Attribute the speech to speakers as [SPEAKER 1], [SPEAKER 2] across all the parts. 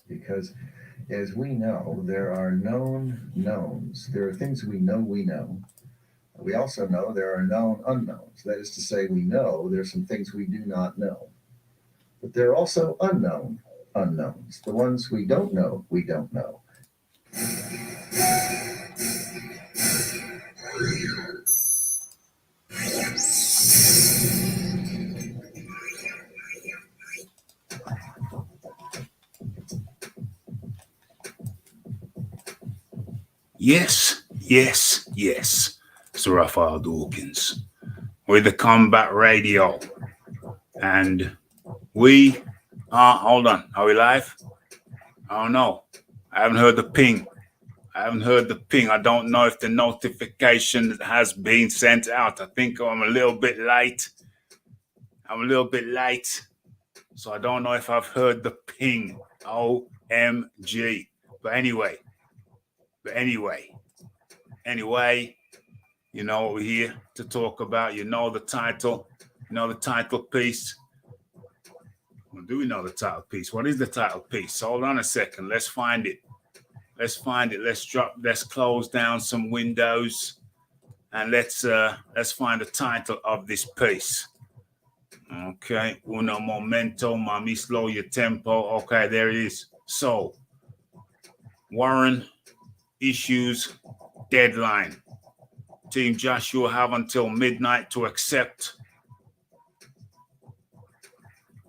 [SPEAKER 1] because, as we know, there are known knowns. There are things we know we know. We also know there are known unknowns. That is to say, we know there are some things we do not know. But there are also unknown unknowns. The ones we don't know.
[SPEAKER 2] Yes, yes, yes. Sir Raphael Dawkins with the Combat Radio. And we are, hold on, are we live? I don't know. I haven't heard the ping. I don't know if the notification has been sent out. I think I'm a little bit late. So I don't know if I've heard the ping. OMG. But anyway, you know what we're here to talk about. You know the title. You know the title piece. Well, do we know the title piece? What is the title piece? Hold on a second. Let's find it. Let's close down some windows and let's find the title of this piece. Okay. Uno momento, mami, slow your tempo. Okay, there it is. So, Warren issues deadline. Team Joshua have until midnight to accept,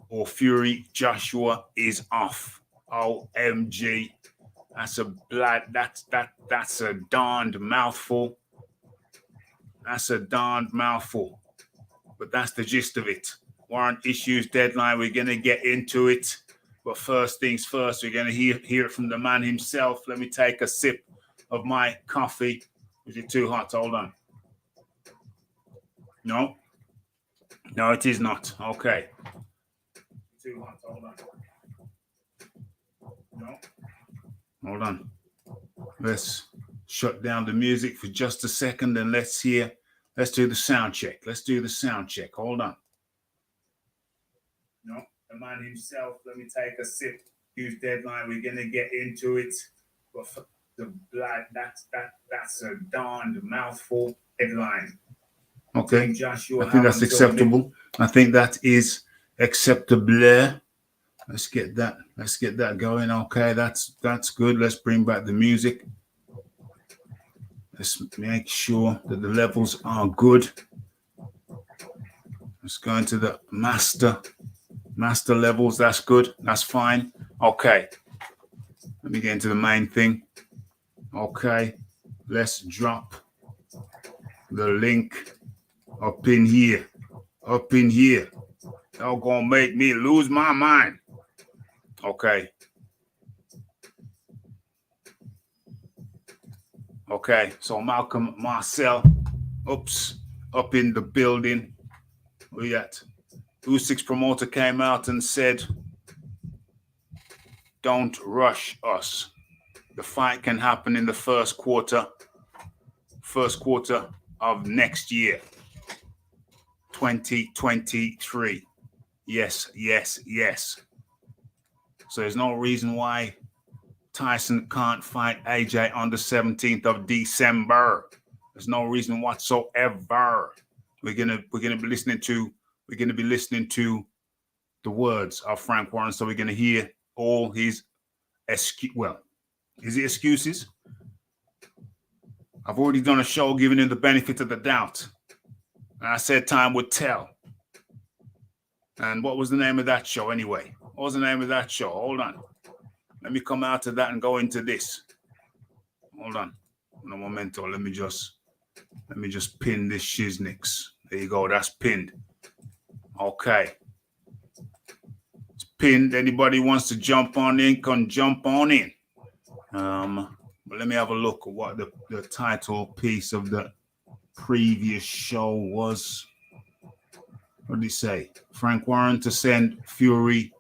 [SPEAKER 2] or Fury Joshua is off. OMG. That's a darned mouthful. But that's the gist of it. Warrant issues deadline. We're gonna get into it. But first things first, we're gonna hear it from the man himself. Let me take a sip of my coffee. Is it too hot? Hold on. No, it is not. Okay. Too hot. Hold on. No. Hold on. Let's shut down the music for just a second and let's do the sound check. Hold on. No, the man himself. Let me take a sip. Use deadline. We're gonna get into it. But the blood, that's a darned mouthful. Headline. Okay. Joshua, I think that's acceptable. I think that is acceptable. Let's get that going. Okay, that's good. Let's bring back the music. Let's make sure that the levels are good. Let's go into the master levels. That's good. That's fine. Okay. Let me get into the main thing. Okay. Let's drop the link up in here. Y'all gonna make me lose my mind. Okay. So Malcolm Marcel, up in the building. We got Usyk's promoter came out and said, don't rush us. The fight can happen in the first quarter of next year, 2023. Yes. So there's no reason why Tyson can't fight AJ on the 17th of December. There's no reason whatsoever. We're gonna be listening to the words of Frank Warren. So we're gonna hear all his excuses? I've already done a show giving him the benefit of the doubt. And I said time would tell. And what was the name of that show anyway? What was the name of that show? Hold on. Let me come out of that and go into this. Hold on. No momento. Let me just pin this shiznix. There you go. That's pinned. Okay. It's pinned. Anybody wants to jump on in, can jump on in. But let me have a look at what the title piece of the previous show was. What did he say? Frank Warren to send Fury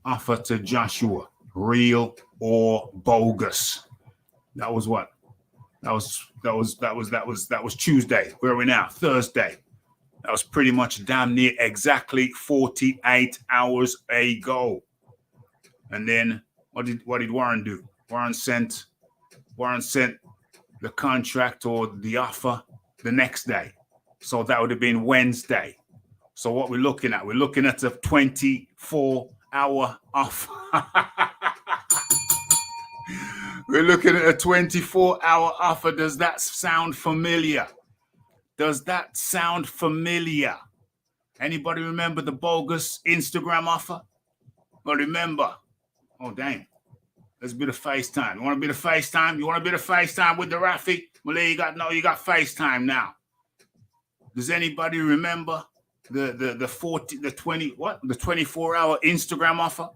[SPEAKER 2] offer to Joshua. Real or bogus? That was what? That was Tuesday. Where are we now? Thursday. That was pretty much damn near exactly 48 hours ago. And then What did Warren do? Warren sent the contract or the offer the next day. So that would have been Wednesday. So what we're looking at a 24-hour offer. We're looking at a 24-hour offer. Does that sound familiar? Does that sound familiar? Anybody remember the bogus Instagram offer? Well, remember. Oh, dang. Let's be the FaceTime. You want to be the FaceTime? You want to be the FaceTime with the Rafi? Well, there you got FaceTime now. Does anybody remember the 24-hour Instagram offer?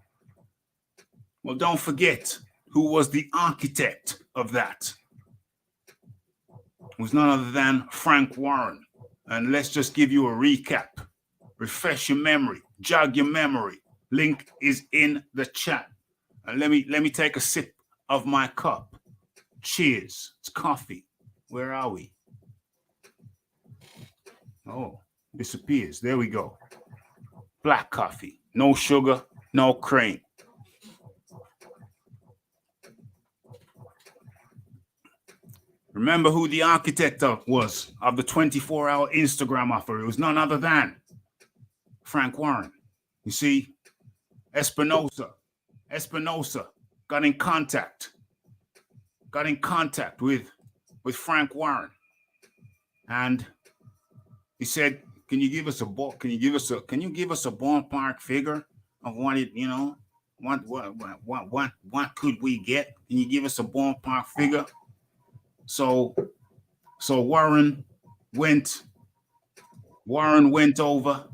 [SPEAKER 2] Well, don't forget who was the architect of that. It was none other than Frank Warren. And let's just give you a recap. Refresh your memory, jog your memory. Link is in the chat. And let me take a sip of my cup. Cheers. It's coffee. Where are we? Oh, disappears. There we go. Black coffee. No sugar, no cream. Remember who the architect was of the 24-hour Instagram offer. It was none other than Frank Warren. You see, Espinosa got in contact with Frank Warren, and he said, "Can you give us a ballpark figure of what it, what could we get? Can you give us a ballpark figure?" So Warren went over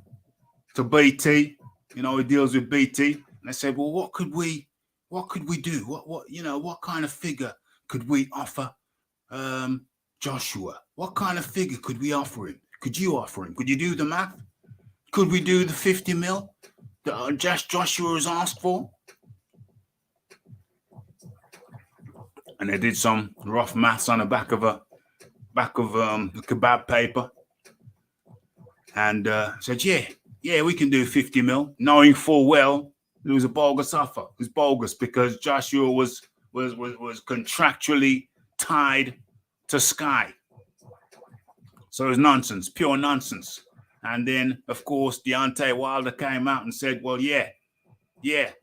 [SPEAKER 2] to BT. He deals with BT. And I said, well, what could we do? What kind of figure could we offer Joshua? What kind of figure could we offer him? Could you offer him? Could you do the math? Could we do the 50 mil that Joshua has asked for? And they did some rough maths on the back of the kebab paper, and said, yeah, we can do 50 mil, knowing full well it was a bogus offer. It was bogus because Joshua was contractually tied to Sky. So it was nonsense, pure nonsense. And then, of course, Deontay Wilder came out and said, well, we got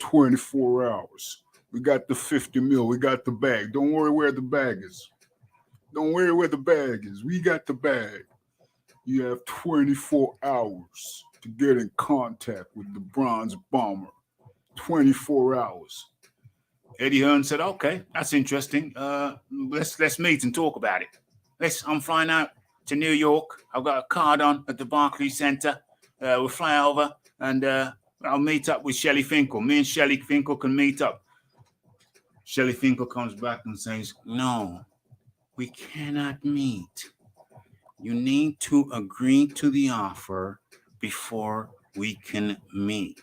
[SPEAKER 2] 24 hours. We got the 50 mil. We got the bag. Don't worry where the bag is. We got the bag. You have 24 hours to get in contact with the Bronze Bomber. 24 hours. Eddie Hearn said, okay, that's interesting. Let's meet and talk about it. I'm flying out to New York. I've got a card on at the Barclays Center. We'll fly over and I'll meet up with Shelly Finkel. Me and Shelly Finkel can meet up. Shelly Finkel comes back and says, no, we cannot meet. You need to agree to the offer before we can meet.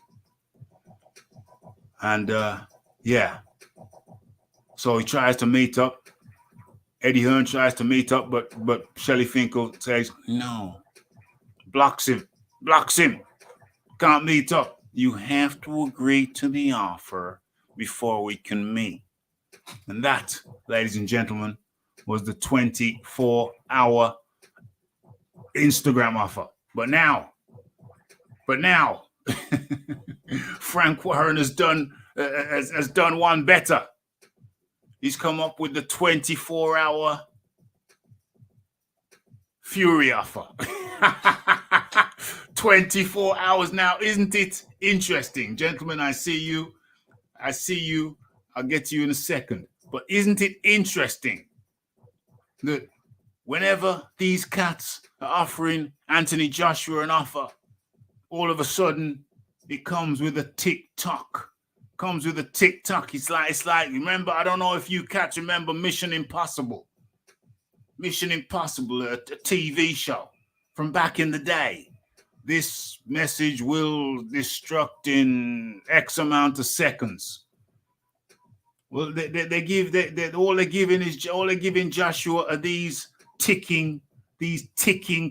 [SPEAKER 2] And so he tries to meet up. Eddie Hearn tries to meet up, but Shelly Finkel says, no, blocks him, can't meet up. You have to agree to the offer before we can meet. And that, ladies and gentlemen, was the 24-hour Instagram offer. But now, Frank Warren has done one better. He's come up with the 24-hour Fury offer. 24 hours now. Isn't it interesting? Gentlemen, I see you. I'll get to you in a second. But isn't it interesting that whenever these cats are offering Anthony Joshua an offer, all of a sudden it comes with a tick-tock. It's like, remember, I don't know if you cats remember Mission Impossible, a TV show from back in the day. This message will destruct in X amount of seconds. Well, all they're giving Joshua are these ticking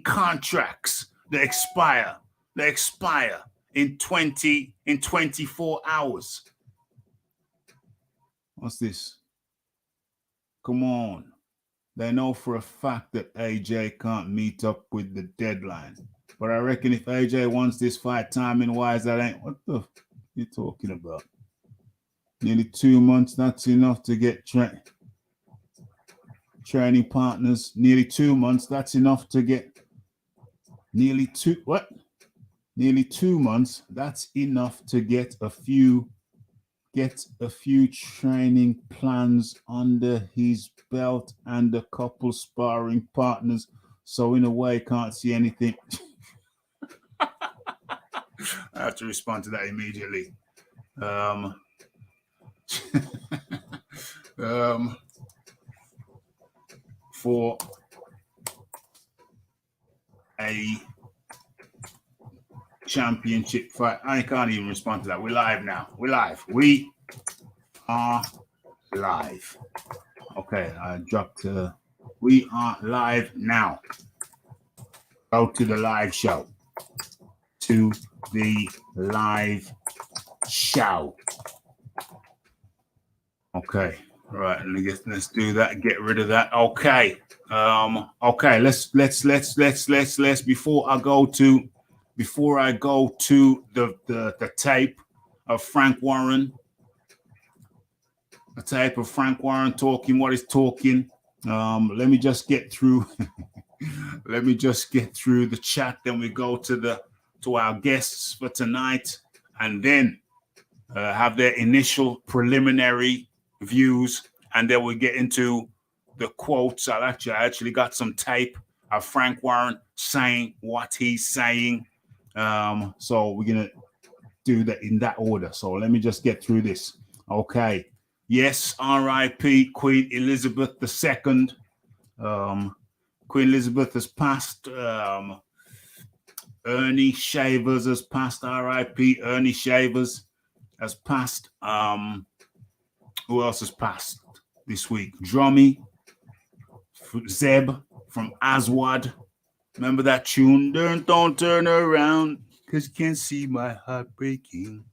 [SPEAKER 2] contracts that expire in 24 hours. What's this? Come on. They know for a fact that AJ can't meet up with the deadline. But I reckon if AJ wants this fight timing wise, that ain't what the you talking about. Nearly 2 months, that's enough to get training partners. Nearly 2 months, that's enough to get nearly 2 months, that's enough to get a few training plans under his belt and a couple sparring partners. So in a way, can't see anything. I have to respond to that immediately. For a championship fight, I can't even respond to that. We're live now. We are live. Okay, I dropped. We are live now. Go to the live show. To the live show. Okay, right. Let's do that. Get rid of that. Okay. Okay. Let's. Before I go to the tape of Frank Warren. A tape of Frank Warren talking what he's talking. Let me just get through. Let me just get through the chat. Then we go to our guests for tonight, and then have their initial preliminary views, and then we get into the quotes. I actually got some tape of Frank Warren saying what he's saying. So we're gonna do that in that order. So let me just get through this. Okay. Yes, R.I.P. Queen Elizabeth II. Queen Elizabeth has passed. Ernie Shavers has passed. R.I.P. Ernie Shavers has passed. Who else has passed this week? Drummy, Zeb from Aswad. Remember that tune? Don't turn around, because you can't see my heart breaking.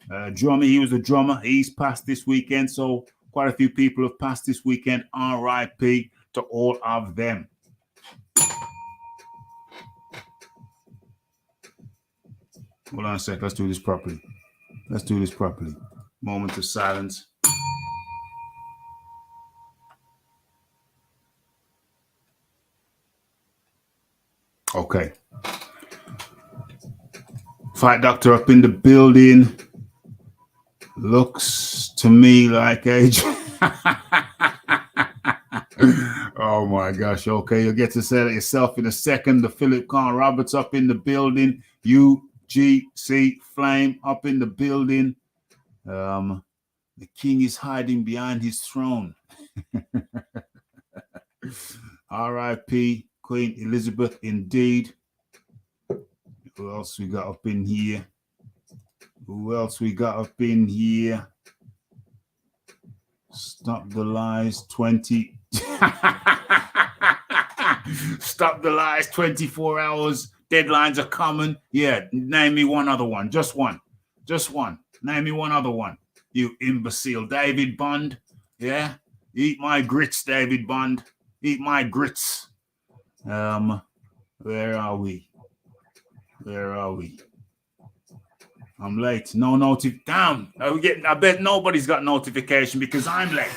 [SPEAKER 2] Drummy, he was a drummer. He's passed this weekend. So quite a few people have passed this weekend. R.I.P. to all of them. Hold on a sec. Let's do this properly. Moment of silence. Okay. Fight Doctor up in the building. Looks to me like AJ. Oh my gosh. Okay, you'll get to say that yourself in a second. The Philip Khan Roberts up in the building. UGC Flame up in the building. The king is hiding behind his throne. R.I.P. Queen Elizabeth, indeed. Who else we got up in here? Stop the lies, 20. Stop the lies, 24 hours. Deadlines are coming. Yeah, name me one other one. Just one. Name me one other one. You imbecile. David Bond. Yeah? Eat my grits, David Bond. Eat my grits. Where are we? I'm late. No damn. I bet nobody's got notification because I'm late.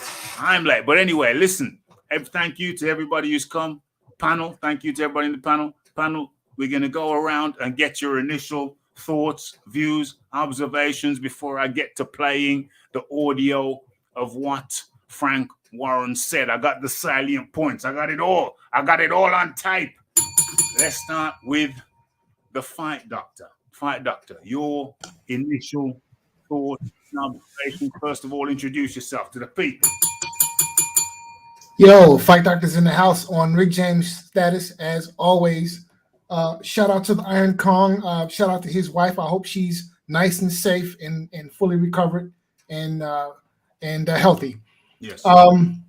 [SPEAKER 2] But anyway, listen. Thank you to everybody who's come. Panel. Thank you to everybody in the panel. We're going to go around and get your initial thoughts, views, observations before I get to playing the audio of what Frank Warren said. I got the salient points. I got it all on tape. Let's start with the Fight Doctor. Your initial thoughts and observations. First of all, introduce yourself to the people.
[SPEAKER 3] Yo, Fight Doctor's in the house on Rick James status as always. Shout out to the Iron Kong. Shout out to his wife. I hope she's nice and safe and fully recovered and healthy.
[SPEAKER 2] Yes. And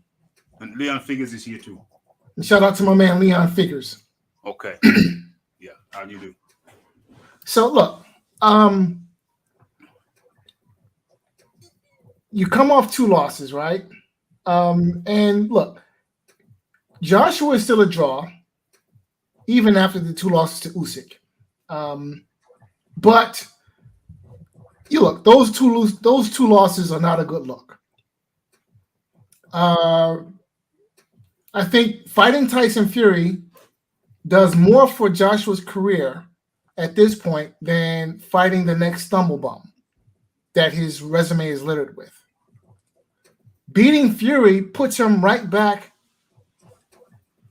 [SPEAKER 2] Leon Figures is here too.
[SPEAKER 3] And shout out to my man Leon Figures.
[SPEAKER 2] Okay. Yeah. How do you do?
[SPEAKER 3] So look, You come off 2 losses, right? And look, Joshua is still a draw, even after the 2 losses to Usyk. But you look, those two losses are not a good look. I think fighting Tyson Fury does more for Joshua's career at this point than fighting the next stumble bum that his resume is littered with. Beating Fury puts him right back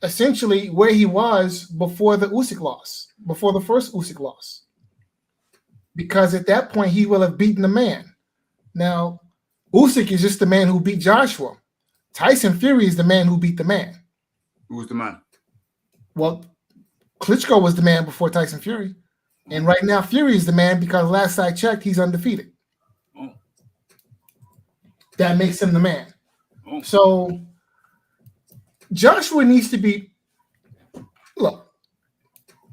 [SPEAKER 3] essentially where he was before the Usyk loss, before the first Usyk loss. Because at that point, he will have beaten the man. Now, Usyk is just the man who beat Joshua. Tyson Fury is the man who beat the man.
[SPEAKER 2] Who was the man?
[SPEAKER 3] Well, Klitschko was the man before Tyson Fury. And right now, Fury is the man because last I checked, he's undefeated.
[SPEAKER 2] Oh.
[SPEAKER 3] That makes him the man.
[SPEAKER 2] Oh.
[SPEAKER 3] So Joshua needs to be. Look,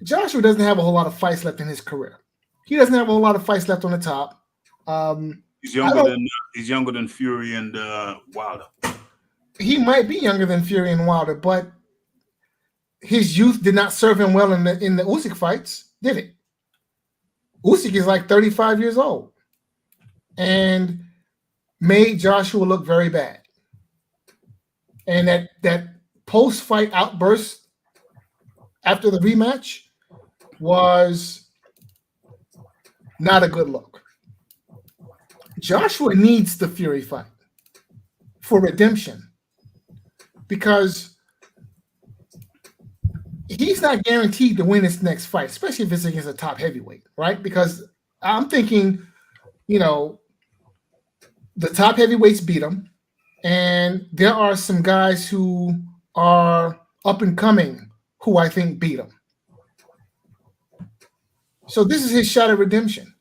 [SPEAKER 3] Joshua doesn't have a whole lot of fights left in his career. He doesn't have a whole lot of fights left on the top.
[SPEAKER 2] He's younger than Fury and Wilder.
[SPEAKER 3] He might be younger than Fury and Wilder, but his youth did not serve him well in the Usyk fights, did it? Usyk is like 35 years old and made Joshua look very bad. And that post-fight outburst after the rematch was not a good look. Joshua needs the Fury fight for redemption because he's not guaranteed to win his next fight, especially if it's against a top heavyweight, right? Because I'm thinking, the top heavyweights beat him, and there are some guys who are up and coming who I think beat him. So this is his shot at redemption.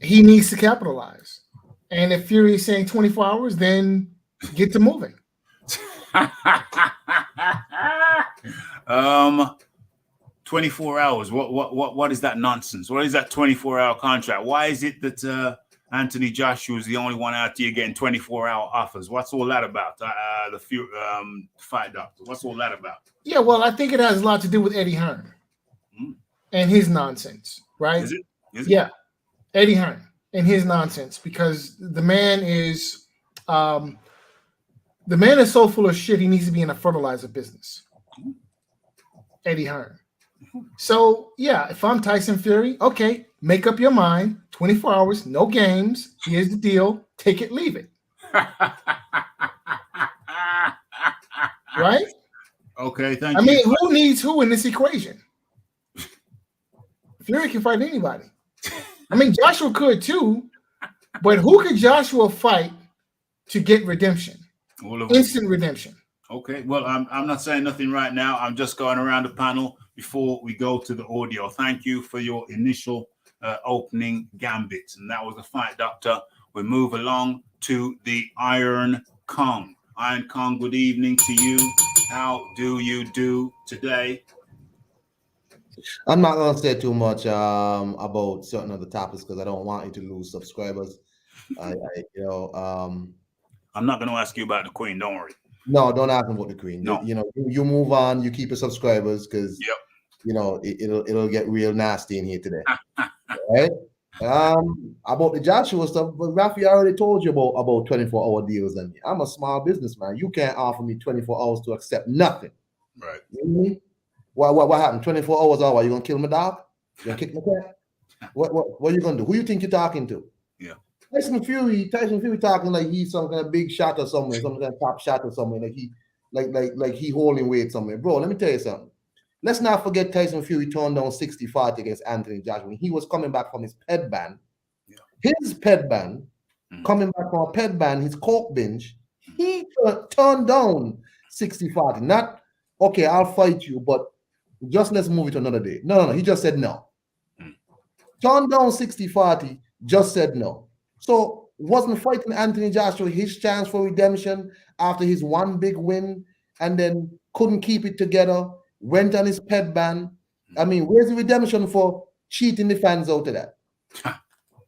[SPEAKER 3] He needs to capitalize. And if Fury is saying 24 hours, then get to moving.
[SPEAKER 2] 24 hours. What is that nonsense? What is that 24-hour contract? Why is it that Anthony Joshua is the only one out there getting 24-hour offers? What's all that about? The fight doctor. What's all that about?
[SPEAKER 3] Yeah, well, I think it has a lot to do with Eddie Hearn and his nonsense, right?
[SPEAKER 2] Is it?
[SPEAKER 3] Yeah, Eddie Hearn and his nonsense, because the man is so full of shit. He needs to be in a fertilizer business. Eddie Hearn. So yeah, if I'm Tyson Fury, okay, make up your mind. 24 hours, no games. Here's the deal. Take it, leave it. Right?
[SPEAKER 2] Okay, thank you.
[SPEAKER 3] I mean, who needs who in this equation? Fury can fight anybody. I mean, Joshua could too, but who could Joshua fight to get redemption? Instant redemption.
[SPEAKER 2] Okay, well, I'm not saying nothing right now. I'm just going around the panel before we go to the audio. Thank you for your initial opening gambit, and that was the fight doctor. We move along to the Iron Kong. Iron Kong, good evening to you. How do you do today?
[SPEAKER 4] I'm not going to say too much about certain other topics because I don't want you to lose subscribers. I'm
[SPEAKER 2] not going to ask you about the Queen. Don't worry.
[SPEAKER 4] No, don't ask them about the Queen.
[SPEAKER 2] No.
[SPEAKER 4] You move on. You keep your subscribers because it'll get real nasty in here today. Right? About the Joshua stuff, but Rafi already told you about 24-hour deals, and I'm a small businessman. You can't offer me 24 hours to accept nothing.
[SPEAKER 2] Right.
[SPEAKER 4] Mm-hmm. What happened? 24 hours are you gonna kill my dog? You gonna kick my cat? What are you gonna do? Who you think you're talking to?
[SPEAKER 2] Yeah.
[SPEAKER 4] Tyson Fury talking like he's some kind of big shot or something, some kind of top shot or something, like he holding weight somewhere. Bro, let me tell you something. Let's not forget Tyson Fury turned down 65 against Anthony Joshua. When he was coming back from his ped ban. Yeah. His ped ban, coming back from a ped ban, his coke binge, he turned down 60-40. Not, okay, I'll fight you, but just let's move it to another day. No. He just said no. Turned down 60-40, just said no. So wasn't fighting Anthony Joshua his chance for redemption after his one big win and then couldn't keep it together, went on his ped ban, I mean, where's the redemption for cheating the fans out of that?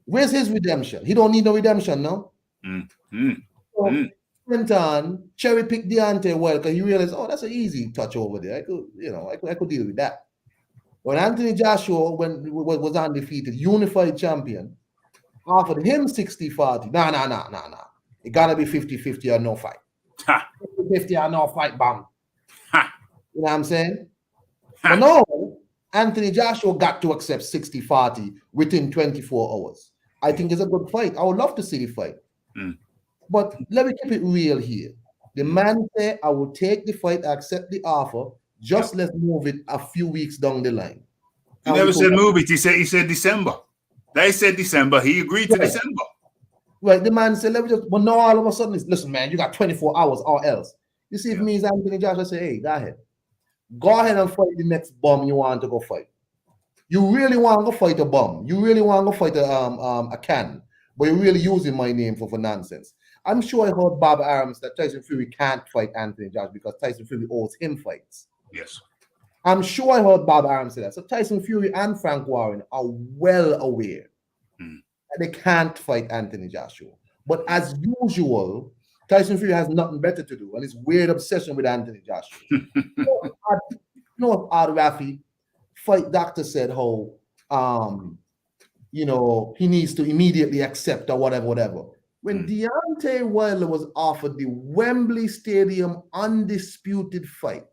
[SPEAKER 4] Where's his redemption? He don't need no redemption, no? So went on, cherry picked Deontay well because he realized, oh, that's an easy touch over there. I could deal with that. When Anthony Joshua was undefeated, unified champion, offered him 60-40. Nah. It gotta be 50-50 or no fight. 50-50 or no fight, bam. You know what I'm saying? But no, Anthony Joshua got to accept 60-40 within 24 hours. I think it's a good fight. I would love to see the fight. But let me keep it real here. The man said, I will take the fight, accept the offer. Just let's move it a few weeks down the line.
[SPEAKER 2] He never said move it. He said December. They said December. He agreed to December.
[SPEAKER 4] Right. The man said, let me just, but now all of a sudden, listen, man, you got 24 hours or else. You see, if me as Anthony Joshua say, hey, go ahead. Go ahead and fight the next bum you want to go fight. You really want to go fight a bum. You really want to go fight a can. But you're really using my name for nonsense. I'm sure I heard Bob Arams that Tyson Fury can't fight Anthony Joshua because Tyson Fury owes him fights.
[SPEAKER 2] Yes.
[SPEAKER 4] I'm sure I heard Bob Arams say that. So Tyson Fury and Frank Warren are well aware that they can't fight Anthony Joshua. But as usual, Tyson Fury has nothing better to do, and his weird obsession with Anthony Joshua. Rafi, fight doctor said how he needs to immediately accept or whatever. When Deontay Wilder was offered the Wembley Stadium undisputed fight,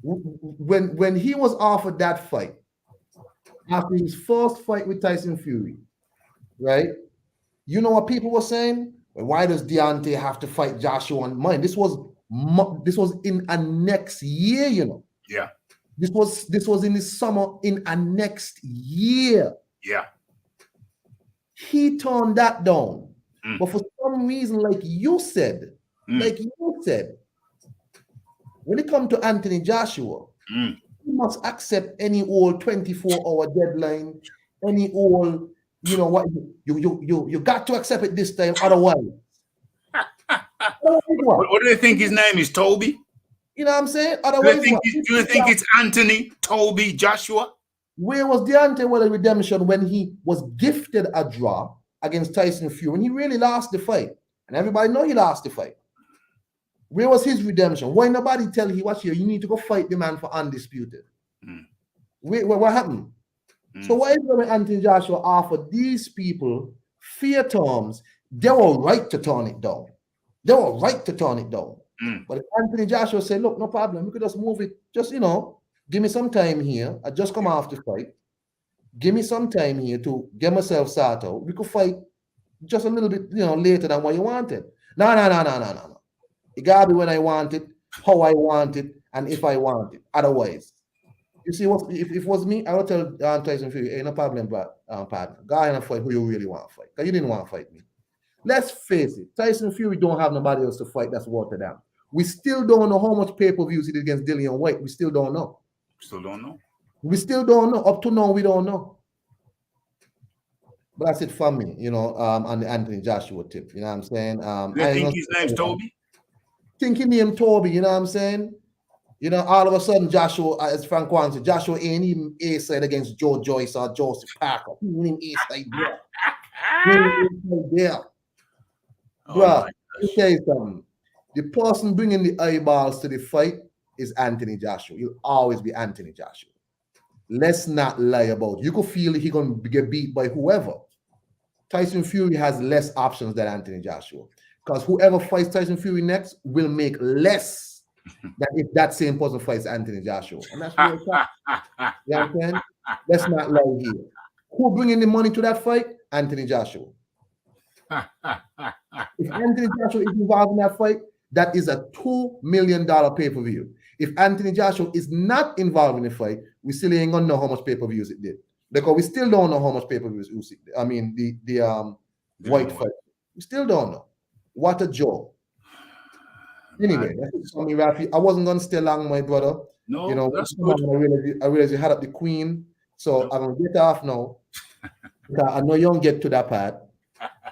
[SPEAKER 4] when he was offered that fight after his first fight with Tyson Fury, right? You know what people were saying? Well, why does Deontay have to fight Joshua on mine? This was in a next year, you know.
[SPEAKER 2] Yeah.
[SPEAKER 4] This was in the summer in a next year.
[SPEAKER 2] Yeah.
[SPEAKER 4] He turned that down. But for some reason, like you said, when it comes to Anthony Joshua, he must accept any old 24-hour deadline, any old, you know what, you got to accept it this time, otherwise.
[SPEAKER 2] What do they think his name is, Toby?
[SPEAKER 4] You know what I'm saying? Otherwise,
[SPEAKER 2] do you think it's Anthony Toby Joshua?
[SPEAKER 4] Where was Deontay Wilder redemption when he was gifted a draw against Tyson Fury when he really lost the fight? And everybody know he lost the fight. Where was his redemption? Why nobody tell he was here? You need to go fight the man for undisputed. What happened? So why is it when Anthony Joshua offered these people fair terms? They were right to turn it down. But if Anthony Joshua said, look, no problem, we could just move it. Just, give me some time here. I just come off the fight. Give me some time here to get myself started out. We could fight just a little bit, later than what you wanted. No. It gotta be when I want it, how I want it, and if I want it. Otherwise, you see, if it was me, I would tell Tyson Fury, hey, no problem, partner. Go ahead and fight who you really want to fight. Because you didn't want to fight me. Let's face it, Tyson Fury don't have nobody else to fight that's watered down. We still don't know how much pay-per-views he did against Dillian White. We still don't know. We still don't know. Up to now, we don't know. But that's it for me, on the Anthony Joshua tip. You know what I'm saying?
[SPEAKER 2] I think his name's Toby?
[SPEAKER 4] Think he named Toby, you know what I'm saying? All of a sudden, Joshua, as Frank Warren said, Joshua ain't even A-side against Joe Joyce or Joseph Parker. He ain't even A-side there. Bruh, let me tell you something. The person bringing the eyeballs to the fight is Anthony Joshua. He'll always be Anthony Joshua. Let's not lie about it. You could feel he going to get beat by whoever. Tyson Fury has less options than Anthony Joshua. Because whoever fights Tyson Fury next will make less than if that same person fights Anthony Joshua. And that's real fact. You know what I'm saying? Let's not lie here. Who bringing the money to that fight? Anthony Joshua. If Anthony Joshua is involved in that fight, that is a $2 million pay-per-view. If Anthony Joshua is not involved in the fight, we still ain't gonna know how much pay-per-views it did. Because we still don't know how much pay-per-views Usyk did. I mean, the White fight. We still don't know. What a joke. Anyway, that's it for me, Rafi. I wasn't gonna stay long, my brother.
[SPEAKER 2] No, that's good.
[SPEAKER 4] I realized you had up the queen, so I'm gonna get off now. I know you don't get to that part.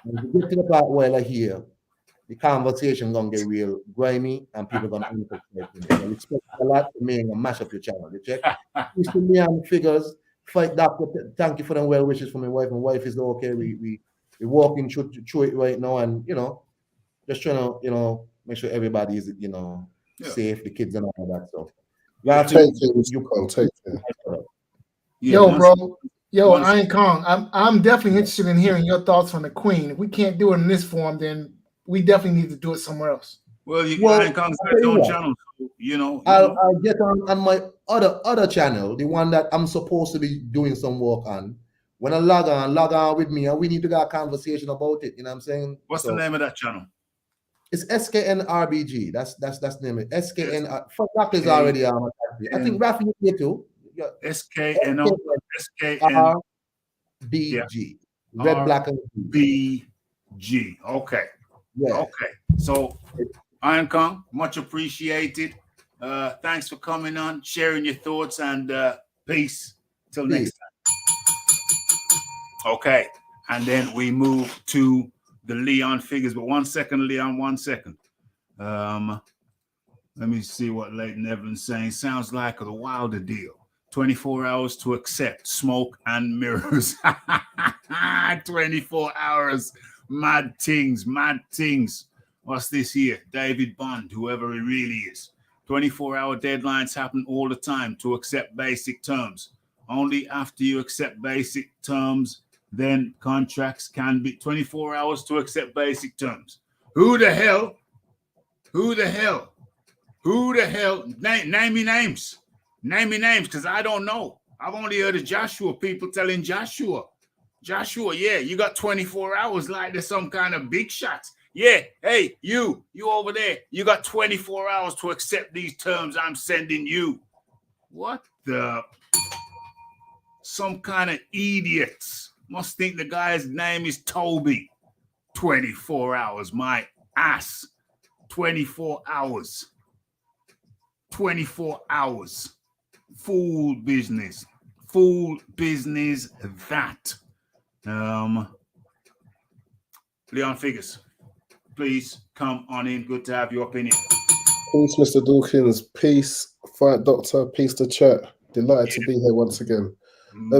[SPEAKER 4] When you get to the part where I hear, the conversation gonna get real grimy and people gonna interfere. I respect a lot for me and gonna mash up your channel. You check. Mr. Leon Figures, fight doctor. Thank you for them well wishes for my wife. My wife is okay. We walking through it right now, and just trying to make sure everybody is safe, the kids and all that stuff.
[SPEAKER 5] Take care, Mr. Kong, take care.
[SPEAKER 2] Yeah,
[SPEAKER 3] Yo,
[SPEAKER 2] once-
[SPEAKER 3] bro. Yo,
[SPEAKER 2] once-
[SPEAKER 3] Iron Kong, I'm definitely interested in hearing your thoughts on the Queen. If we can't do it in this form, then we definitely need to do it somewhere else.
[SPEAKER 2] Well, you
[SPEAKER 4] Well,
[SPEAKER 2] Iron Kong's
[SPEAKER 4] I'll
[SPEAKER 2] got his
[SPEAKER 4] tell you
[SPEAKER 2] own
[SPEAKER 4] what.
[SPEAKER 2] channel, so, you know.
[SPEAKER 4] I'll get on my other channel, the one that I'm supposed to be doing some work on. When I log on with me, and we need to have a conversation about it. You know what I'm saying?
[SPEAKER 2] What's the name of that channel?
[SPEAKER 4] It's SKN RBG. That's the name of it. SKN. Fuck, doctors already on. I think Rafi is here too. Yeah.
[SPEAKER 2] SKNO SKN
[SPEAKER 4] RBG. Red,
[SPEAKER 2] R-
[SPEAKER 4] black, and blue.
[SPEAKER 2] BG. Okay.
[SPEAKER 4] Yeah.
[SPEAKER 2] Okay. So, Iron Kong, much appreciated. Thanks for coming on, sharing your thoughts, and peace. Till next time. Okay. And then we move to the Leon Figures. But 1 second, Leon, 1 second. Let me see what Leighton Evans saying. Sounds like the Wilder deal. 24 hours to accept smoke and mirrors. 24 hours. Mad things, mad things. What's this here? David Bond, whoever he really is. 24-hour deadlines happen all the time to accept basic terms. Only after you accept basic terms, then contracts can be 24 hours to accept basic terms. Who the hell? Name me names. Name me names, because I don't know. I've only heard of Joshua, people telling Joshua, yeah, you got 24 hours like there's some kind of big shots. Yeah, hey, you over there, you got 24 hours to accept these terms I'm sending you. What the? Some kind of idiots. Must think the guy's name is Toby. 24 hours, my ass. 24 hours. 24 hours. Fool business that. Leon Figures, please come on in. Good to have your opinion.
[SPEAKER 5] Peace, Mr. Dawkins. Peace, Fight Doctor. Peace to chat. Delighted to be here once again. My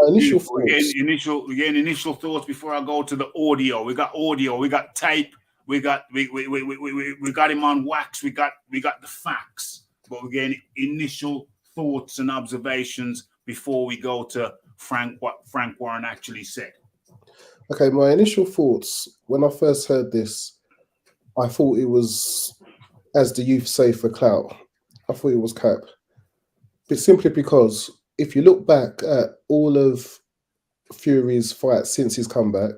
[SPEAKER 5] initial
[SPEAKER 2] We're getting
[SPEAKER 5] thoughts.
[SPEAKER 2] initial thoughts before I go to the audio. We got audio, we got tape, we got him on wax, we got the facts, but we're getting initial thoughts and observations before we go to what Frank Warren actually said.
[SPEAKER 5] Okay, my initial thoughts when I first heard this, I thought it was, as the youth say, for clout. I thought it was cap. But simply because if you look back at all of Fury's fights since his comeback,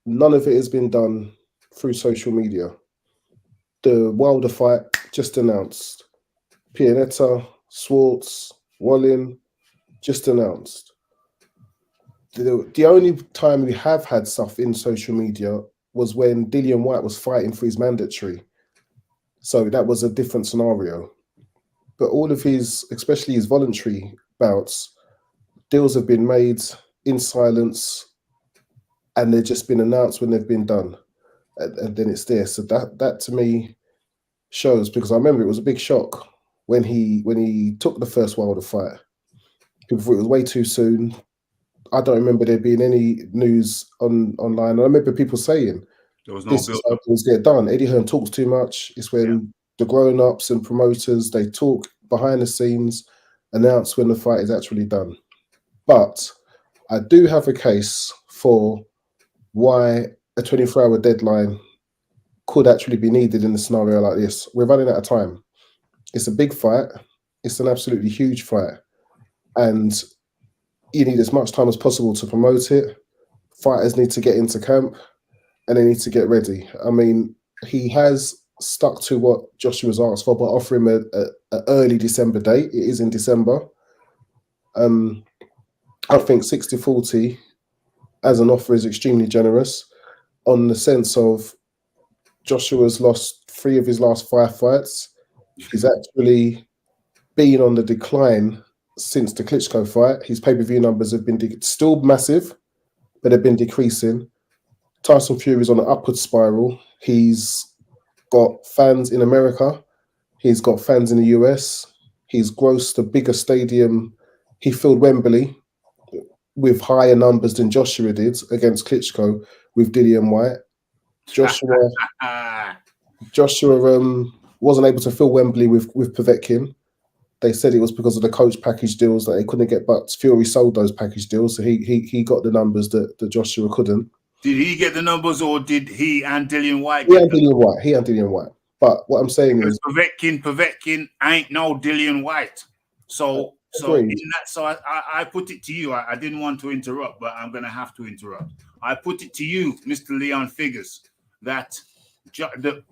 [SPEAKER 5] none of it has been done through social media. The Wilder fight just announced. Pianetta, Swartz, Wallin just announced. The only time we have had stuff in social media was when Dillian White was fighting for his mandatory. So that was a different scenario. But all of his, especially his voluntary bouts, deals have been made in silence and they've just been announced when they've been done. And then it's there. So that to me shows, because I remember it was a big shock when he took the first Wilder fight. People thought it was way too soon. I don't remember there being any news online. I remember people saying,
[SPEAKER 2] There was no
[SPEAKER 5] this is
[SPEAKER 2] build
[SPEAKER 5] how
[SPEAKER 2] up.
[SPEAKER 5] things get done. Eddie Hearn talks too much. It's when the grown-ups and promoters, they talk behind the scenes, announce when the fight is actually done. But I do have a case for why a 24-hour deadline could actually be needed in a scenario like this. We're running out of time. It's a big fight. It's an absolutely huge fight. And you need as much time as possible to promote it. Fighters need to get into camp and they need to get ready. I mean, he has stuck to what Joshua's asked for, but offer him an early December date. It is in December. I think 60-40 as an offer is extremely generous on the sense of Joshua's lost 3 of his last 5 fights. He's actually been on the decline since the Klitschko fight. His pay-per-view numbers have been still massive, but they've been decreasing. Tyson Fury's on an upward spiral. He's got fans in America. He's got fans in the US. He's grossed a bigger stadium. He filled Wembley with higher numbers than Joshua did against Klitschko with Dillian White. Joshua wasn't able to fill Wembley with Povetkin. They said it was because of the coach package deals that they couldn't get, but Fury sold those package deals, so he got the numbers that Joshua couldn't.
[SPEAKER 2] Did he get the numbers, or did he and Dillian White?
[SPEAKER 5] He and Dillian White. But what I'm saying is,
[SPEAKER 2] Povetkin ain't no Dillian White. So
[SPEAKER 5] agreed.
[SPEAKER 2] in that, so I put it to you. I didn't want to interrupt, but I'm going to have to interrupt. I put it to you, Mr. Leon Figures, that the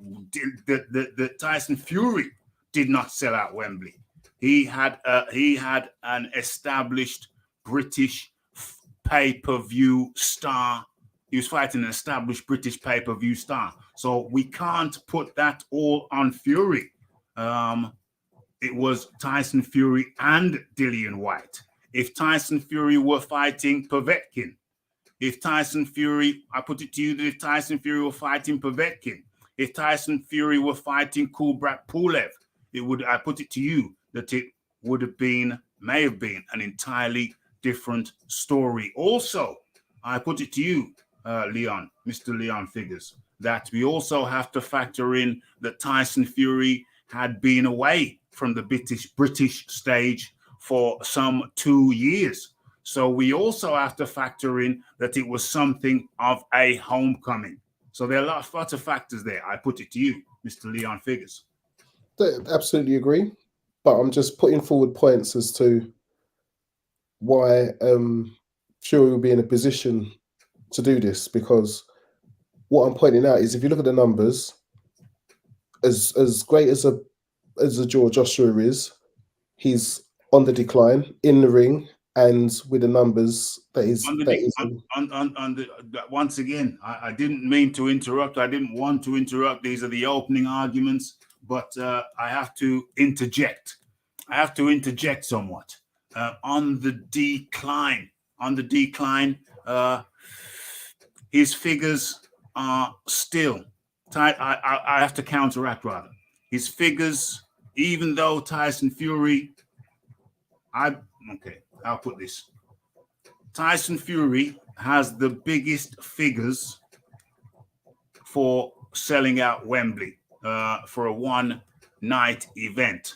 [SPEAKER 2] Tyson Fury did not sell out Wembley. He had an established British pay-per-view star. He was fighting an established British pay-per-view star. So we can't put that all on Fury. It was Tyson Fury and Dillian White. If Tyson Fury were fighting Povetkin, I put it to you that if Tyson Fury were fighting Povetkin, if Tyson Fury were fighting Kubrat Pulev, I put it to you that it may have been an entirely different story. Also, I put it to you, Mr. Leon Figures, that we also have to factor in that Tyson Fury had been away from the British stage for some 2 years. So we also have to factor in that it was something of a homecoming. So there are lots of factors there. I put it to you, Mr. Leon Figures.
[SPEAKER 5] Absolutely agree. But I'm just putting forward points as to why Fury will be in a position to do this, because what I'm pointing out is if you look at the numbers, as great as a Joshua is, he's on the decline in the ring and with the numbers that is.
[SPEAKER 2] Once again, I didn't mean to interrupt. I didn't want to interrupt. These are the opening arguments, but I have to interject. Somewhat. On the decline, his figures are still tight. I have to counteract rather. His figures, even though Tyson Fury, I'll put this. Tyson Fury has the biggest figures for selling out Wembley for a one-night event.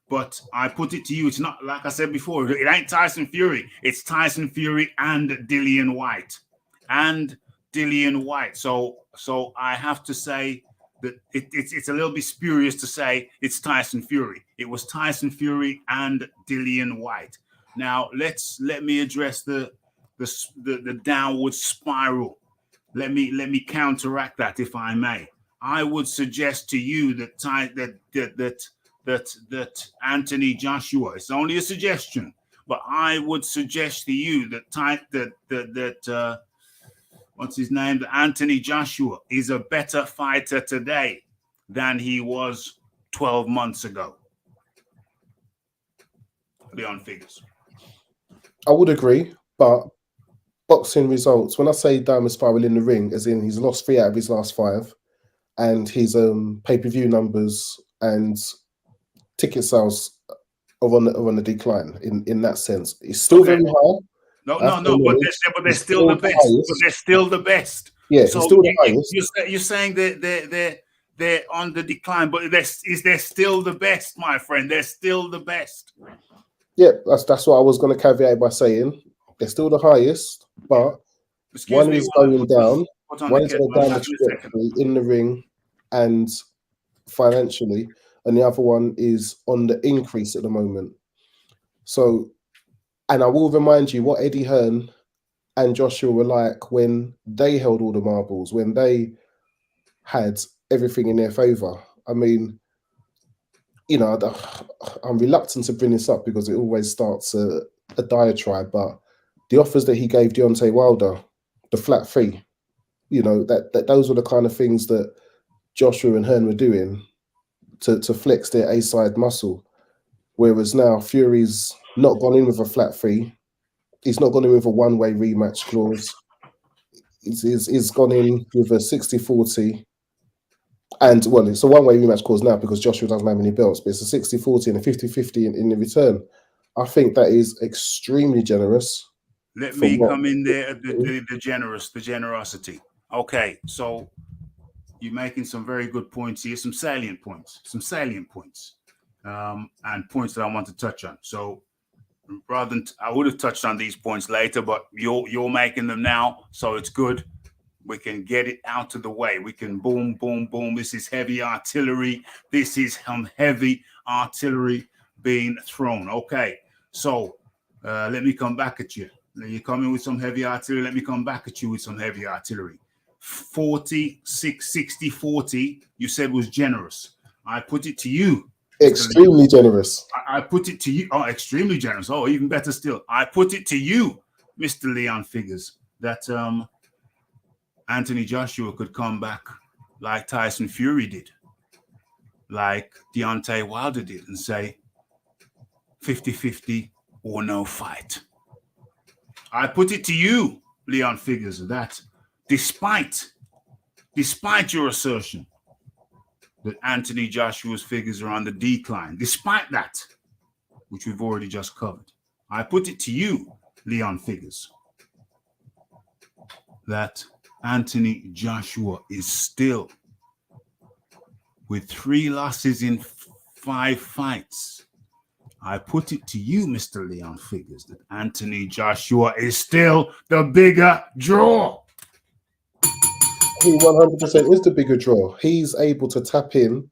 [SPEAKER 2] But I put it to you, it's not, like I said before, it ain't Tyson Fury. It's Tyson Fury and Dillian White. So I have to say that it's a little bit spurious to say it's Tyson Fury. It was Tyson Fury and Dillian White. Now let me address the downward spiral. Let me counteract that, if I may. I would suggest to you that Anthony Joshua, it's only a suggestion, but I would suggest to you that what's his name? That Anthony Joshua is a better fighter today than he was 12 months ago. Leon Figures.
[SPEAKER 5] I would agree, but boxing results, when I say downward spiral in the ring, as in he's lost 3 out of his last 5, and his pay-per-view numbers and ticket sales are on the decline in that sense. It's still very high.
[SPEAKER 2] No, but they're still the best. But they're still the best.
[SPEAKER 5] Yeah,
[SPEAKER 2] so
[SPEAKER 5] still the highest.
[SPEAKER 2] You're saying that they're on the decline, but they're still the best, my friend. They're still the best.
[SPEAKER 5] Yeah, that's what I was going to caveat by saying. They're still the highest, but one is going down. One is going down the trajectory in the ring and financially, and the other one is on the increase at the moment. So, and I will remind you what Eddie Hearn and Joshua were like when they held all the marbles, when they had everything in their favor. I mean, you know, I'm reluctant to bring this up because it always starts a diatribe, but the offers that he gave Deontay Wilder, the flat fee, you know, that those were the kind of things that Joshua and Hearn were doing to flex their A-side muscle. Whereas now Fury's not gone in with a flat fee. He's not gone in with a one-way rematch clause. is gone in with a 60-40. And well, it's a one-way rematch cause now because Joshua doesn't have any belts, but it's a 60-40 and a 50-50 in the return. I think that is extremely generous.
[SPEAKER 2] Let
[SPEAKER 5] For
[SPEAKER 2] me
[SPEAKER 5] what?
[SPEAKER 2] come in there, the generosity. Okay, so you're making some very good points here, some salient points, and points that I want to touch on. So rather than I would have touched on these points later, but you're making them now, so it's good. We can get it out of the way. We can boom, boom, boom. This is heavy artillery. This is heavy artillery being thrown. Okay, so let me come back at you. You come in with some heavy artillery. Let me come back at you with some heavy artillery. 60-40, you said was generous. I put it to you.
[SPEAKER 5] Extremely generous.
[SPEAKER 2] I put it to you. Oh, extremely generous. Oh, even better still. I put it to you, Mr. Leon Figures, that Anthony Joshua could come back like Tyson Fury did, like Deontay Wilder did, and say 50-50 or no fight. I put it to you, Leon Figures, that despite your assertion that Anthony Joshua's figures are on the decline, despite that, which we've already just covered, I put it to you, Leon Figures, that Anthony Joshua is still, with 3 losses in 5 fights, I put it to you, Mr. Leon Figures, that Anthony Joshua is still the bigger draw.
[SPEAKER 5] He 100% is the bigger draw. He's able to tap in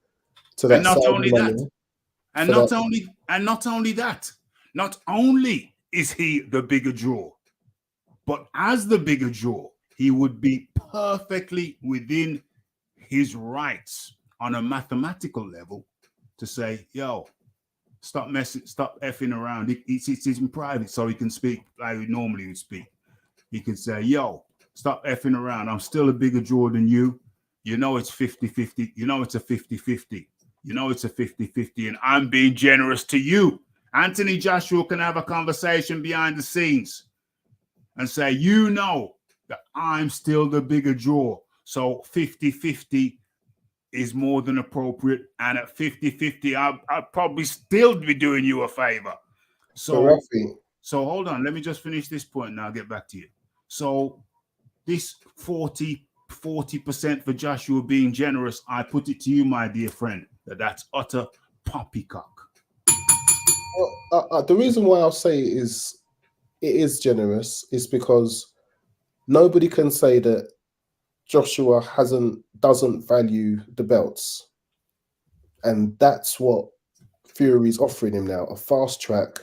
[SPEAKER 5] to that.
[SPEAKER 2] And not
[SPEAKER 5] Saudi
[SPEAKER 2] only
[SPEAKER 5] money.
[SPEAKER 2] that, not only is he the bigger draw, but as the bigger draw, he would be perfectly within his rights on a mathematical level to say, yo, stop effing around. It's in private, so he can speak like he normally would speak. He could say, yo, stop effing around. I'm still a bigger draw than you. You know it's 50-50. You know it's a 50-50. You know it's a 50-50, and I'm being generous to you. Anthony Joshua can have a conversation behind the scenes and say, you know that I'm still the bigger draw. So 50-50 is more than appropriate. And at 50-50, I'll probably still be doing you a favor. So hold on. Let me just finish this point and I'll get back to you. So this 40% for Joshua being generous, I put it to you, my dear friend, that's utter poppycock.
[SPEAKER 5] Well, the reason why I'll say it is generous is because nobody can say that Joshua doesn't value the belts, and that's what Fury's offering him now, a fast track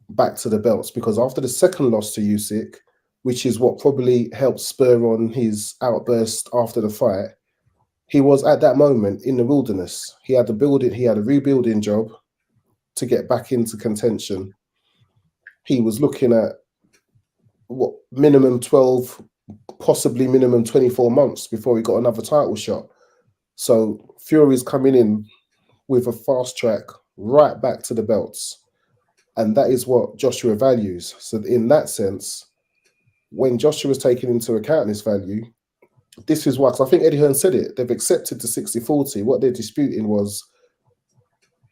[SPEAKER 5] back to the belts. Because after the second loss to Usyk, which is what probably helped spur on his outburst after the fight, he was at that moment in the wilderness. He had a rebuilding job to get back into contention. He was looking at what minimum 12, possibly minimum 24 months before he got another title shot. So Fury's coming in with a fast track right back to the belts. And that is what Joshua values. So in that sense, when Joshua was taken into account his value, this is why, because I think Eddie Hearn said it, they've accepted the 60-40. What they're disputing was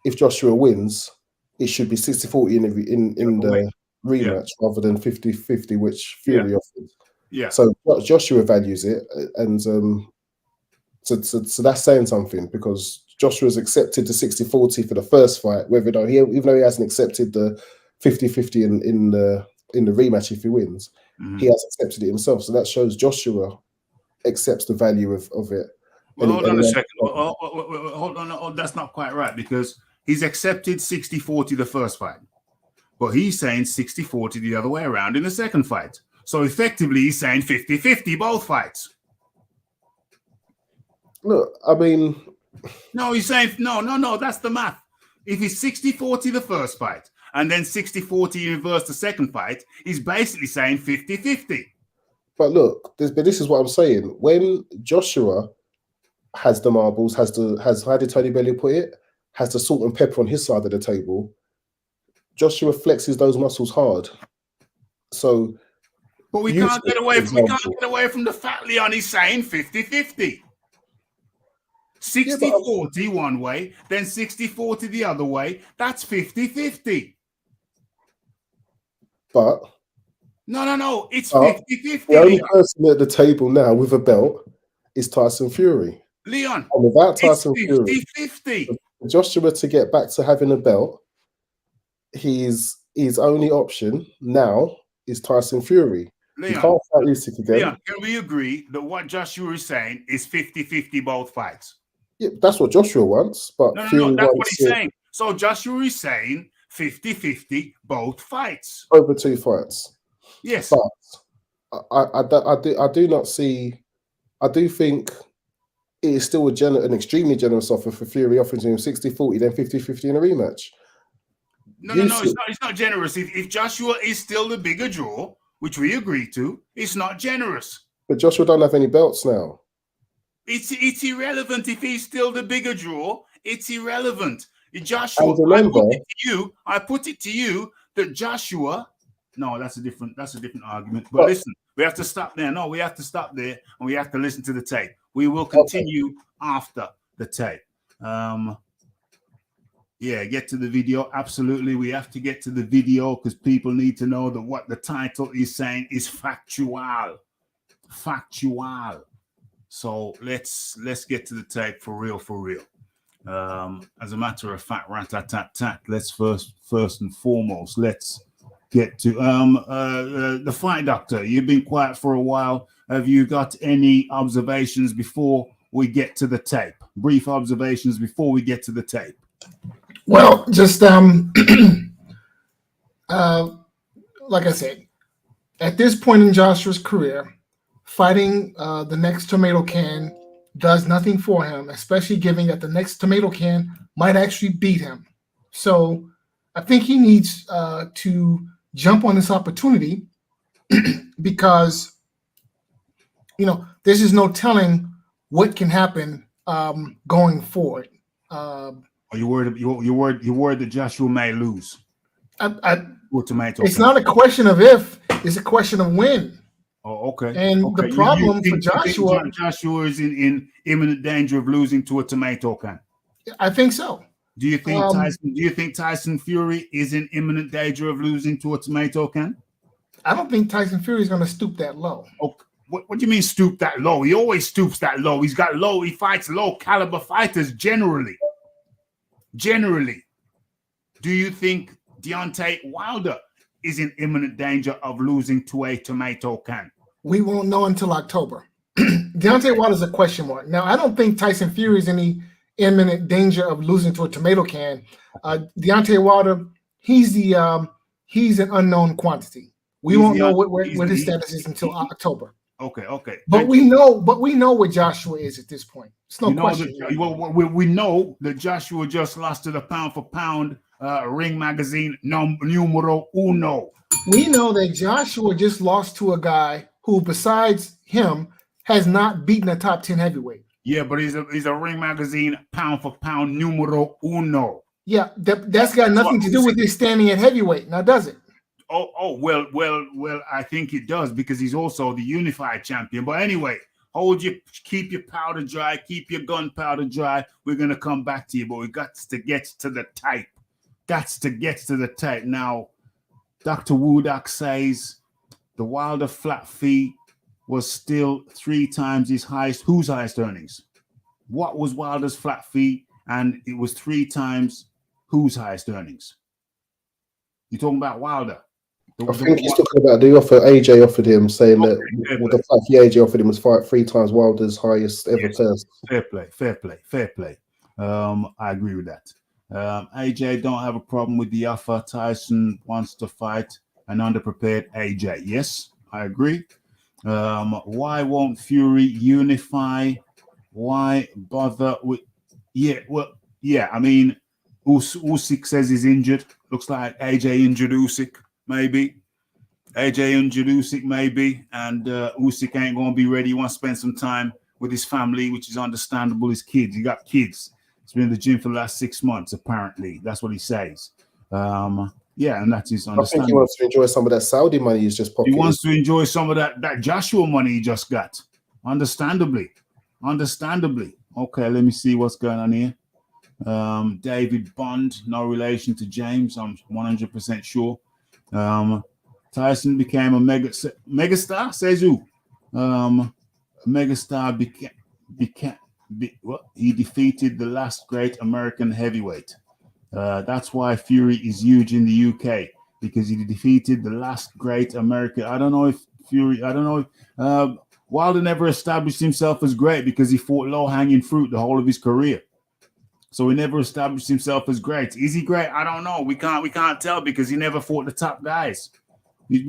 [SPEAKER 5] if Joshua wins, it should be 60-40 in the rematch rather than 50-50, which Fury offered.
[SPEAKER 2] Yeah.
[SPEAKER 5] So Joshua values it, and so that's saying something, because Joshua's accepted the 60-40 for the first fight, even though he hasn't accepted the 50-50 in the rematch if he wins. Mm-hmm. He has accepted it himself. So that shows Joshua accepts the value of it.
[SPEAKER 2] Well, hold on a second. Hold on. Oh, that's not quite right, because he's accepted 60-40 the first fight, but he's saying 60-40 the other way around in the second fight. So effectively, he's saying 50-50 both fights.
[SPEAKER 5] Look, I mean...
[SPEAKER 2] No, he's saying, no, that's the math. If he's 60-40 the first fight, and then 60-40 in reverse the second fight, he's basically saying 50-50.
[SPEAKER 5] But look, this is what I'm saying. When Joshua has the marbles, how did Tony Bellew put it? Has the salt and pepper on his side of the table, Joshua flexes those muscles hard. So
[SPEAKER 2] But we
[SPEAKER 5] Usyk,
[SPEAKER 2] can't get away
[SPEAKER 5] for
[SPEAKER 2] from, we can't
[SPEAKER 5] example.
[SPEAKER 2] get away from the fact, Leon, he's saying 50-50. 60
[SPEAKER 5] Yeah, but-
[SPEAKER 2] 40 one way, then 60 40 the other way. That's 50-50.
[SPEAKER 5] But
[SPEAKER 2] No. It's
[SPEAKER 5] Oh,
[SPEAKER 2] 50-50,
[SPEAKER 5] the only
[SPEAKER 2] Leon.
[SPEAKER 5] person at the table now with a belt is Tyson Fury.
[SPEAKER 2] Leon,
[SPEAKER 5] And without
[SPEAKER 2] it's
[SPEAKER 5] Tyson Fury,
[SPEAKER 2] 50-50.
[SPEAKER 5] for Joshua to get back to having a belt, his only option now is Tyson Fury. He
[SPEAKER 2] Leon,
[SPEAKER 5] can't fight Usyk again.
[SPEAKER 2] Leon, can we agree that what Joshua is saying is 50-50 both fights?
[SPEAKER 5] Yeah, that's what Joshua wants, but
[SPEAKER 2] No,
[SPEAKER 5] Fury
[SPEAKER 2] that's what
[SPEAKER 5] wants
[SPEAKER 2] he's
[SPEAKER 5] it
[SPEAKER 2] saying. So Joshua is saying 50-50 both fights.
[SPEAKER 5] over 2 fights.
[SPEAKER 2] Yes.
[SPEAKER 5] But I do not see. I do think it is still an extremely generous offer for Fury, offering him 60-40, then 50-50 in a rematch.
[SPEAKER 2] No, it's not generous. If Joshua is still the bigger draw, which we agree to, it's not generous.
[SPEAKER 5] But Joshua don't have any belts now.
[SPEAKER 2] It's irrelevant if he's still the bigger draw. It's irrelevant. Joshua,
[SPEAKER 5] And remember,
[SPEAKER 2] I put it to you that Joshua. No, that's a different argument. But listen, we have to stop there. No, we have to stop there, and we have to listen to the tape. We will continue after the tape. Get to the video. Absolutely, we have to get to the video because people need to know that what the title is saying is factual. So let's get to the tape for real. As a matter of fact, rat-tat-tat-tat, let's first and foremost, let's get to the Fight Doctor. You've been quiet for a while. Have you got any observations before we get to the tape? Brief observations before we get to the tape.
[SPEAKER 3] Well, just like I said, at this point in Joshua's career, fighting the next tomato can does nothing for him, especially given that the next tomato can might actually beat him. So I think he needs to jump on this opportunity because, this is no telling what can happen going forward.
[SPEAKER 2] Are you worried? You're worried that Joshua may lose?
[SPEAKER 3] It's not a question of if; it's a question of when.
[SPEAKER 2] Oh, okay.
[SPEAKER 3] And the problem for Joshua,
[SPEAKER 2] Joshua is in imminent danger of losing to a tomato can.
[SPEAKER 3] I think so.
[SPEAKER 2] Do you think Tyson Fury is in imminent danger of losing to a tomato can?
[SPEAKER 3] I don't think Tyson Fury is going to stoop that low.
[SPEAKER 2] Oh, what do you mean stoop that low? He always stoops that low. He fights low caliber fighters generally. Do you think Deontay Wilder is in imminent danger of losing to a tomato can?
[SPEAKER 3] We won't know until October. Deontay Wilder is a question mark. Now, I don't think Tyson Fury is in any imminent danger of losing to a tomato can. Deontay Wilder, he's an unknown quantity. We won't know what his status is until October.
[SPEAKER 2] Okay.
[SPEAKER 3] But we know what Joshua is at this point. It's no question.
[SPEAKER 2] We know that Joshua just lost to the pound for pound Ring Magazine numero uno.
[SPEAKER 3] We know that Joshua just lost to a guy who, besides him, has not beaten a top 10 heavyweight.
[SPEAKER 2] Yeah, but he's a Ring Magazine pound for pound numero uno.
[SPEAKER 3] Yeah, that's got nothing to do with his standing at heavyweight. Now, does it?
[SPEAKER 2] Well, I think it does because he's also the unified champion. But anyway, keep your powder dry, keep your gunpowder dry. We're gonna come back to you, but we got to get to the tape. Now, Dr. Wodak says the Wilder flat fee was still 3 times his highest. Whose highest earnings? What was Wilder's flat fee? And it was 3 times whose highest earnings? You're talking about Wilder.
[SPEAKER 5] I think he's talking about the offer AJ offered him, saying that the flat fee AJ offered him was 3 times Wilder's highest ever purse.
[SPEAKER 2] Fair play. I agree with that. AJ don't have a problem with the offer. Tyson wants to fight an underprepared AJ. Yes, I agree. Why won't Fury unify? Why bother with? I mean, Usyk says he's injured. Looks like AJ injured Usyk, maybe. And Usyk ain't gonna be ready. He wants to spend some time with his family, which is understandable. His kids, he got kids. He's been in the gym for the last 6 months, apparently. That's what he says. Yeah, and that's his
[SPEAKER 5] I think he
[SPEAKER 2] understanding.
[SPEAKER 5] wants to enjoy some of that Saudi money he's just
[SPEAKER 2] He
[SPEAKER 5] pocketed.
[SPEAKER 2] wants to enjoy some of that Joshua money he just got. Understandably. Okay, let me see what's going on here. David Bond, no relation to James, I'm 100% sure. Tyson became a megastar, says who? Megastar he defeated the last great American heavyweight. That's why Fury is huge in the UK, because he defeated the last great American. I don't know if Wilder never established himself as great because he fought low-hanging fruit the whole of his career. So he never established himself as great. Is he great? I don't know. We can't tell because he never fought the top guys. We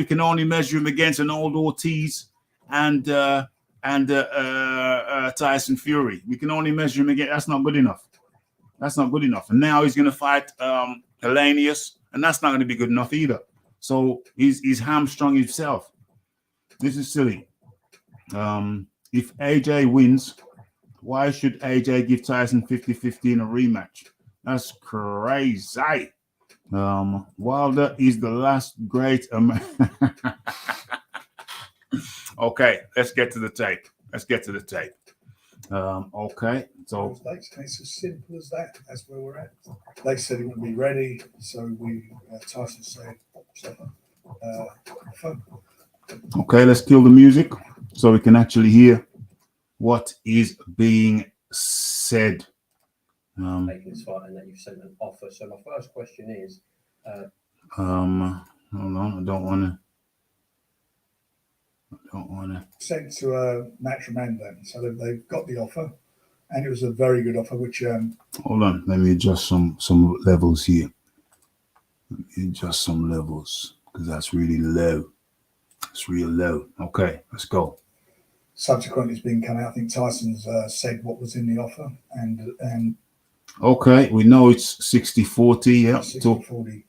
[SPEAKER 2] can only measure him against an old Ortiz and Tyson Fury. We can only measure him against. That's not good enough. And now he's going to fight Hellenius, and that's not going to be good enough either. So he's hamstrung himself. This is silly. If AJ wins, why should AJ give Tyson 50-50 in a rematch? That's crazy. Wilder is the last great Okay, let's get to the tape. Okay, so
[SPEAKER 6] It's as simple as that. That's where we're at. They said he wouldn't be ready, so Tyson said,
[SPEAKER 2] okay, let's kill the music so we can actually hear what is being said.
[SPEAKER 7] Making this fight, and that you've sent an offer. So my first question is,
[SPEAKER 2] Hold on, I don't want to.
[SPEAKER 6] sent to Matchroom then. So they've got the offer, and it was a very good offer, which
[SPEAKER 2] Hold on, let me adjust some levels here. Because that's really low. It's real low. Okay, let's go.
[SPEAKER 6] subsequently has been coming out. I think Tyson's said what was in the offer, and
[SPEAKER 2] Okay, we know it's 60-40. Yeah,
[SPEAKER 6] 60-40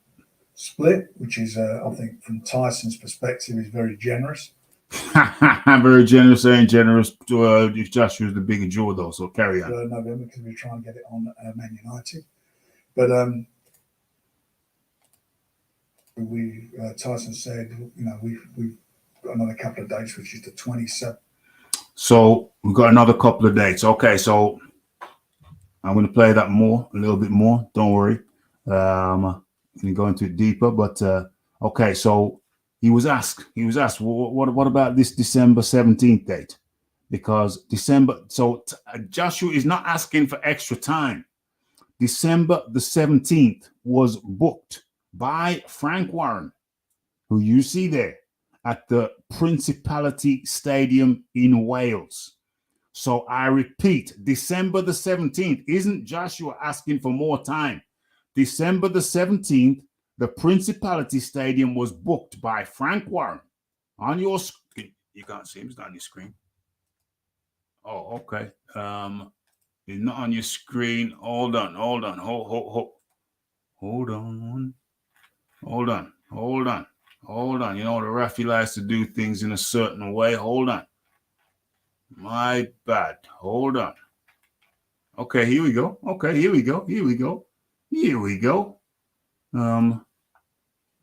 [SPEAKER 6] split, which is I think from Tyson's perspective is very generous.
[SPEAKER 2] very generous and generous to if Joshua's the bigger jaw though. So carry on.
[SPEAKER 6] November, because we're trying to get it on Man United, but Tyson said, we've got another couple of dates, which is the 27th.
[SPEAKER 2] So we've got another couple of dates. Okay, so I'm going to play that a little bit more. Don't worry. I'm going to go into it deeper. But okay, so he was asked, what about this December 17th date? Because Joshua is not asking for extra time. December the 17th was booked by Frank Warren, who you see there at the Principality Stadium in Wales. So I repeat, December the 17th, isn't Joshua asking for more time? December the 17th, the Principality Stadium was booked by Frank Warren. On your screen, you can't see him, it's not on your screen. Oh, okay. It's not on your screen. Hold on. Hold on. You know, the referee likes to do things in a certain way. Hold on. My bad. Hold on. Okay, here we go.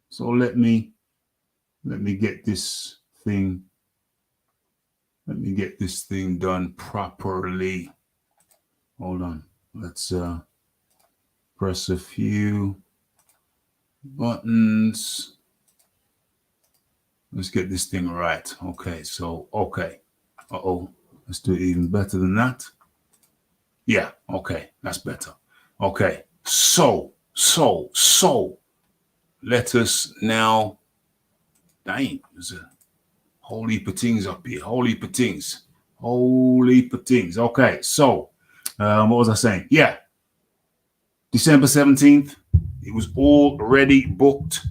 [SPEAKER 2] So let me get this thing. Let me get this thing done properly. Hold on. Let's press a few buttons. Let's get this thing right. Okay, so, okay. Let's do it even better than that. Yeah, okay, that's better. Okay, so, let us now, dang, there's a whole heap of things up here. Whole heap of things. Okay, so, what was I saying? Yeah, December 17th, it was already booked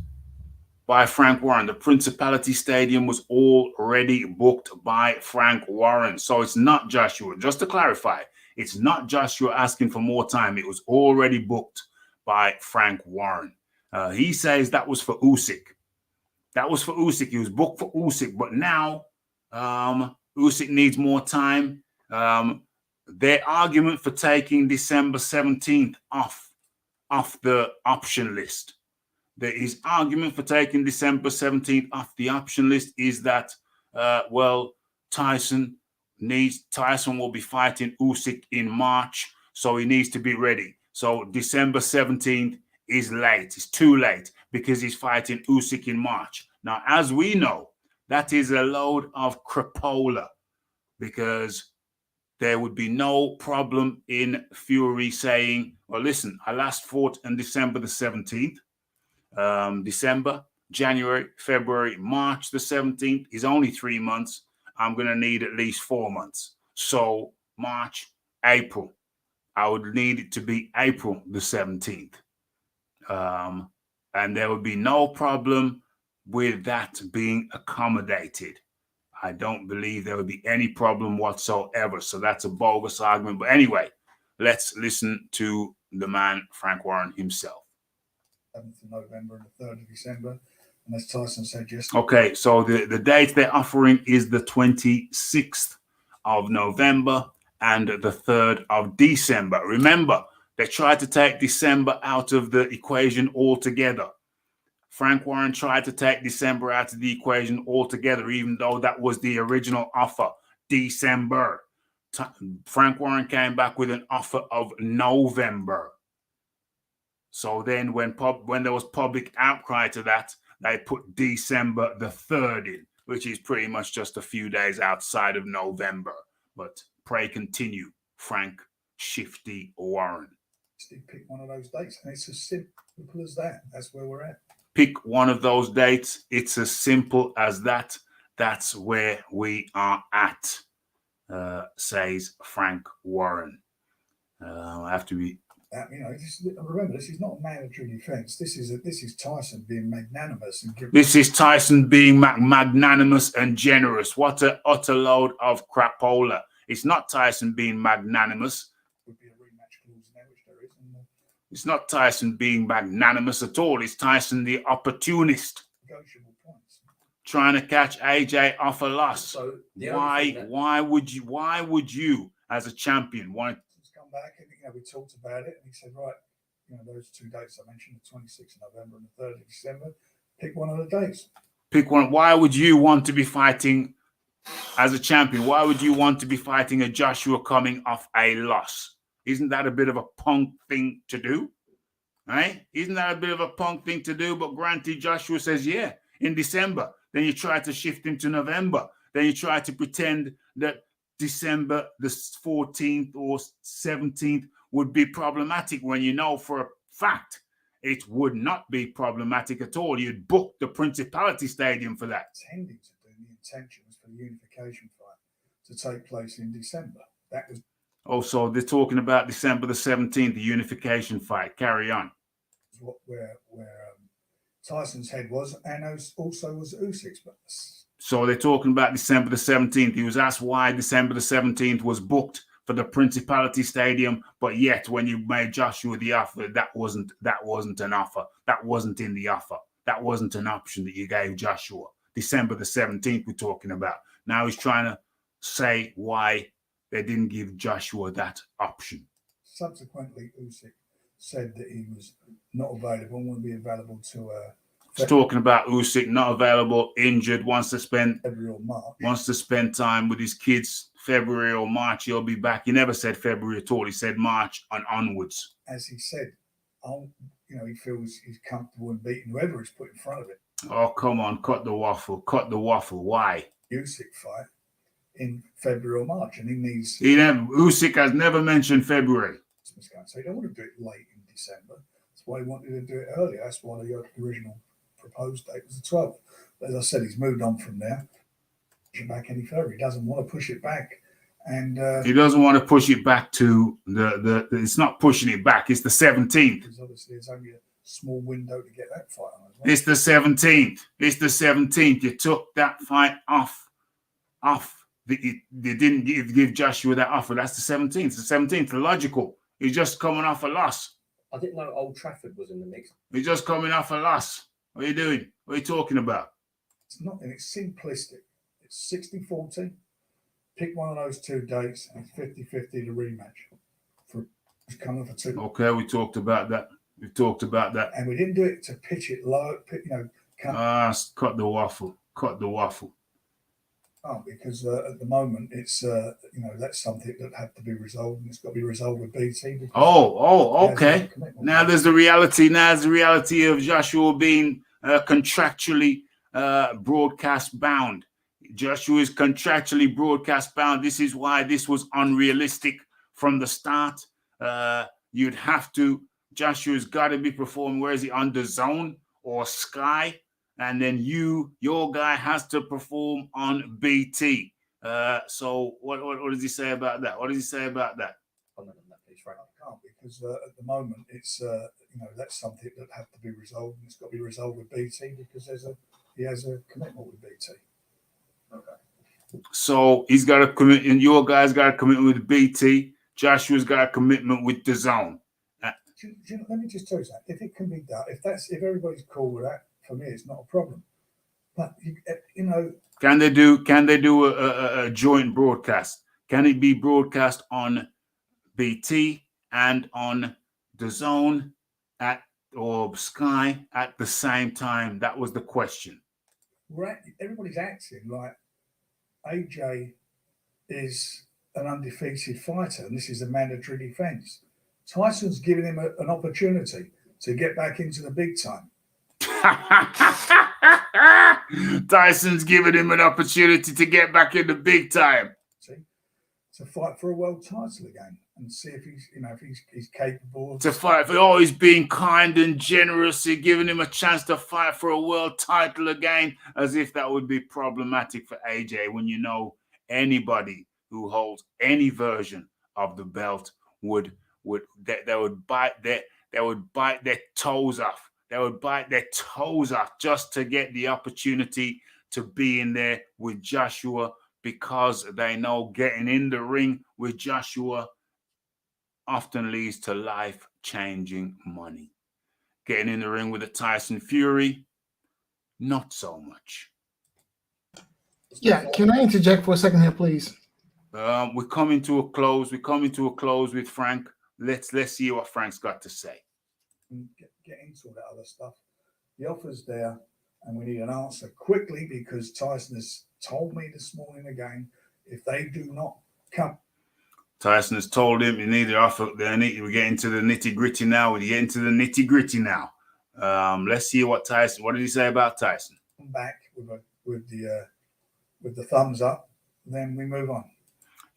[SPEAKER 2] by Frank Warren. The Principality Stadium was already booked by Frank Warren. So it's not Joshua. Just to clarify, it's not Joshua asking for more time. It was already booked by Frank Warren. He says that was for Usyk. That was for Usyk. He was booked for Usyk. But now Usyk needs more time. Their argument for taking December 17th off the option list his argument for taking December 17th off the option list is that, well, Tyson will be fighting Usyk in March, so he needs to be ready. So December 17th is late. It's too late because he's fighting Usyk in March. Now, as we know, that is a load of crapola, because there would be no problem in Fury saying, well, listen, I last fought on December the 17th. December, January, February, March the 17th is only 3 months. I'm going to need at least 4 months. So March, April, I would need it to be April the 17th. And there would be no problem with that being accommodated. I don't believe there would be any problem whatsoever. So that's a bogus argument. But anyway, let's listen to the man, Frank Warren himself.
[SPEAKER 6] 7th of November and the 3rd of December. And as Tyson said yesterday,
[SPEAKER 2] Okay, so the date they're offering is the 26th of November and the 3rd of December. Remember, they tried to take December out of the equation altogether. Frank Warren tried to take December out of the equation altogether, even though that was the original offer, December. Frank Warren came back with an offer of November. So then when there was public outcry to that, they put December the 3rd in, which is pretty much just a few days outside of November. But pray continue, Frank Shifty Warren.
[SPEAKER 6] pick one of those dates. And it's as simple as that. That's where we're at.
[SPEAKER 2] Pick one of those dates. It's as simple as that. That's where we are at, says Frank Warren. I have to be.
[SPEAKER 6] Remember, this is not a mandatory defence. This is Tyson being magnanimous and giving.
[SPEAKER 2] This is Tyson being magnanimous and generous. What an utter load of crapola! It's not Tyson being magnanimous.
[SPEAKER 6] Would be a rematch clause now, which there is.
[SPEAKER 2] It's not Tyson being magnanimous at all. It's Tyson the opportunist,
[SPEAKER 6] Negotiable points.
[SPEAKER 2] trying to catch AJ off a loss.
[SPEAKER 7] So
[SPEAKER 2] Why would you as a champion want?
[SPEAKER 6] Come back and we talked about it, and he said, right, those two dates I mentioned, the 26th of November and the 3rd of December, pick one of the dates.
[SPEAKER 2] Pick one. Why would you want to be fighting as a champion? Why would you want to be fighting a Joshua coming off a loss? Isn't that a bit of a punk thing to do? Right? Isn't that a bit of a punk thing to do? But granted, Joshua says, yeah, in December. Then you try to shift him to November. Then you try to pretend that December the 14th or 17th would be problematic when you know for a fact it would not be problematic at all. You'd book the Principality Stadium for that.
[SPEAKER 6] Intending to do, the intention was for the unification fight to take place in December. That was.
[SPEAKER 2] Also, they're talking about December the 17th, the unification fight. Carry on.
[SPEAKER 6] Where Tyson's head was, and also was Usyk's. But
[SPEAKER 2] so they're talking about December the 17th. He was asked why December the 17th was booked for the Principality Stadium, but yet when you made Joshua the offer, that wasn't an offer. That wasn't in the offer. That wasn't an option that you gave Joshua. December the 17th we're talking about. Now he's trying to say why they didn't give Joshua that option.
[SPEAKER 6] Subsequently, Usyk said that he was not available and wouldn't be available to.
[SPEAKER 2] He's talking about Usyk not available, injured, wants to spend
[SPEAKER 6] February or March.
[SPEAKER 2] Wants to spend time with his kids. February or March, he'll be back. He never said February at all. He said March and onwards.
[SPEAKER 6] As he said, he feels he's comfortable in beating whoever he's put in front of him.
[SPEAKER 2] Oh, come on, cut the waffle. Cut the waffle. Why?
[SPEAKER 6] Usyk fight in February or March, and he needs.
[SPEAKER 2] Usyk has never mentioned February.
[SPEAKER 6] So he don't want to do it late in December. That's why he wanted to do it earlier. That's why the original proposed date was the 12th. But as I said, he's moved on from there. Push it back any further. He doesn't want to push it back, and
[SPEAKER 2] he doesn't want to push it back to the. It's not pushing it back. It's the 17th.
[SPEAKER 6] Because obviously, it's only a small window to get that fight on.
[SPEAKER 2] It's the 17th. It's the 17th. You took that fight off. They didn't give Joshua that offer. That's the 17th. It's the 17th. Logical. He's just coming off a loss.
[SPEAKER 7] I didn't know Old Trafford was in the mix.
[SPEAKER 2] He's just coming off a loss. What are you doing? What are you talking about?
[SPEAKER 6] It's not, and it's simplistic. It's 60-40. Pick one of those two dates, and 50-50 the rematch. For coming for two.
[SPEAKER 2] Okay, we talked about that. We've talked about that.
[SPEAKER 6] And we didn't do it to pitch it low,
[SPEAKER 2] Cut the waffle. Cut the waffle.
[SPEAKER 6] because at the moment it's that's something that had to be resolved, and it's got to be resolved with BT. because
[SPEAKER 2] Okay.
[SPEAKER 6] there's no commitment.
[SPEAKER 2] Now there's the reality. Now there's the reality of Joshua being contractually broadcast bound. Joshua is contractually broadcast bound. This is why this was unrealistic from the start. You'd have to. Joshua's got to be performing. Where is he, on the Zone or Sky? And then your guy has to perform on BT. So what does he say about that? What does he say about that?
[SPEAKER 7] Comment on that, please, Frank.
[SPEAKER 6] I can't, because at the moment it's that's something that had to be resolved, and it's got to be resolved with BT because he has a commitment with BT. Okay.
[SPEAKER 2] So he's got a commitment. Your guy's got a commitment with BT. Joshua's got a commitment with the Zone.
[SPEAKER 6] Let me just tell you something. If it can be done, if everybody's cool with that, for me it's not a problem. But
[SPEAKER 2] can they do a joint broadcast? Can it be broadcast on BT and on the Zone or Sky at the same time? That was the question.
[SPEAKER 6] everybody's acting like AJ is an undefeated fighter, and this is a mandatory defense. Tyson's giving him an opportunity to get back into the big time.
[SPEAKER 2] Tyson's giving him an opportunity to get back in the big time.
[SPEAKER 6] See, to fight for a world title again, and see if he's capable
[SPEAKER 2] to fight for. He's being kind and generous. He's giving him a chance to fight for a world title again, as if that would be problematic for AJ. When anybody who holds any version of the belt would bite their toes off. They would bite their toes off just to get the opportunity to be in there with Joshua, because they know getting in the ring with Joshua often leads to life-changing money. Getting in the ring with a Tyson Fury, not so much.
[SPEAKER 3] Yeah, can I interject for a second here, please?
[SPEAKER 2] We're coming to a close. We're coming to a close with Frank. Let's see what Frank's got to say.
[SPEAKER 6] Get into all that other stuff. The offer's there, and we need an answer quickly, because Tyson has told me this morning again, if they do not come.
[SPEAKER 2] Tyson has told him you need the offer. We get into the nitty gritty now. Let's see what Tyson. What did he say about Tyson?
[SPEAKER 6] Come back with the thumbs up, then we move on.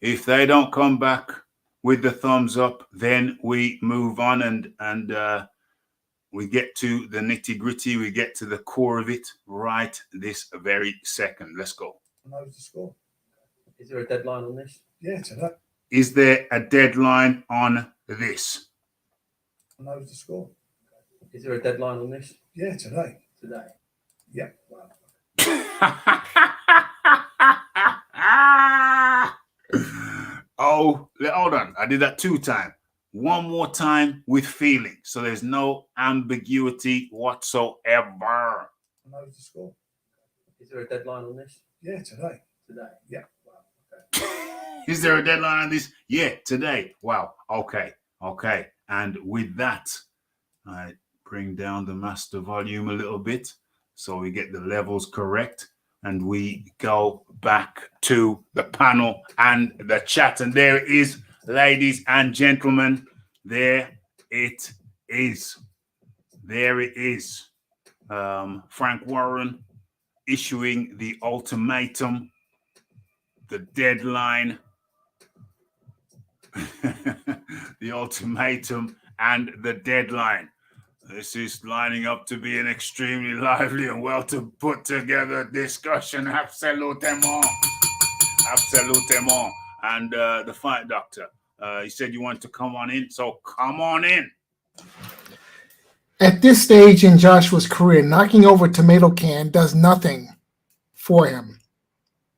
[SPEAKER 2] If they don't come back with the thumbs up, then we move on and we get to the nitty gritty. We get to the core of it right this very second. Let's go.
[SPEAKER 6] Who knows the score?
[SPEAKER 7] Is there a deadline on this?
[SPEAKER 6] Yeah, today.
[SPEAKER 2] Is there a deadline on this?
[SPEAKER 6] Who knows the score?
[SPEAKER 7] Is there a deadline on this?
[SPEAKER 6] Yeah, today.
[SPEAKER 7] Today.
[SPEAKER 6] Yep. Wow.
[SPEAKER 2] Oh, hold on. I did that 2 times. One more time with feeling. So there's no ambiguity whatsoever.
[SPEAKER 6] Who knows the score?
[SPEAKER 7] Is there a deadline on this?
[SPEAKER 6] Yeah, today.
[SPEAKER 7] Today.
[SPEAKER 6] Yeah.
[SPEAKER 7] Wow. Okay.
[SPEAKER 2] Is there a deadline on this? Yeah, today. Wow. Okay. And with that, I bring down the master volume a little bit so we get the levels correct. And we go back to the panel and the chat. And there it is, ladies and gentlemen. There it is. Frank Warren issuing the ultimatum, the deadline, the ultimatum and the deadline. This is lining up to be an extremely lively and well to put together discussion. Absolutement. And the fight doctor, he said you want to come on in, so come on in.
[SPEAKER 3] At this stage in Joshua's career, knocking over a tomato can does nothing for him.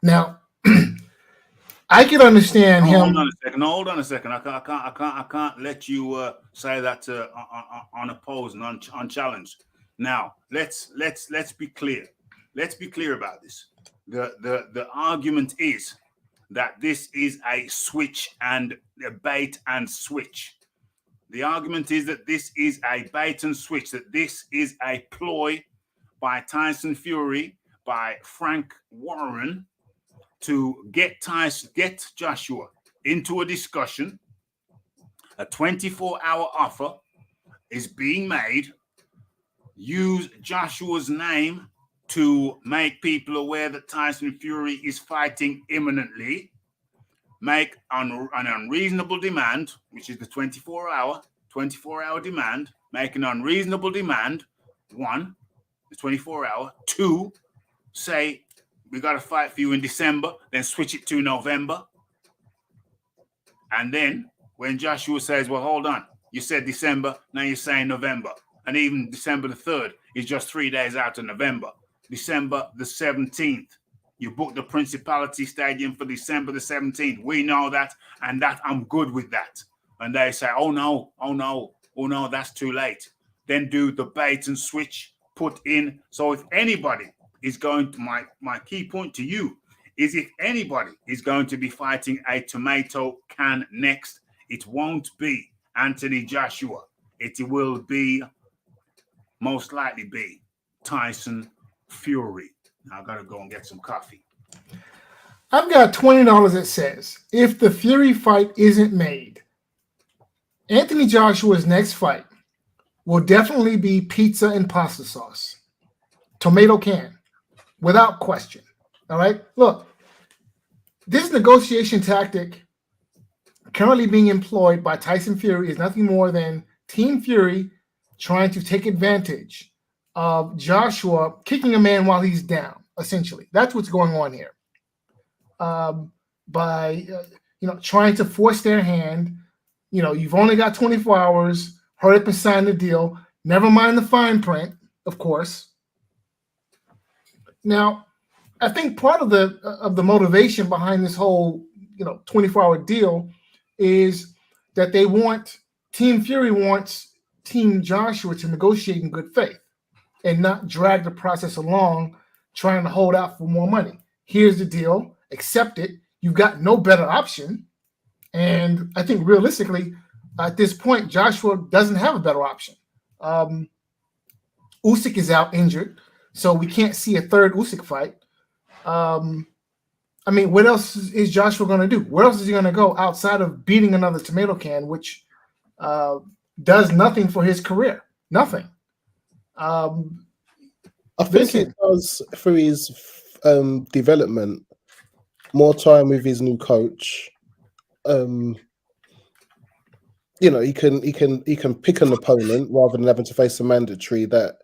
[SPEAKER 3] Now, I can understand him.
[SPEAKER 2] Hold on a second. I can't let you say that unopposed and unchallenged. Now, let's be clear. Let's be clear about this. The argument is that this is a switch and a bait and switch. The argument is that this is a bait and switch, that this is a ploy by Tyson Fury, by Frank Warren, to get Joshua into a discussion. A 24-hour offer is being made. Use Joshua's name to make people aware that Tyson Fury is fighting imminently. Make an unreasonable demand, which is the 24-hour demand. Make an unreasonable demand. 1, the 24-hour. 2, say we got to fight for you in December. Then switch it to November. And then when Joshua says, "Well, hold on, you said December, now you're saying November," and even December the 3rd is just 3 days out of November. December the 17th. You booked the Principality Stadium for December the 17th. We know that, and that I'm good with that. And they say, oh no, that's too late. Then do the bait and switch, put in. So if anybody is going to, my key point to you is, if anybody is going to be fighting a tomato can next, it won't be Anthony Joshua. It will most likely be Tyson Fury. Now I gotta go and get some coffee.
[SPEAKER 3] I've got $20 that says, if the Fury fight isn't made, Anthony Joshua's next fight will definitely be pizza and pasta sauce. Tomato can, without question. All right? Look, this negotiation tactic currently being employed by Tyson Fury is nothing more than Team Fury trying to take advantage of Joshua kicking a man while he's down, essentially. That's what's going on here. By trying to force their hand. You've only got 24 hours. Hurry up and sign the deal. Never mind the fine print, of course. Now, I think part of the motivation behind this whole 24-hour deal is that Team Fury wants Team Joshua to negotiate in good faith and not drag the process along, trying to hold out for more money. Here's the deal. Accept it. You've got no better option. And I think realistically, at this point, Joshua doesn't have a better option. Usyk is out injured, so we can't see a third Usyk fight. What else is Joshua going to do? Where else is he going to go outside of beating another tomato can, which does nothing for his career? Nothing.
[SPEAKER 5] I think it does for his development, more time with his new coach. He can pick an opponent rather than having to face a mandatory that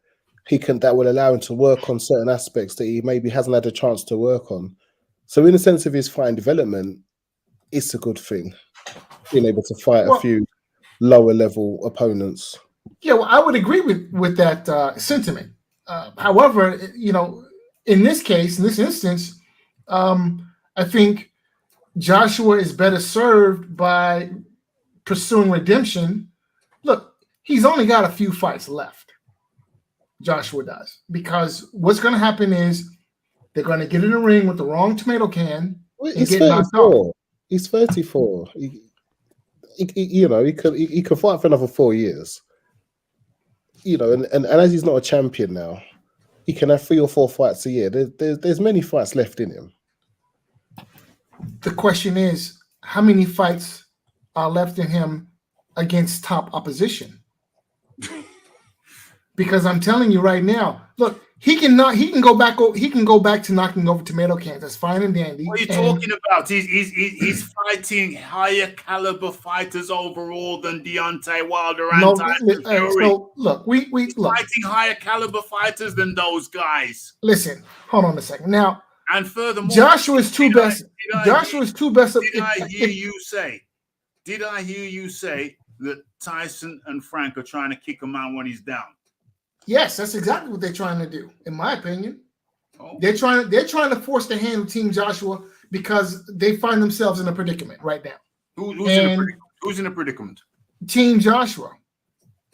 [SPEAKER 5] will allow him to work on certain aspects that he maybe hasn't had a chance to work on. So in the sense of his fighting development, it's a good thing, being able to fight a few lower level opponents.
[SPEAKER 3] Yeah, well, I would agree with that sentiment. However, in this case, in this instance, I think Joshua is better served by pursuing redemption. Look, he's only got a few fights left. Joshua does, because what's going to happen is they're going to get in the ring with the wrong tomato can and get knocked off.
[SPEAKER 5] He's 34. He could fight for another 4 years. And as he's not a champion now, he can have 3 or 4 fights a year. There's many fights left in him.
[SPEAKER 3] The question is, how many fights are left in him against top opposition? Because I'm telling you right now, look, he can go back to knocking over tomato cans. That's fine and dandy.
[SPEAKER 2] What are you talking about? He's fighting higher caliber fighters overall than Deontay Wilder and Tyson Fury.
[SPEAKER 3] So look, we
[SPEAKER 2] fighting higher caliber fighters than those guys.
[SPEAKER 3] Listen, hold on a second. Now,
[SPEAKER 2] and furthermore,
[SPEAKER 3] Joshua's two best.
[SPEAKER 2] Did I hear you say that Tyson and Frank are trying to kick him out when he's down?
[SPEAKER 3] Yes, that's exactly what they're trying to do, in my opinion.
[SPEAKER 2] Oh.
[SPEAKER 3] They're trying to force the hand of Team Joshua because they find themselves in a predicament right now.
[SPEAKER 2] Who's in a predicament?
[SPEAKER 3] Team Joshua.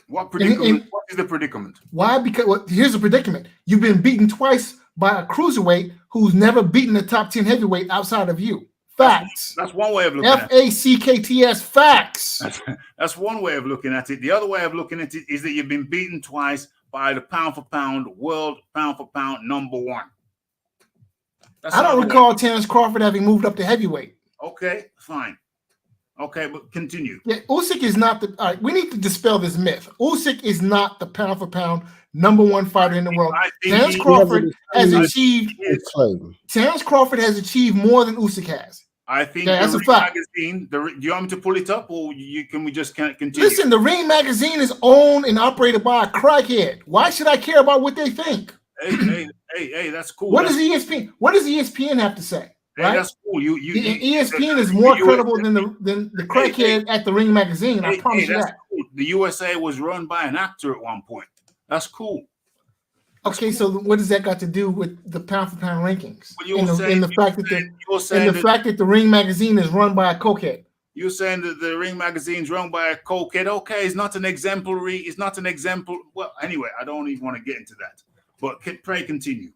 [SPEAKER 2] What predicament? What is the predicament?
[SPEAKER 3] Why? Because here's the predicament. You've been beaten twice by a cruiserweight who's never beaten a top 10 heavyweight outside of you. Facts.
[SPEAKER 2] That's one way of looking at it.
[SPEAKER 3] FACKTS. Facts.
[SPEAKER 2] That's one way of looking at it. The other way of looking at it is that you've been beaten twice by the pound for pound world pound for pound #1. That's
[SPEAKER 3] I don't
[SPEAKER 2] another way.
[SPEAKER 3] recall Terrence Crawford having moved up to heavyweight.
[SPEAKER 2] Okay, fine. Okay, but continue.
[SPEAKER 3] Yeah, Usyk is not the. All right, we need to dispel this myth. Usyk is not the pound for pound #1 fighter in the world.
[SPEAKER 2] I think
[SPEAKER 3] Terrence
[SPEAKER 2] he-
[SPEAKER 3] Crawford has
[SPEAKER 5] he-
[SPEAKER 3] achieved.
[SPEAKER 5] Good claim.
[SPEAKER 3] Terrence Crawford has achieved more than Usyk has.
[SPEAKER 2] I think
[SPEAKER 3] Yeah, that's
[SPEAKER 2] the
[SPEAKER 3] a
[SPEAKER 2] Ring
[SPEAKER 3] fact.
[SPEAKER 2] magazine. Do you want me to pull it up, or can we just continue?
[SPEAKER 3] Listen, the Ring magazine is owned and operated by a crackhead. Why should I care about what they think?
[SPEAKER 2] Hey, that's cool.
[SPEAKER 3] What
[SPEAKER 2] That's,
[SPEAKER 3] does ESPN? What does ESPN have to say?
[SPEAKER 2] hey,
[SPEAKER 3] Right?
[SPEAKER 2] that's cool.
[SPEAKER 3] ESPN is more
[SPEAKER 2] the
[SPEAKER 3] credible than the crackhead at the Ring magazine. I promise you
[SPEAKER 2] that's
[SPEAKER 3] that.
[SPEAKER 2] cool. The USA was run by an actor at one point. That's cool.
[SPEAKER 3] Okay, so what does that got to do with the pound for pound rankings?
[SPEAKER 2] Well,
[SPEAKER 3] And the fact that the Ring magazine is run by a cokehead.
[SPEAKER 2] You're saying that the Ring magazine's run by a cokehead. Okay, it's not an exemplary. It's not an example. Well, anyway, I don't even want to get into that. But pray continue.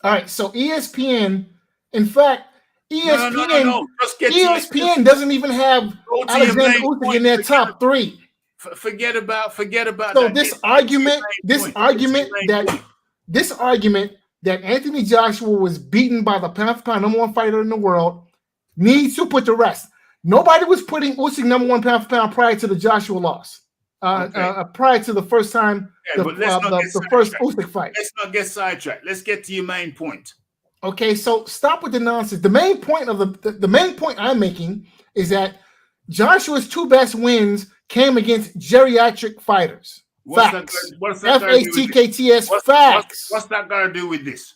[SPEAKER 3] All right, so ESPN, in fact, ESPN,
[SPEAKER 2] No. Just get to
[SPEAKER 3] ESPN doesn't even have
[SPEAKER 2] Go to your
[SPEAKER 3] Alexander
[SPEAKER 2] main
[SPEAKER 3] Usyk
[SPEAKER 2] point.
[SPEAKER 3] in their top 3.
[SPEAKER 2] Forget about.
[SPEAKER 3] So
[SPEAKER 2] that.
[SPEAKER 3] this
[SPEAKER 2] Get
[SPEAKER 3] argument,
[SPEAKER 2] to your main point.
[SPEAKER 3] this argument that Anthony Joshua was beaten by the pound for pound #1 fighter in the world needs to put to rest. Nobody was putting Usyk #1 pound for pound prior to the Joshua loss. Prior to the first time,
[SPEAKER 2] Yeah, but let's not get
[SPEAKER 3] the first
[SPEAKER 2] sidetracked.
[SPEAKER 3] Usyk fight.
[SPEAKER 2] Let's not get sidetracked. Let's get to your main point.
[SPEAKER 3] Okay, so stop with the nonsense. The main point of the main point I'm making is that Joshua's 2 best wins came against geriatric fighters. Facts.
[SPEAKER 2] What's that got to do with this?
[SPEAKER 3] FACKTS. Facts.
[SPEAKER 2] What's that got to do with this?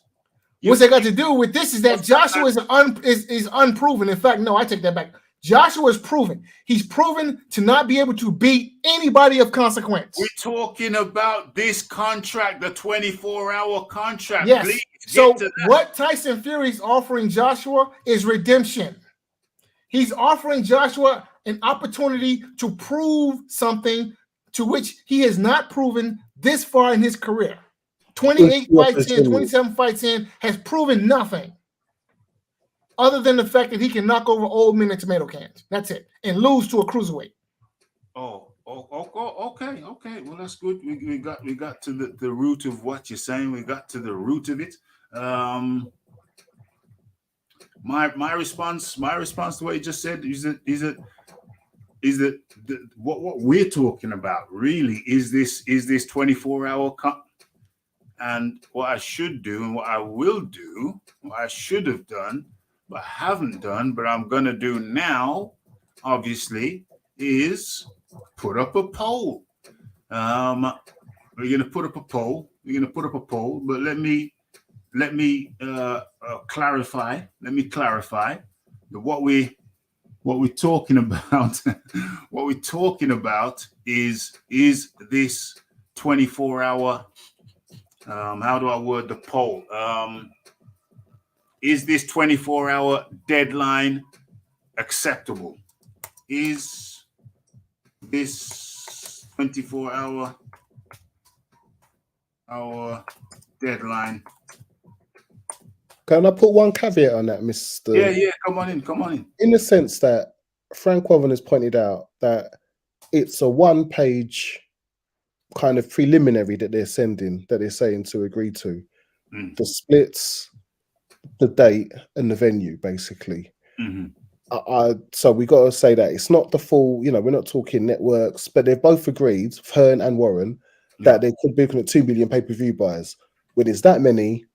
[SPEAKER 3] What's that got to do with this? Is that Joshua is unproven. In fact, no, I take that back. Joshua is proven. He's proven to not be able to beat anybody of consequence.
[SPEAKER 2] We're talking about this contract, the 24-hour contract.
[SPEAKER 3] Yes.
[SPEAKER 2] Please
[SPEAKER 3] So
[SPEAKER 2] get to that.
[SPEAKER 3] what Tyson Fury's offering Joshua is redemption. He's offering Joshua an opportunity to prove something to which he has not proven this far in his career. 28 fights in, 27 fights in, has proven nothing other than the fact that he can knock over old men in tomato cans. That's it. And lose to a cruiserweight.
[SPEAKER 2] Okay. Well, that's good. We got to the root of what you're saying. We got to the root of it. My response to what you just said is that what we're talking about really is this 24-hour and what I should do and what I will do, what I should have done, but haven't done, but I'm gonna do now, obviously, is put up a poll. We're gonna put up a poll. But let me clarify. Let me clarify that what we're talking about. What we're talking about is this 24-hour. How do I word the poll? Is this 24-hour deadline acceptable? Is this 24-hour deadline?
[SPEAKER 5] Can I put one caveat on that, Mr.
[SPEAKER 2] Yeah. Come on in.
[SPEAKER 5] In the sense that Frank Warren has pointed out that it's a 1-page kind of preliminary that they're sending, that they're saying to agree to. The splits, the date, and the venue, basically. So we got to say that it's not the full, we're not talking networks, but they've both agreed, Hearn and Warren, that they could be looking at 2 million pay-per-view buyers. When there's that many,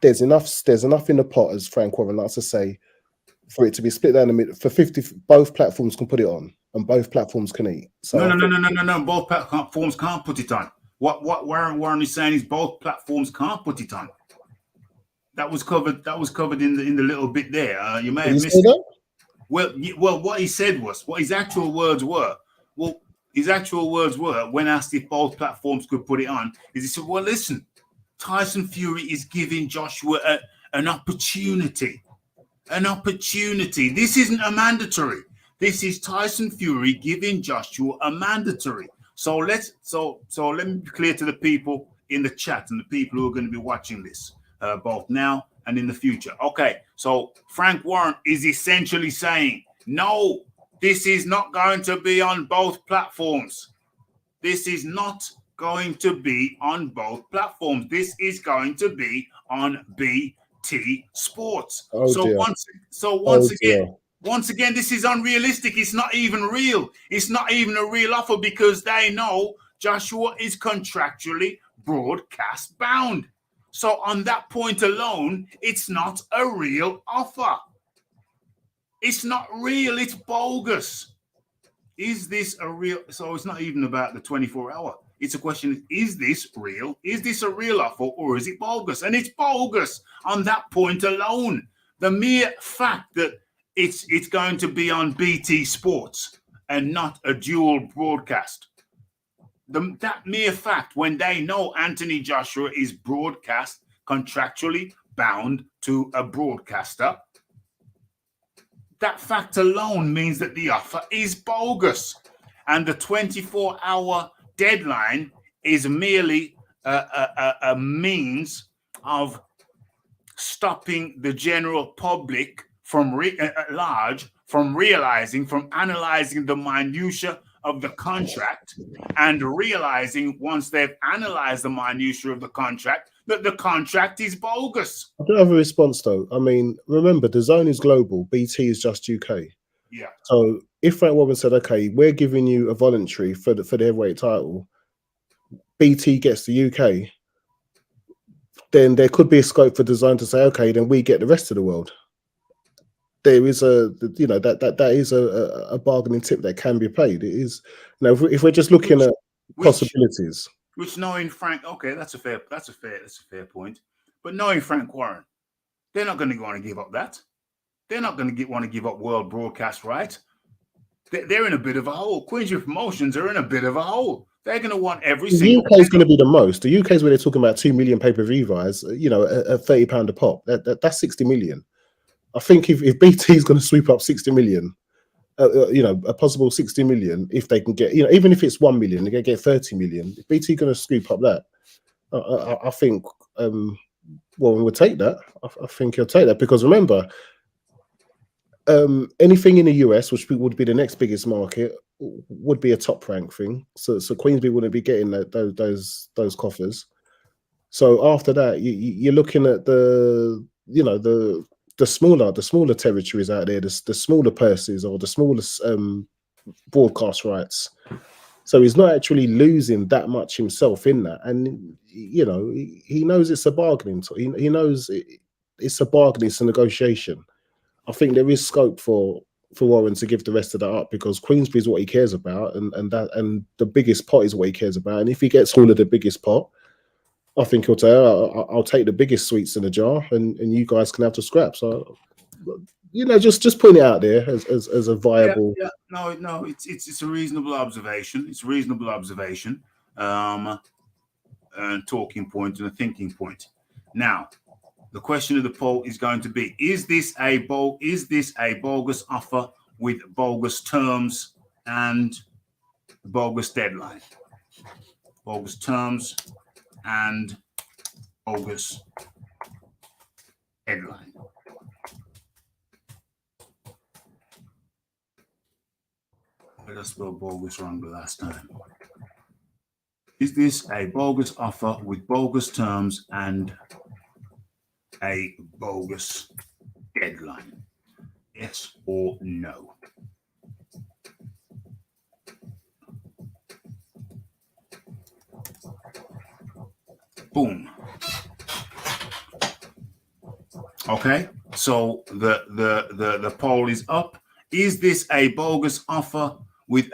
[SPEAKER 5] there's enough in the pot, as Frank Warren likes to say, for it to be split down the middle. For 50, both platforms can put it on, and both platforms can eat. So
[SPEAKER 2] No. Both platforms can't put it on. What Warren is saying is both platforms can't put it on. That was covered in the little bit there. You may have missed it. Well, what he said was, what his actual words were. Well, his actual words were, when asked if both platforms could put it on, is he said, well, listen, Tyson Fury is giving Joshua an opportunity. An opportunity. This isn't a mandatory. This is Tyson Fury giving Joshua a mandatory. So let me be clear to the people in the chat and the people who are going to be watching this, both now and in the future. Okay, so Frank Warren is essentially saying, no, this is not going to be on both platforms. This is not going to be on both platforms. This is going to be on BT Sports.
[SPEAKER 5] Oh, dear.
[SPEAKER 2] Once again, this is unrealistic. It's not even real. It's not even a real offer because they know Joshua is contractually broadcast bound. So on that point alone, it's not a real offer. It's not real. It's bogus. Is this a real? So it's not even about the 24-hour. It's a question, is this real? Is this a real offer or is it bogus? And it's bogus on that point alone. The mere fact that it's going to be on BT Sports and not a dual broadcast. That mere fact, when they know Anthony Joshua is broadcast contractually bound to a broadcaster, that fact alone means that the offer is bogus. And the 24-hour deadline is merely a means of stopping the general public from analyzing the minutiae of the contract and realizing once they've analyzed the minutiae of the contract that the contract is bogus.
[SPEAKER 5] I do have a response though. I mean, remember, the zone is global. BT is just UK.
[SPEAKER 2] Yeah.
[SPEAKER 5] So if Frank Warren said, okay, we're giving you a voluntary for the heavyweight title, BT gets the UK, then there could be a scope for design to say, okay, then we get the rest of the world. There is that is a bargaining tip that can be played. It is, if we're just looking at possibilities.
[SPEAKER 2] Which knowing Frank, okay, that's a fair point. But knowing Frank Warren, they're not going to want to give up that. They're not going to want to give up world broadcast rights. They're in a bit of a hole. Queensbury Promotions are in a bit of a hole. They're going to want every single.
[SPEAKER 5] The UK is going to be the most. The UK is where they're talking about 2 million pay-per-view buys. At £30 a pop. That's 60 million. I think if BT is going to sweep up 60 million, a possible 60 million, if they can get, even if it's 1 million, they're going to get 30 million. If BT going to scoop up that, I think, we would take that. I think he'll take that because remember, anything in the US, which would be the next biggest market, would be a top rank thing. So Queensbury wouldn't be getting those coffers. So after that, you're looking at the smaller territories out there, the smaller purses or the smallest broadcast rights. So he's not actually losing that much himself in that, and he knows it's a bargaining. He knows it's a bargaining, it's a negotiation. I think there is scope for Warren to give the rest of that up because Queensbury is what he cares about, and the biggest pot is what he cares about. And if he gets all of the biggest pot, I think he'll say, I'll take the biggest sweets in the jar, and you guys can have the scraps. So, just putting it out there as a viable.
[SPEAKER 2] Yeah. No, it's a reasonable observation. It's a reasonable observation, and talking point and a thinking point. Now, the question of the poll is going to be: Is this a bogus offer with bogus terms and bogus deadline? Bogus terms and bogus headline. I spelled bogus wrong the last time. Is this a bogus offer with bogus terms and a bogus deadline? Yes or no? Boom. Okay, so the poll is up. Is this a bogus offer with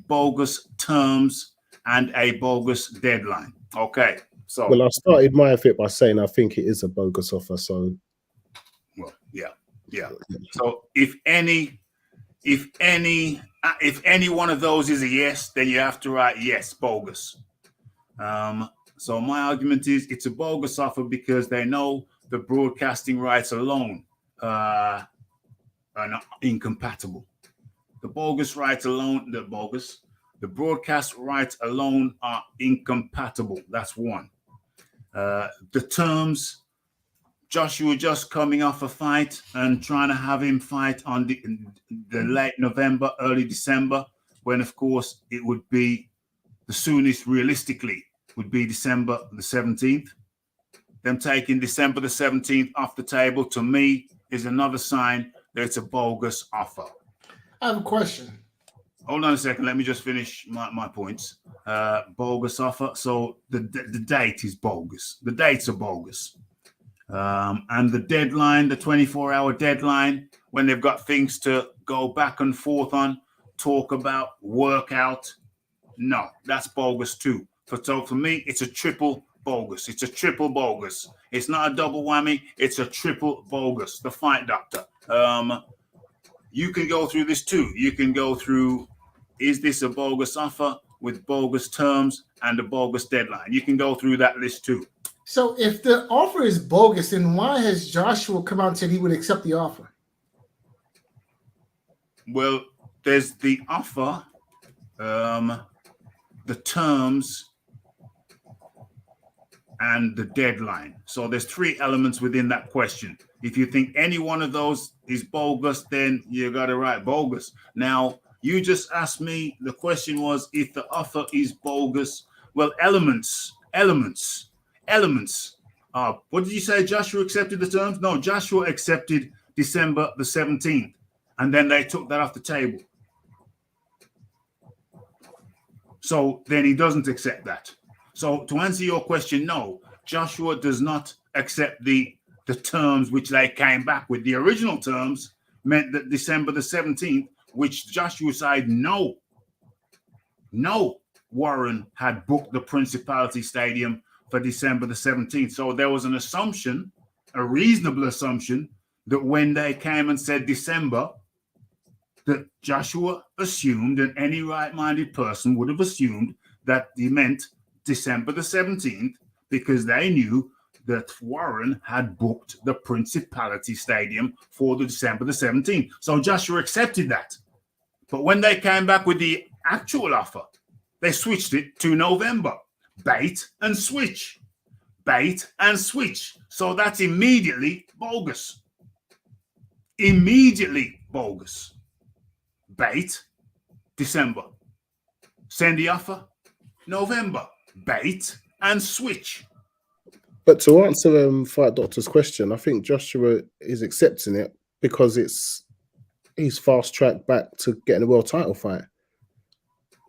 [SPEAKER 2] bogus terms and a bogus deadline? Okay, so
[SPEAKER 5] I started my fit by saying I think it is a bogus offer. So,
[SPEAKER 2] yeah. So if any one of those is a yes, then you have to write yes, bogus. So my argument is it's a bogus offer because they know the broadcasting rights alone are not incompatible. The broadcast rights alone are incompatible. That's one. The terms Joshua just coming off a fight and trying to have him fight on the late November, early December, when of course it would be the soonest realistically would be December the 17th. Them taking December the 17th off the table to me is another sign that it's a bogus offer.
[SPEAKER 3] I have a question.
[SPEAKER 2] Hold on a second. Let me just finish my points. Bogus offer. So the date is bogus. The dates are bogus. And the deadline, the 24-hour deadline, when they've got things to go back and forth on, talk about, work out. No, that's bogus too. So for me, it's a triple bogus. It's a triple bogus. It's not a double whammy. It's a triple bogus. The Fight Doctor. You can go through this too. You can go through, is this a bogus offer with bogus terms and a bogus deadline? You can go through that list too.
[SPEAKER 3] So if the offer is bogus, then why has Joshua come out and said he would accept the offer?
[SPEAKER 2] Well, there's the offer, the terms, and the deadline. So there's three elements within that question. If you think any one of those is bogus, then you got to write bogus. Now, you just asked me, the question was if the offer is bogus. Well, elements. What did you say? Joshua accepted the terms? No, Joshua accepted December the 17th. And then they took that off the table. So then he doesn't accept that. So to answer your question, no, Joshua does not accept the terms which they came back with. The original terms meant that December the 17th, which Joshua said, no, Warren had booked the Principality Stadium for December the 17th. So there was an assumption, a reasonable assumption, that when they came and said December, that Joshua assumed, and any right-minded person would have assumed, that he meant December the 17th, because they knew that Warren had booked the Principality Stadium for the December the 17th. So Joshua accepted that. But when they came back with the actual offer, they switched it to November. Bait and switch. Bait and switch. So that's immediately bogus. Immediately bogus. Bait, December. Send the offer, November. Bait and switch.
[SPEAKER 5] But to answer Fight Doctor's question, I think Joshua is accepting it because he's fast tracked back to getting a world title fight.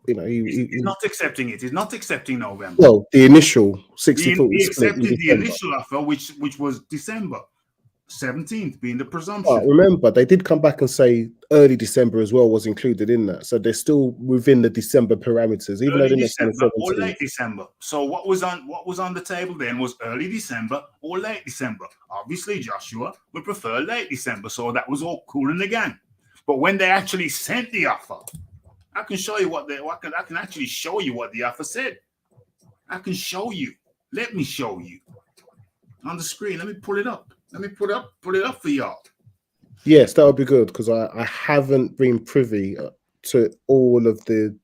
[SPEAKER 5] You know,
[SPEAKER 2] he's not accepting it. He's not accepting November.
[SPEAKER 5] Well, the initial 60-40
[SPEAKER 2] he
[SPEAKER 5] split.
[SPEAKER 2] accepted the initial offer, which was December 17th, being the presumption.
[SPEAKER 5] But remember, they did come back and say early December as well was included in that, so they're still within the December parameters, even
[SPEAKER 2] early
[SPEAKER 5] though they're
[SPEAKER 2] December or late December. So what was on the table then was early December or late December. Obviously, Joshua would prefer late December, so that was all cool in the gang. But when they actually sent the offer, I can show you I can actually show you what the offer said. I can show you. Let me show you on the screen. Let me pull it up. Let me put it up for y'all.
[SPEAKER 5] Yes, that would be good because I haven't been privy to all of the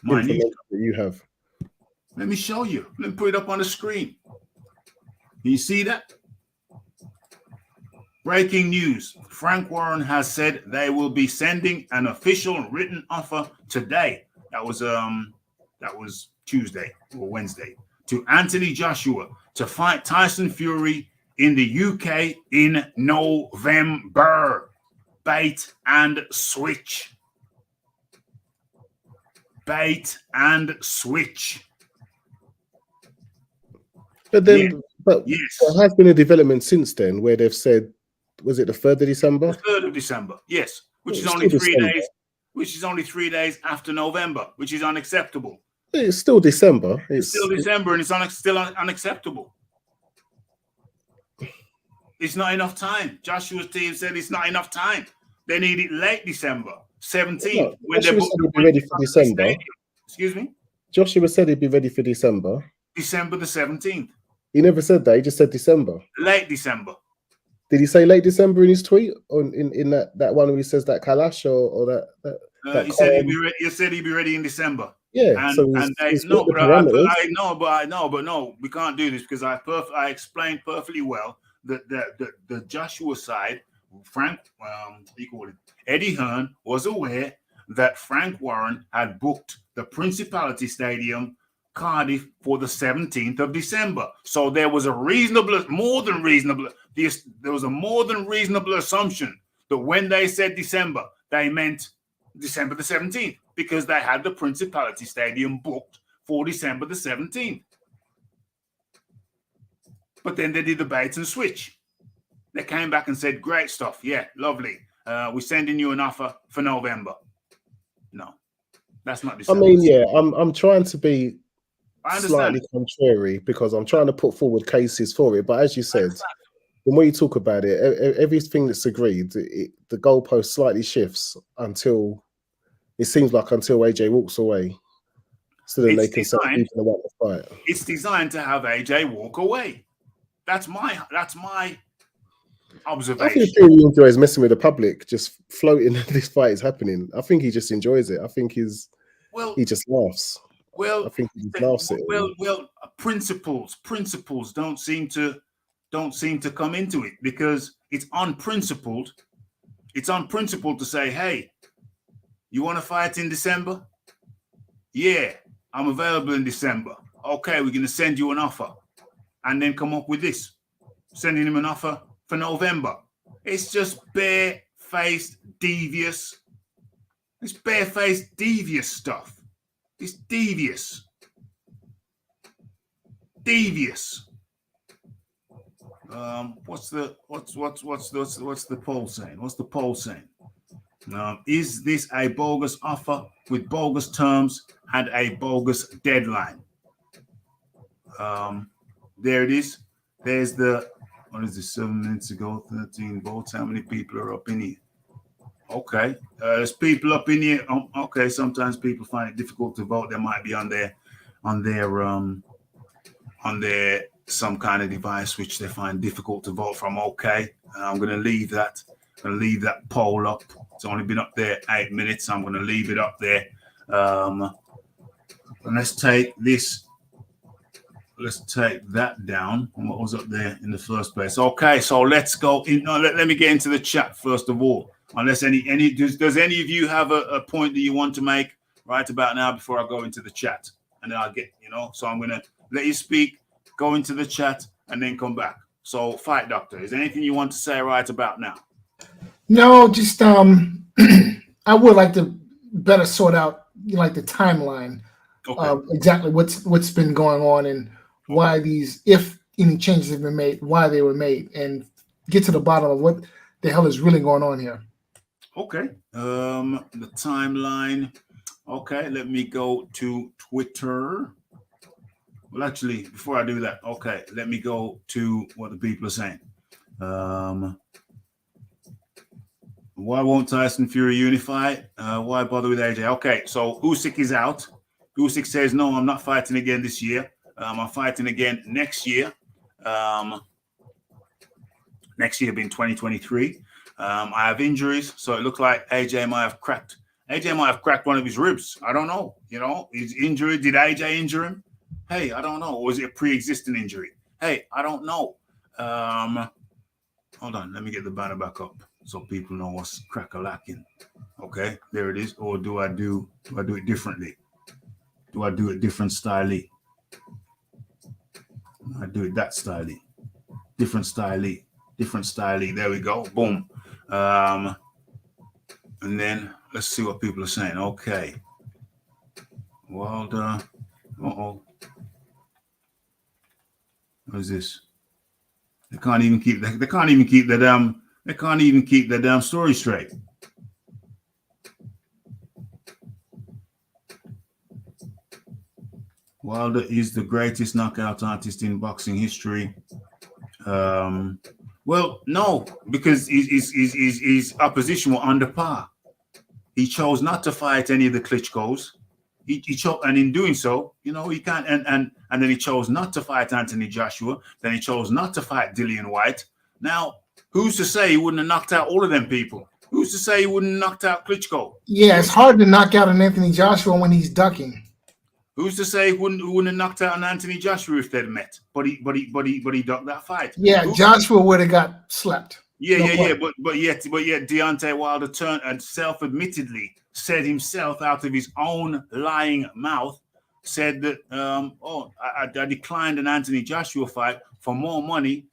[SPEAKER 5] information that you have.
[SPEAKER 2] Let me show you. Let me put it up on the screen. Can you see that? Breaking news. Frank Warren has said they will be sending an official written offer today. That was Tuesday or Wednesday to Anthony Joshua to fight Tyson Fury in the UK in November. Bait and switch. Bait and switch.
[SPEAKER 5] But then,
[SPEAKER 2] Yeah.
[SPEAKER 5] but
[SPEAKER 2] Yes.
[SPEAKER 5] there has been a development since then where they've said, was it the 3rd of December?
[SPEAKER 2] The 3rd of December, yes, which
[SPEAKER 5] It's
[SPEAKER 2] is only
[SPEAKER 5] still
[SPEAKER 2] 3
[SPEAKER 5] December.
[SPEAKER 2] days. Which is only 3 days after November, which is unacceptable.
[SPEAKER 5] It's still December.
[SPEAKER 2] It's still December, and it's still unacceptable. It's not enough time. Joshua's team said it's not enough time. They need it late December 17th
[SPEAKER 5] No,
[SPEAKER 2] when they
[SPEAKER 5] Joshua
[SPEAKER 2] book
[SPEAKER 5] said
[SPEAKER 2] the
[SPEAKER 5] he'd be ready for
[SPEAKER 2] Principality
[SPEAKER 5] December.
[SPEAKER 2] Stadium. Excuse me,
[SPEAKER 5] Joshua said he'd be ready for December.
[SPEAKER 2] December the 17th,
[SPEAKER 5] He never said that. He just said December.
[SPEAKER 2] late December.
[SPEAKER 5] Did he say late December in his tweet? Or in that one where he says that Kalash or that
[SPEAKER 2] He said he'd be ready. He said he'd be ready in December.
[SPEAKER 5] yeah. So he's got the parameters.
[SPEAKER 2] No, we can't do this because I explained perfectly well the Joshua side, Frank, Eddie Hearn was aware that Frank Warren had booked the Principality Stadium, Cardiff, for the 17th of December. So there was a more than reasonable assumption that when they said December, they meant December the 17th, because they had the Principality Stadium booked for December the 17th. But then they did the bait and switch. They came back and said, great stuff. Yeah, lovely. We're sending you an offer for November. No, that's not
[SPEAKER 5] I
[SPEAKER 2] December.
[SPEAKER 5] mean, yeah, I'm trying to be
[SPEAKER 2] I understand.
[SPEAKER 5] slightly contrary because I'm trying to put forward cases for it. But as you said, the more you talk about it, everything that's agreed, the goalpost slightly shifts until AJ walks away, so that they can say people about the fight.
[SPEAKER 2] It's designed to have AJ walk away. That's my observation.
[SPEAKER 5] I think Fury enjoys messing with the public, just floating this fight is happening. I think he just enjoys it. I think he just laughs.
[SPEAKER 2] Well,
[SPEAKER 5] I think he just laughs at it.
[SPEAKER 2] Well, principles don't seem to come into it, because it's unprincipled. It's unprincipled to say, hey, you want to fight in December? Yeah, I'm available in December. Okay, we're going to send you an offer. And then come up with this, sending him an offer for November. It's just bare-faced, devious. It's bare-faced, devious stuff. It's devious. Devious. What's the poll saying? What's the poll saying? Is this a bogus offer with bogus terms and a bogus deadline? There it is. There's what is this, 7 minutes ago, 13 votes. How many people are up in here? Okay. There's people up in here. Okay. Sometimes people find it difficult to vote. They might be on their some kind of device which they find difficult to vote from. Okay. I'm going to leave that. I'm going to leave that poll up. It's only been up there 8 minutes. I'm going to leave it up there. And let's take this. Let's take that down. What was up there in the first place? Okay, so let's go in. No, let me get into the chat first of all. Unless does any of you have a point that you want to make right about now before I go into the chat? And then I'll get, so I'm gonna let you speak, go into the chat, and then come back. So, Fight Doctor, is there anything you want to say right about now?
[SPEAKER 3] No, just I would like to better sort out like the timeline of exactly what's been going on and why if any changes have been made, why they were made, and get to the bottom of what the hell is really going on here.
[SPEAKER 2] Okay. The timeline. Okay, let me go to Twitter. Well, actually, before I do that, okay, let me go to what the people are saying. Why won't Tyson Fury unify? Why bother with AJ? Okay, so Usyk is out. Usyk says, no, I'm not fighting again this year. I'm fighting again next year. Next year being 2023. I have injuries, so it looked like AJ might have cracked. AJ might have cracked one of his ribs. I don't know. His injury. Did AJ injure him? Hey, I don't know. Or was it a pre-existing injury? Hey, I don't know. Hold on. Let me get the banner back up so people know what's crack-a-lacking. Okay, there it is. Or do I do it differently? Do I do it different style-y? I do it that style-y. Different style-y. Different style-y. There we go. Boom. And then let's see what people are saying. Okay. Wilder. Uh-oh. What is this? They can't even keep the damn story straight. Wilder is the greatest knockout artist in boxing history. Well, no, because his opposition were under par. He chose not to fight any of the Klitschko's. He chose, and in doing so, he can't. And then he chose not to fight Anthony Joshua. Then he chose not to fight Dillian White. Now, who's to say he wouldn't have knocked out all of them people? Who's to say he wouldn't have knocked out Klitschko?
[SPEAKER 3] Yeah, it's hard to knock out an Anthony Joshua when he's ducking.
[SPEAKER 2] Who's to say he wouldn't have knocked out an Anthony Joshua if they'd met? But he ducked that fight.
[SPEAKER 3] Yeah,
[SPEAKER 2] Who-
[SPEAKER 3] Joshua would have got slept.
[SPEAKER 2] Yeah,
[SPEAKER 3] No
[SPEAKER 2] yeah,
[SPEAKER 3] question.
[SPEAKER 2] yeah. But yet Deontay Wilder turned and self-admittedly said himself out of his own lying mouth, said that I declined an Anthony Joshua fight for more money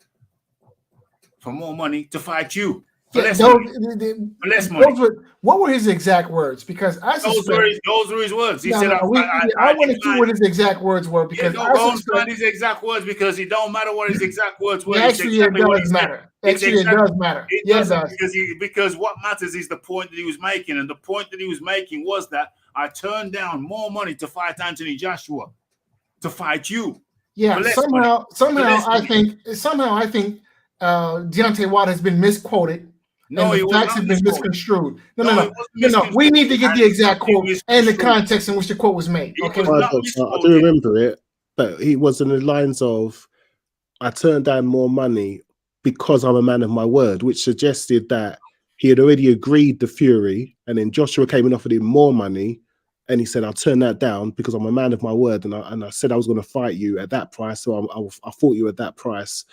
[SPEAKER 2] to fight you. For
[SPEAKER 3] Yeah,
[SPEAKER 2] less
[SPEAKER 3] those,
[SPEAKER 2] money. For less money.
[SPEAKER 3] what were his exact words? Because I
[SPEAKER 2] Those
[SPEAKER 3] suspect.
[SPEAKER 2] were his words. He
[SPEAKER 3] No,
[SPEAKER 2] said,
[SPEAKER 3] no,
[SPEAKER 2] I
[SPEAKER 3] want to see
[SPEAKER 2] declined.
[SPEAKER 3] what his exact words were
[SPEAKER 2] Yeah,
[SPEAKER 3] because
[SPEAKER 2] no,
[SPEAKER 3] I
[SPEAKER 2] go and
[SPEAKER 3] suspect.
[SPEAKER 2] find his exact words because it don't matter what his exact words were.
[SPEAKER 3] Yeah,
[SPEAKER 2] It's
[SPEAKER 3] actually,
[SPEAKER 2] exactly
[SPEAKER 3] it
[SPEAKER 2] what he
[SPEAKER 3] does
[SPEAKER 2] said.
[SPEAKER 3] matter.
[SPEAKER 2] It's
[SPEAKER 3] Actually,
[SPEAKER 2] exactly-
[SPEAKER 3] it does matter.
[SPEAKER 2] It
[SPEAKER 3] Yeah, it
[SPEAKER 2] doesn't
[SPEAKER 3] does.
[SPEAKER 2] because what matters is the point that he was making, and the point that he was making was that I turned down more money to fight Anthony Joshua, to fight you.
[SPEAKER 3] Yeah,
[SPEAKER 2] For less
[SPEAKER 3] somehow
[SPEAKER 2] less
[SPEAKER 3] I
[SPEAKER 2] money.
[SPEAKER 3] think Deontay Wilder has been misquoted.
[SPEAKER 2] No,
[SPEAKER 3] and
[SPEAKER 2] he
[SPEAKER 3] the
[SPEAKER 2] was
[SPEAKER 3] facts
[SPEAKER 2] not
[SPEAKER 3] have been
[SPEAKER 2] misquoted.
[SPEAKER 3] misconstrued. No.
[SPEAKER 2] it wasn't
[SPEAKER 3] We
[SPEAKER 2] misconstrued.
[SPEAKER 3] need to get
[SPEAKER 2] And
[SPEAKER 3] the exact
[SPEAKER 2] it was
[SPEAKER 3] quote and the
[SPEAKER 2] misconstrued.
[SPEAKER 3] context in which the quote was made.
[SPEAKER 2] It
[SPEAKER 3] Okay.
[SPEAKER 2] was
[SPEAKER 5] Right,
[SPEAKER 2] not
[SPEAKER 5] Doctor, I
[SPEAKER 2] misquoted.
[SPEAKER 5] do remember it, but he was in the lines of, I turned down more money because I'm a man of my word, which suggested that he had already agreed the Fury, and then Joshua came and offered him more money, and he said, I'll turn that down because I'm a man of my word, and I said I was going to fight you at that price, so I fought you at that price.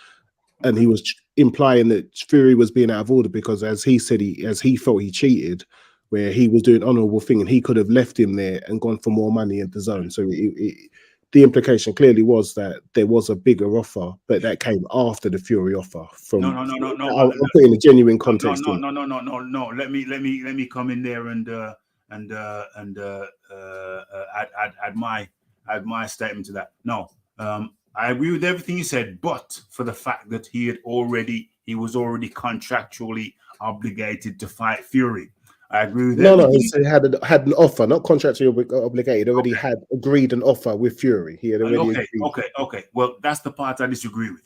[SPEAKER 5] And he was implying that Fury was being out of order because, as he said, as he felt he cheated, where he was doing an honourable thing, and he could have left him there and gone for more money in the zone. So the implication clearly was that there was a bigger offer, but that came after the Fury offer. From
[SPEAKER 2] No.
[SPEAKER 5] I'm putting a genuine context.
[SPEAKER 2] No. Let me come in there and add my statement to that. No, I agree with everything you said, but for the fact that he was already contractually obligated to fight Fury. I agree with
[SPEAKER 5] No,
[SPEAKER 2] everything.
[SPEAKER 5] he said he had an offer, not contractually obligated. Already had agreed an offer with Fury. He had already agreed.
[SPEAKER 2] Okay. Well, that's the part I disagree with.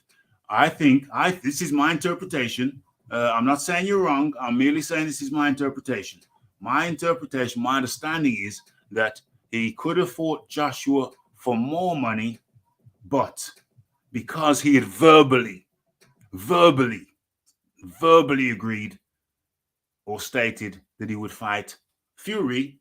[SPEAKER 2] I think this is my interpretation. I'm not saying you're wrong. I'm merely saying this is my interpretation. My understanding is that he could have fought Joshua for more money, but because he had verbally agreed or stated that he would fight Fury,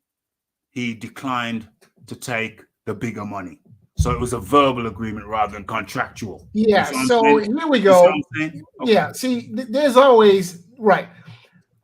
[SPEAKER 2] he declined to take the bigger money. So it was a verbal agreement rather than contractual.
[SPEAKER 3] Yeah.
[SPEAKER 2] You see what I'm
[SPEAKER 3] So
[SPEAKER 2] saying?
[SPEAKER 3] here we
[SPEAKER 2] You see
[SPEAKER 3] go.
[SPEAKER 2] what I'm saying? Okay.
[SPEAKER 3] Yeah. See, there's always right.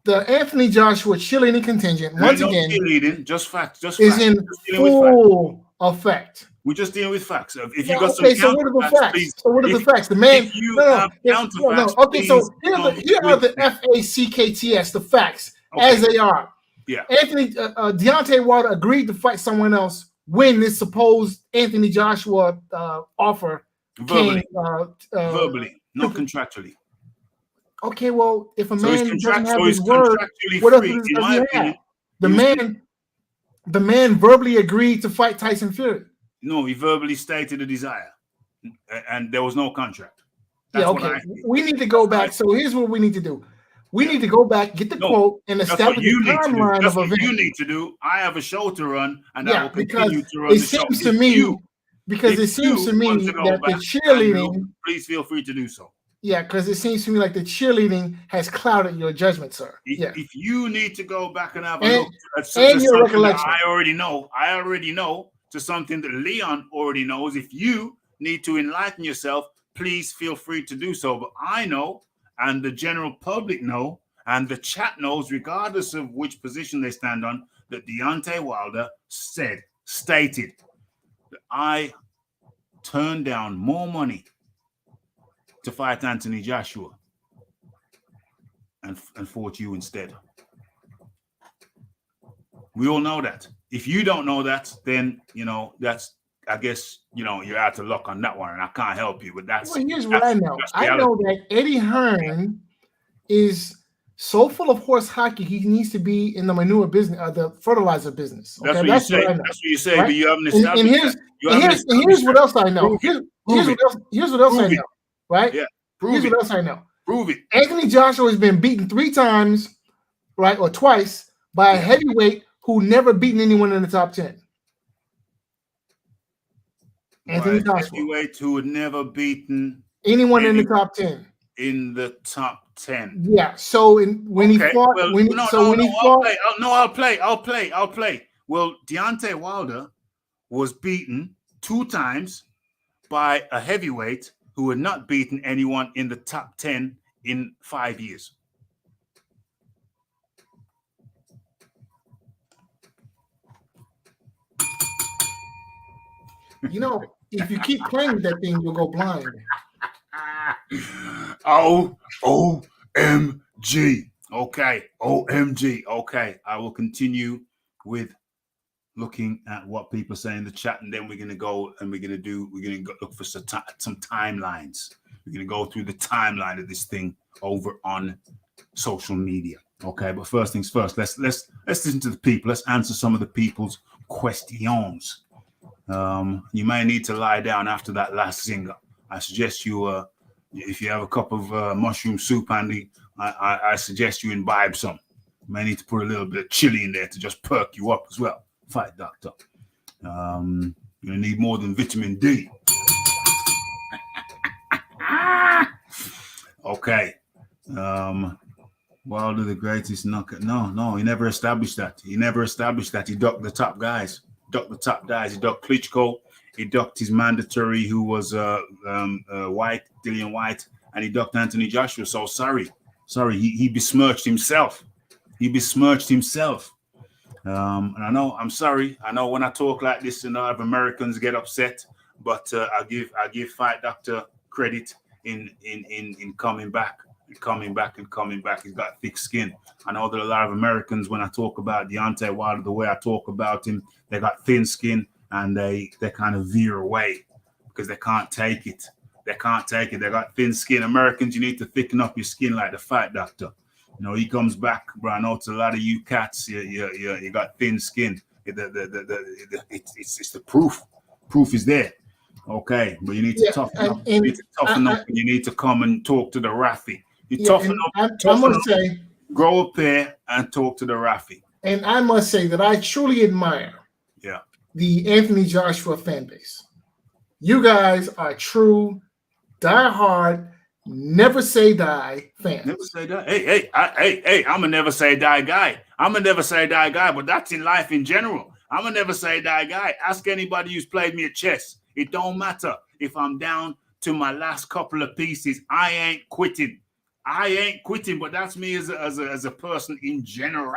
[SPEAKER 3] The Anthony Joshua cheerleading contingent once
[SPEAKER 2] No
[SPEAKER 3] again
[SPEAKER 2] cheerleading, just facts. Just
[SPEAKER 3] is
[SPEAKER 2] facts.
[SPEAKER 3] in
[SPEAKER 2] Just dealing with facts.
[SPEAKER 3] full effect.
[SPEAKER 2] We're just dealing with facts. If you
[SPEAKER 3] Yeah,
[SPEAKER 2] got
[SPEAKER 3] okay,
[SPEAKER 2] some
[SPEAKER 3] so what are the
[SPEAKER 2] counter
[SPEAKER 3] facts?
[SPEAKER 2] please.
[SPEAKER 3] So what are the
[SPEAKER 2] If-
[SPEAKER 3] facts? The man,
[SPEAKER 2] if you
[SPEAKER 3] no,
[SPEAKER 2] have
[SPEAKER 3] no,
[SPEAKER 2] counter
[SPEAKER 3] no, no.
[SPEAKER 2] facts,
[SPEAKER 3] Okay, so
[SPEAKER 2] please come
[SPEAKER 3] here are the
[SPEAKER 2] with them.
[SPEAKER 3] FACKTS, the facts
[SPEAKER 2] Okay.
[SPEAKER 3] as they are.
[SPEAKER 2] Yeah.
[SPEAKER 3] Anthony Deontay Wilder agreed to fight someone else when this supposed Anthony Joshua offer
[SPEAKER 2] Verbally,
[SPEAKER 3] came.
[SPEAKER 2] verbally, not contractually.
[SPEAKER 3] Okay, well, if a
[SPEAKER 2] So he's
[SPEAKER 3] man doesn't have
[SPEAKER 2] so
[SPEAKER 3] his
[SPEAKER 2] he's
[SPEAKER 3] word,
[SPEAKER 2] contractually
[SPEAKER 3] what else
[SPEAKER 2] free,
[SPEAKER 3] does
[SPEAKER 2] in my
[SPEAKER 3] he
[SPEAKER 2] opinion.
[SPEAKER 3] have? The man verbally agreed to fight Tyson Fury.
[SPEAKER 2] No, he verbally stated a desire, and there was no contract. That's
[SPEAKER 3] Yeah,
[SPEAKER 2] what
[SPEAKER 3] okay.
[SPEAKER 2] I think.
[SPEAKER 3] We need to go back. So here's what we need to do. We need to go back, get the
[SPEAKER 2] No,
[SPEAKER 3] quote, and
[SPEAKER 2] That's what
[SPEAKER 3] establish
[SPEAKER 2] you
[SPEAKER 3] the
[SPEAKER 2] need to do.
[SPEAKER 3] timeline
[SPEAKER 2] That's
[SPEAKER 3] of
[SPEAKER 2] what you
[SPEAKER 3] events.
[SPEAKER 2] need to do. I have a show to run, and I
[SPEAKER 3] Yeah,
[SPEAKER 2] will
[SPEAKER 3] because
[SPEAKER 2] continue to run
[SPEAKER 3] it
[SPEAKER 2] the show.
[SPEAKER 3] seems to
[SPEAKER 2] If
[SPEAKER 3] me,
[SPEAKER 2] you-
[SPEAKER 3] because
[SPEAKER 2] if
[SPEAKER 3] it seems
[SPEAKER 2] you
[SPEAKER 3] to me
[SPEAKER 2] want to go
[SPEAKER 3] that the
[SPEAKER 2] back and
[SPEAKER 3] cheerleading,
[SPEAKER 2] look, please feel free to do so.
[SPEAKER 3] yeah, because it seems to me like the cheerleading has clouded your judgment, sir. Yeah.
[SPEAKER 2] If you need to go back and have a
[SPEAKER 3] And-
[SPEAKER 2] look at
[SPEAKER 3] and
[SPEAKER 2] something
[SPEAKER 3] your
[SPEAKER 2] that
[SPEAKER 3] recollection.
[SPEAKER 2] I already know to something that Leon already knows. If you need to enlighten yourself, please feel free to do so. But I know, and the general public know, and the chat knows, regardless of which position they stand on, that Deontay Wilder stated that I turned down more money to fight Anthony Joshua and fought you instead. We all know that. If you don't know that, then that's, I guess, you're out of luck on that one, and I can't help you. But that's
[SPEAKER 3] Well, here's what I know.
[SPEAKER 2] that's
[SPEAKER 3] I
[SPEAKER 2] reality.
[SPEAKER 3] know that Eddie Hearn is so full of horse hockey, he needs to be in the manure business, the fertilizer business. Okay,
[SPEAKER 2] That's what you say.
[SPEAKER 3] what I know.
[SPEAKER 2] That's what you say,
[SPEAKER 3] right?
[SPEAKER 2] but you haven't
[SPEAKER 3] And
[SPEAKER 2] established
[SPEAKER 3] here's
[SPEAKER 2] that. You haven't
[SPEAKER 3] here's
[SPEAKER 2] established
[SPEAKER 3] what
[SPEAKER 2] that.
[SPEAKER 3] else I know.
[SPEAKER 2] Prove
[SPEAKER 3] Here's what else I
[SPEAKER 2] Prove it.
[SPEAKER 3] know. Right?
[SPEAKER 2] Yeah.
[SPEAKER 3] Here's
[SPEAKER 2] Prove
[SPEAKER 3] what
[SPEAKER 2] it.
[SPEAKER 3] else I know.
[SPEAKER 2] Prove it.
[SPEAKER 3] Anthony Joshua has been beaten 3 times, right, or twice by a heavyweight who never beaten anyone in the top 10. Anthony
[SPEAKER 2] By a
[SPEAKER 3] Joshua.
[SPEAKER 2] heavyweight who had never beaten
[SPEAKER 3] Anyone in the top 10.
[SPEAKER 2] in the top 10.
[SPEAKER 3] Yeah. So when he fought,
[SPEAKER 2] Well,
[SPEAKER 3] I'll play.
[SPEAKER 2] I'll play. Well, Deontay Wilder was beaten 2 times by a heavyweight who had not beaten anyone in the top 10 in 5 years.
[SPEAKER 3] You know, if you keep playing that thing, you'll go blind.
[SPEAKER 2] OMG. Okay. OMG. Okay. I will continue with looking at what people say in the chat, and then we're going to go and we're going to look for some timelines. We're going to go through the timeline of this thing over on social media. Okay. But first things first, let's listen to the people. Let's answer some of the people's questions. You may need to lie down after that last zinger. I suggest you, if you have a cup of mushroom soup handy, I suggest you imbibe some. You may need to put a little bit of chili in there to just perk you up as well. Fight doctor. You're gonna need more than vitamin D. Okay. Wilder the greatest knocker. No, he never established that. He ducked the top guys. He ducked Klitschko. He ducked his mandatory, who was White, Dillian White, and he ducked Anthony Joshua. So sorry, he besmirched himself. And I know, I'm sorry. I know when I talk like this, a lot of Americans get upset, but I give Fight Doctor credit in coming back. He's got thick skin. I know that a lot of Americans, when I talk about Deontay Wilder, the way I talk about him, they got thin skin and they kind of veer away because they can't take it. They got thin skin. Americans, you need to thicken up your skin like the Fight Doctor. You know, he comes back, bro. I know it's a lot of you cats. You got thin skin. It's the proof. Proof is there. Okay, but you need to toughen up. You need to toughen up, and you need to come and talk to the Rafi. Toughen up.
[SPEAKER 3] I must say,
[SPEAKER 2] grow a pair and talk to the Rafi.
[SPEAKER 3] And I must say that I truly admire the Anthony Joshua fan base. You guys are true, die-hard, never say die fans.
[SPEAKER 2] Never say die. Hey, I'm a never say die guy. But that's in life in general. I'm a never say die guy. Ask anybody who's played me at chess. It don't matter if I'm down to my last couple of pieces. I ain't quitting. But that's me as a person in general.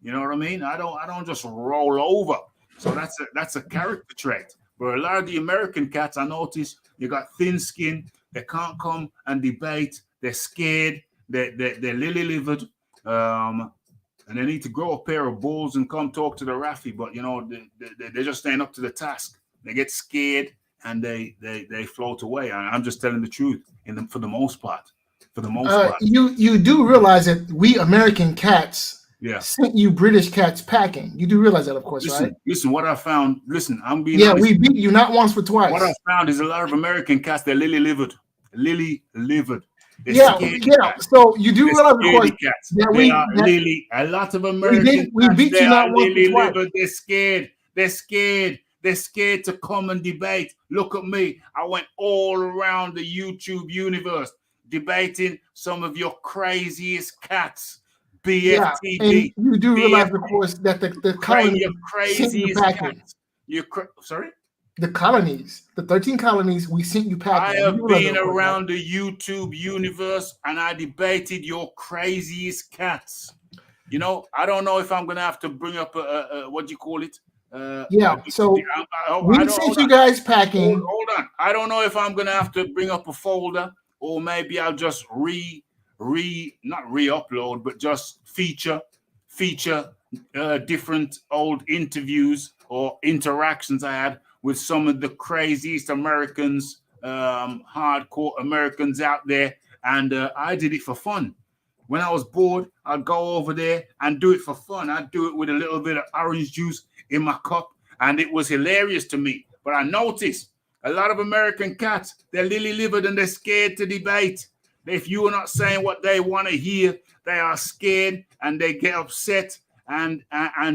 [SPEAKER 2] You know what I mean? I don't just roll over. So that's a character trait. But a lot of the American cats, I notice, you got thin skin. They can't come and debate. They're scared. They're lily-livered. And they need to grow a pair of balls and come talk to the Rafi. But, you know, they're just staying up to the task. They get scared and they float away. I'm just telling the truth for the most part.
[SPEAKER 3] You do realize that we American cats sent you British cats packing. You do realize that, of course, right?
[SPEAKER 2] Listen, what I found. Listen, I'm being
[SPEAKER 3] honest. We beat you not once but twice.
[SPEAKER 2] What I found is a lot of American cats. They're lily-livered.
[SPEAKER 3] Yeah. So you do realize, of course,
[SPEAKER 2] cats. A lot of American
[SPEAKER 3] we beat you not once but twice.
[SPEAKER 2] They're scared. They're scared to come and debate. Look at me. I went all around the YouTube universe debating some of your craziest cats. BFTB.
[SPEAKER 3] And you do realize, of course, that the colonies
[SPEAKER 2] sent you packing. Sorry?
[SPEAKER 3] The colonies, the 13 colonies, we sent you packing.
[SPEAKER 2] I have been around the YouTube universe and I debated your craziest cats. You know, I don't know if I'm going to have to bring up what do you call it?
[SPEAKER 3] So we sent you guys packing.
[SPEAKER 2] Hold on. I don't know if I'm going to have to bring up a folder or maybe I'll just not re-upload, but just feature different old interviews or interactions I had with some of the craziest Americans, hardcore Americans out there. And I did it for fun. When I was bored, I'd go over there and do it for fun. I'd do it with a little bit of orange juice in my cup. And it was hilarious to me. But I noticed a lot of American cats, they're lily-livered and they're scared to debate. If you are not saying what they want to hear, they are scared and they get upset. And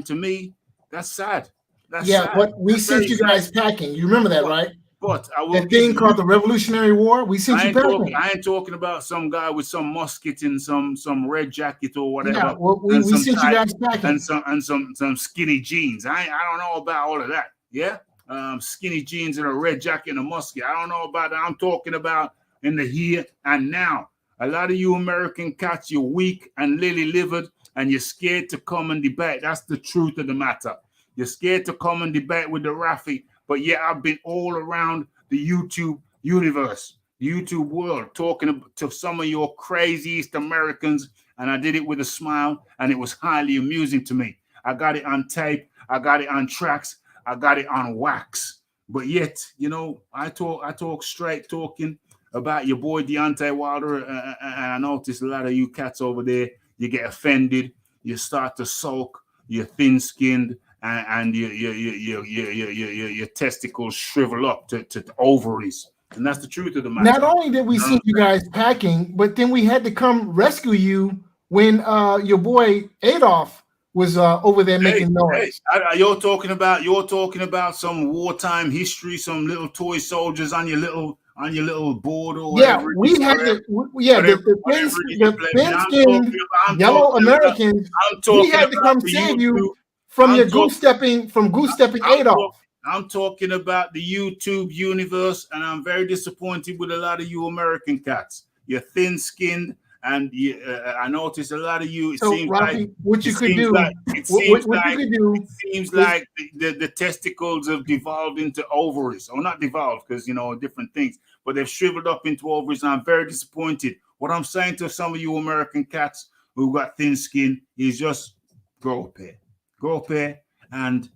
[SPEAKER 2] to me, that's sad.
[SPEAKER 3] But we sent you guys packing. You remember that, right?
[SPEAKER 2] But I will.
[SPEAKER 3] That thing called the Revolutionary War. We sent you packing.
[SPEAKER 2] I ain't talking about some guy with some musket and some red jacket or whatever.
[SPEAKER 3] Yeah, well, we sent you guys packing
[SPEAKER 2] and some skinny jeans. I don't know about all of that. Yeah. skinny jeans and a red jacket and a musket. I don't know about that. I'm talking about in the here and now. A lot of you American cats, you're weak and lily-livered, and you're scared to come and debate. That's the truth of the matter. You're scared to come and debate with the Rafi, but yet I've been all around the YouTube universe, the YouTube world, talking to some of your crazy East Americans, and I did it with a smile, and it was highly amusing to me. I got it on tape, I got it on tracks, I got it on wax. But yet, you know, I talk straight talking about your boy Deontay Wilder, and I notice a lot of you cats over there, you get offended, you start to sulk, you're thin-skinned, and your testicles shrivel up to ovaries. And that's the truth of the matter.
[SPEAKER 3] Not only did we see you guys packing, but then we had to come rescue you when your boy Adolf was over there making noise.
[SPEAKER 2] You're talking about some wartime history, some little toy soldiers on your little board or
[SPEAKER 3] Yeah,
[SPEAKER 2] whatever.
[SPEAKER 3] we had to. The thin-skinned yellow Americans. We had to come save you from your goose stepping Adolf.
[SPEAKER 2] I'm talking about the YouTube universe, and I'm very disappointed with a lot of you American cats. You're thin-skinned, and I noticed a lot of you. It
[SPEAKER 3] So,
[SPEAKER 2] seems
[SPEAKER 3] Rafi,
[SPEAKER 2] like
[SPEAKER 3] what you could do,
[SPEAKER 2] it seems like the testicles have devolved into ovaries, or not devolved because, you know, different things, but they've shriveled up into ovaries, and I'm very disappointed. What I'm saying to some of you American cats who got thin skin is just grow up here, and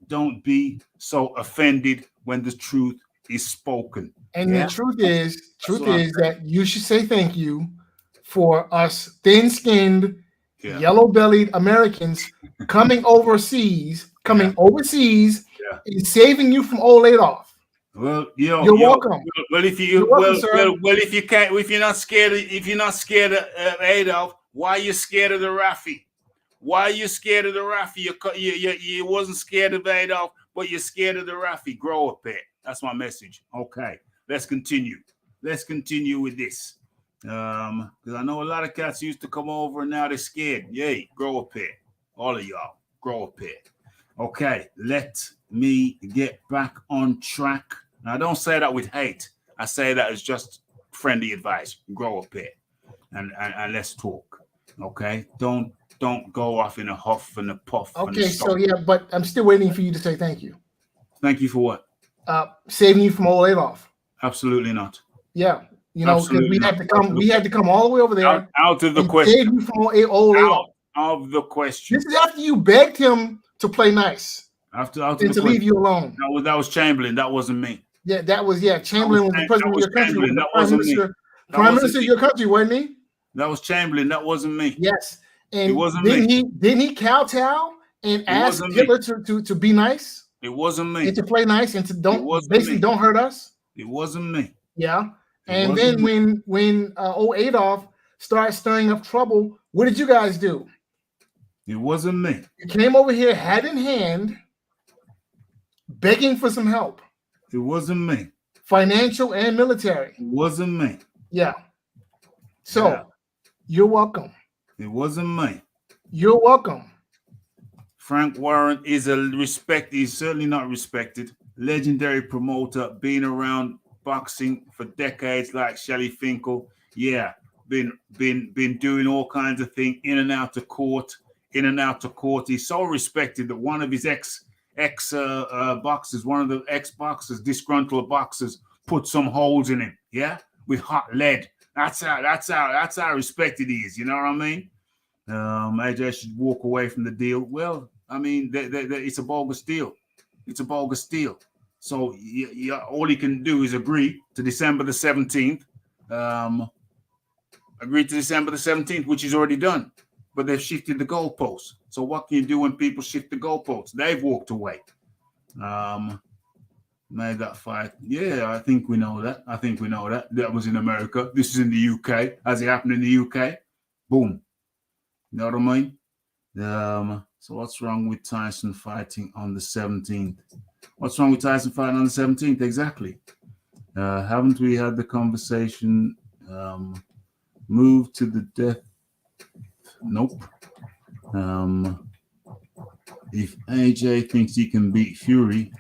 [SPEAKER 2] don't be so offended when the truth is spoken.
[SPEAKER 3] And the truth is that you should say thank you for us thin-skinned, yellow-bellied Americans coming overseas, and saving you from old Adolf.
[SPEAKER 2] Well,
[SPEAKER 3] you're welcome.
[SPEAKER 2] Well, if you're not scared of Adolf, why are you scared of the Rafi? Why are you scared of the Rafi? You wasn't scared of Adolf, but you're scared of the Rafi. Grow up here. That's my message. Okay, let's continue. Let's continue with this. Because I know a lot of cats used to come over and now they're scared. Yay, grow up here. All of y'all, grow up here. Okay, let me get back on track. Now, I don't say that with hate. I say that as just friendly advice. Grow up here and let's talk. Okay, don't go off in a huff and a puff.
[SPEAKER 3] Okay, so yeah, but I'm still waiting for you to say thank you.
[SPEAKER 2] Thank you for what?
[SPEAKER 3] Saving you from old Adolf.
[SPEAKER 2] Absolutely not.
[SPEAKER 3] Yeah, you know, because we had to come all the way over there.
[SPEAKER 2] Out of the question.
[SPEAKER 3] Save you from old Adolf.
[SPEAKER 2] Out of the question.
[SPEAKER 3] This is after you begged him to play nice.
[SPEAKER 2] After
[SPEAKER 3] and to leave you alone.
[SPEAKER 2] That was Chamberlain. That wasn't me.
[SPEAKER 3] Yeah, Chamberlain was the president of your country.
[SPEAKER 2] That wasn't me.
[SPEAKER 3] Prime Minister of your country, wasn't he?
[SPEAKER 2] That was Chamberlain. That wasn't me.
[SPEAKER 3] Yes. And
[SPEAKER 2] it wasn't me.
[SPEAKER 3] Didn't he kowtow and ask Hitler to be nice?
[SPEAKER 2] It wasn't me.
[SPEAKER 3] And to play nice and to don't hurt us?
[SPEAKER 2] It wasn't me.
[SPEAKER 3] Yeah. And then when old Adolf started stirring up trouble, what did you guys do?
[SPEAKER 2] It wasn't me.
[SPEAKER 3] You came over here hat in hand, begging for some help.
[SPEAKER 2] It wasn't me.
[SPEAKER 3] Financial and military.
[SPEAKER 2] It wasn't me.
[SPEAKER 3] Yeah. So you're welcome.
[SPEAKER 2] It wasn't me.
[SPEAKER 3] You're welcome.
[SPEAKER 2] Frank Warren is he's certainly not respected. Legendary promoter, been around boxing for decades like Shelly Finkel. Yeah, been doing all kinds of things, in and out of court. He's so respected that one of his ex-boxers, one of the ex-boxers, disgruntled boxers, put some holes in him, with hot lead. That's how respected he is. You know what I mean? AJ should walk away from the deal. Well, I mean, it's a bogus deal. It's a bogus deal. So all he can do is agree to December the 17th. Agree to December the 17th, which is already done. But they've shifted the goalposts. So what can you do when people shift the goalposts? They've walked away. Made that fight. Yeah, I think we know that. That was in America. This is in the UK. Has it happened in the UK? Boom. You know what I mean? So what's wrong with Tyson fighting on the 17th? What's wrong with Tyson fighting on the 17th? Exactly. Haven't we had the conversation? Move to the death. Nope. If AJ thinks he can beat Fury,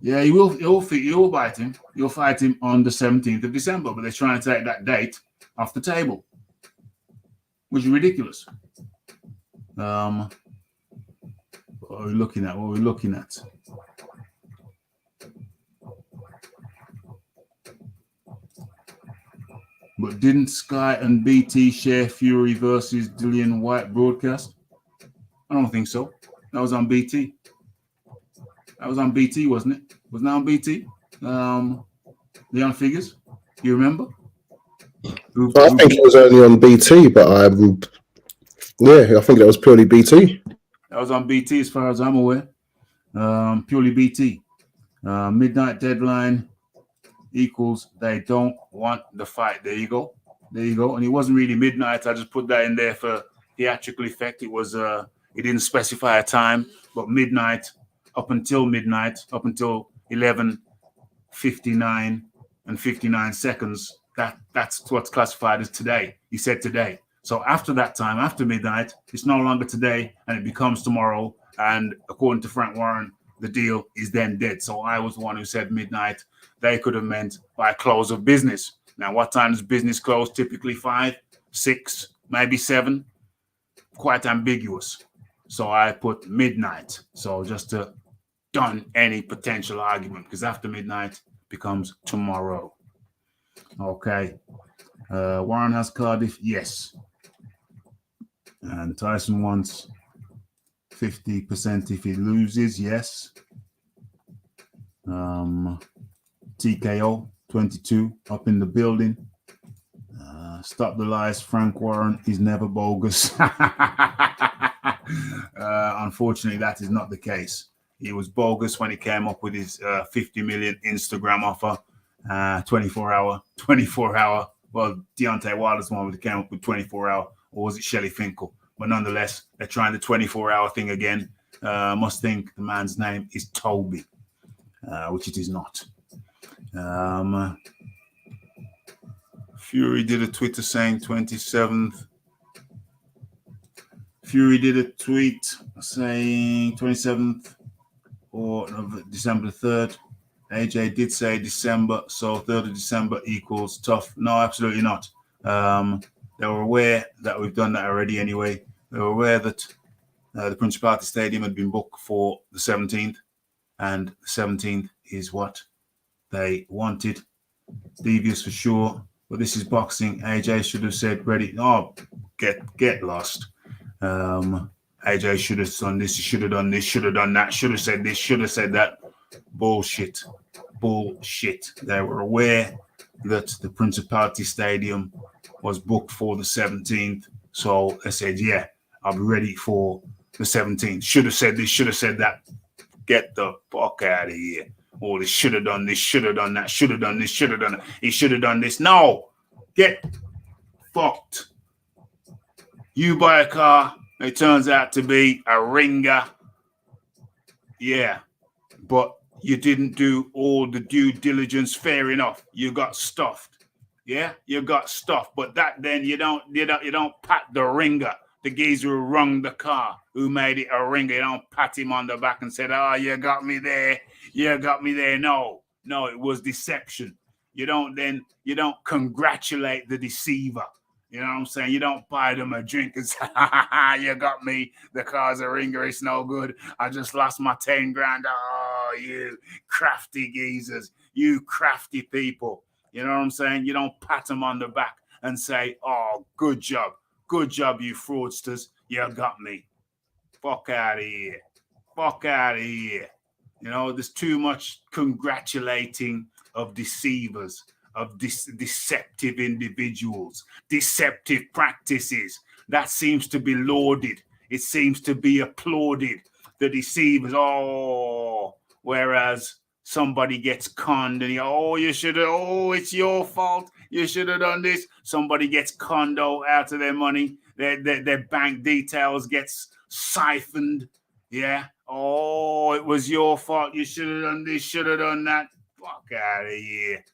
[SPEAKER 2] Yeah, he will. You'll bite him. You'll fight him on the 17th of December, but they're trying to take that date off the table, which is ridiculous. What are we looking at? What are we looking at? But didn't Sky and BT share Fury versus Dillian White broadcast? I don't think so. That was on BT. That was on BT, wasn't it? Wasn't that on BT? Leon Figures. You remember?
[SPEAKER 5] I think it was only on BT, but I think that was purely BT.
[SPEAKER 2] That was on BT as far as I'm aware. Purely BT. Midnight deadline equals they don't want the fight. There you go. There you go. And it wasn't really midnight. I just put that in there for theatrical effect. It was it didn't specify a time, but midnight up until 11:59 and 59 seconds. That's what's classified as today. He said today. So after that time, after midnight, it's no longer today and it becomes tomorrow. And according to Frank Warren, the deal is then dead. So I was the one who said midnight. They could have meant by close of business. Now, what time does business close? Typically 5, 6, maybe 7. Quite ambiguous. So I put midnight. So just to done any potential argument, because after midnight becomes tomorrow. Okay. Warren has Cardiff. Yes. And Tyson wants 50% if he loses. Yes. TKO 22 up in the building. Stop the lies. Frank Warren is never bogus. Unfortunately, that is not the case. He was bogus when he came up with his 50 million Instagram offer, 24 hour. Well, Deontay Wilder's one that came up with 24 hour, or was it Shelley Finkel? But nonetheless, they're trying the 24-hour thing again. Must think the man's name is Toby, which it is not. Fury did a Twitter saying 27th. Fury did a tweet saying 27th or December 3rd. AJ did say December, so 3rd of December equals tough. No, absolutely not. They were aware that we've done that already anyway. They were aware that the Principality Stadium had been booked for the 17th, and the 17th is what they wanted. Devious for sure, but this is boxing. AJ should have said ready. Oh, get lost. AJ should have done this, should have done this, should have done that, should have said this, should have said that. Bullshit. They were aware that the Principality Stadium was booked for the 17th. So they said, yeah, I'll be ready for the 17th. Should have said this, should have said that. Get the fuck out of here. Oh, they should have done this, should have done that, should have done this, should have done that. He should have done this. No, get fucked. You buy a car, it turns out to be a ringer. Yeah, but you didn't do all the due diligence. Fair enough. You got stuffed. Yeah, you got stuffed. But that then you don't pat the ringer, the geezer who rung the car, who made it a ringer. You don't pat him on the back and said, "Oh, you got me there. You got me there." No, it was deception. You don't congratulate the deceiver. You know what I'm saying? You don't buy them a drink and say, "You got me. The car's a ringer. It's no good. I just lost my 10 grand. Oh, you crafty geezers. You crafty people." You know what I'm saying? You don't pat them on the back and say, "Oh, good job. Good job, you fraudsters. You got me. Fuck out of here. Fuck out of here." You know, there's too much congratulating of deceivers, of deceptive individuals, deceptive practices. That seems to be lauded. It seems to be applauded. The deceivers, whereas somebody gets conned and you should have, it's your fault. You should have done this. Somebody gets conned out of their money. Their bank details gets siphoned. Yeah. Oh, it was your fault. You should have done this, should have done that. Fuck out of here.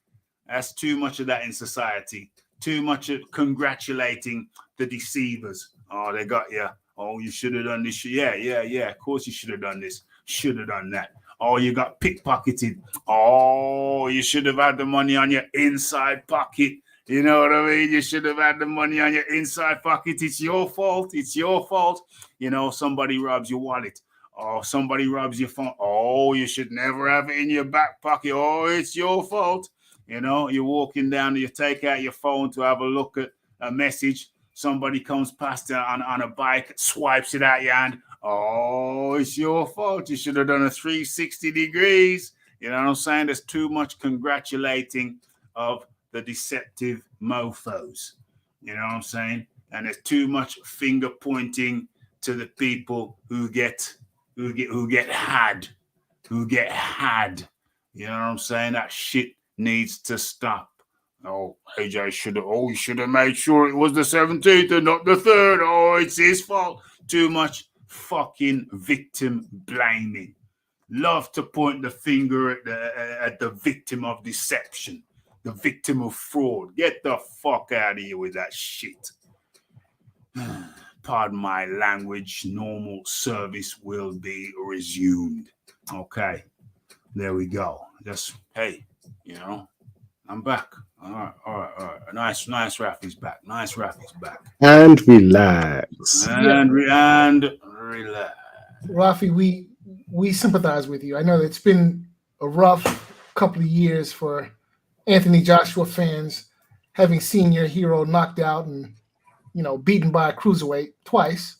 [SPEAKER 2] That's too much of that in society. Too much of congratulating the deceivers. Oh, they got you. Oh, you should have done this. Yeah. Of course you should have done this. Should have done that. Oh, you got pickpocketed. Oh, you should have had the money on your inside pocket. You know what I mean? You should have had the money on your inside pocket. It's your fault. It's your fault. You know, somebody robs your wallet. Oh, somebody robs your phone. Oh, you should never have it in your back pocket. Oh, it's your fault. You know, you're walking down, you take out your phone to have a look at a message. Somebody comes past on a bike, swipes it out your hand. Oh, it's your fault. You should have done a 360 degrees. You know what I'm saying? There's too much congratulating of the deceptive mofos. You know what I'm saying? And there's too much finger pointing to the people who get had. You know what I'm saying? That shit needs to stop. Oh, AJ should have made sure it was the 17th and not the 3rd. Oh, it's his fault. Too much fucking victim blaming. Love to point the finger at the victim of deception, the victim of fraud. Get the fuck out of here with that shit. Pardon my language. Normal service will be resumed. Okay, there we go. Just, hey, you know, I'm back. All right. Nice Rafi's back.
[SPEAKER 5] And relax.
[SPEAKER 2] And relax.
[SPEAKER 3] Rafi, we sympathize with you. I know it's been a rough couple of years for Anthony Joshua fans, having seen your hero knocked out and, you know, beaten by a cruiserweight twice.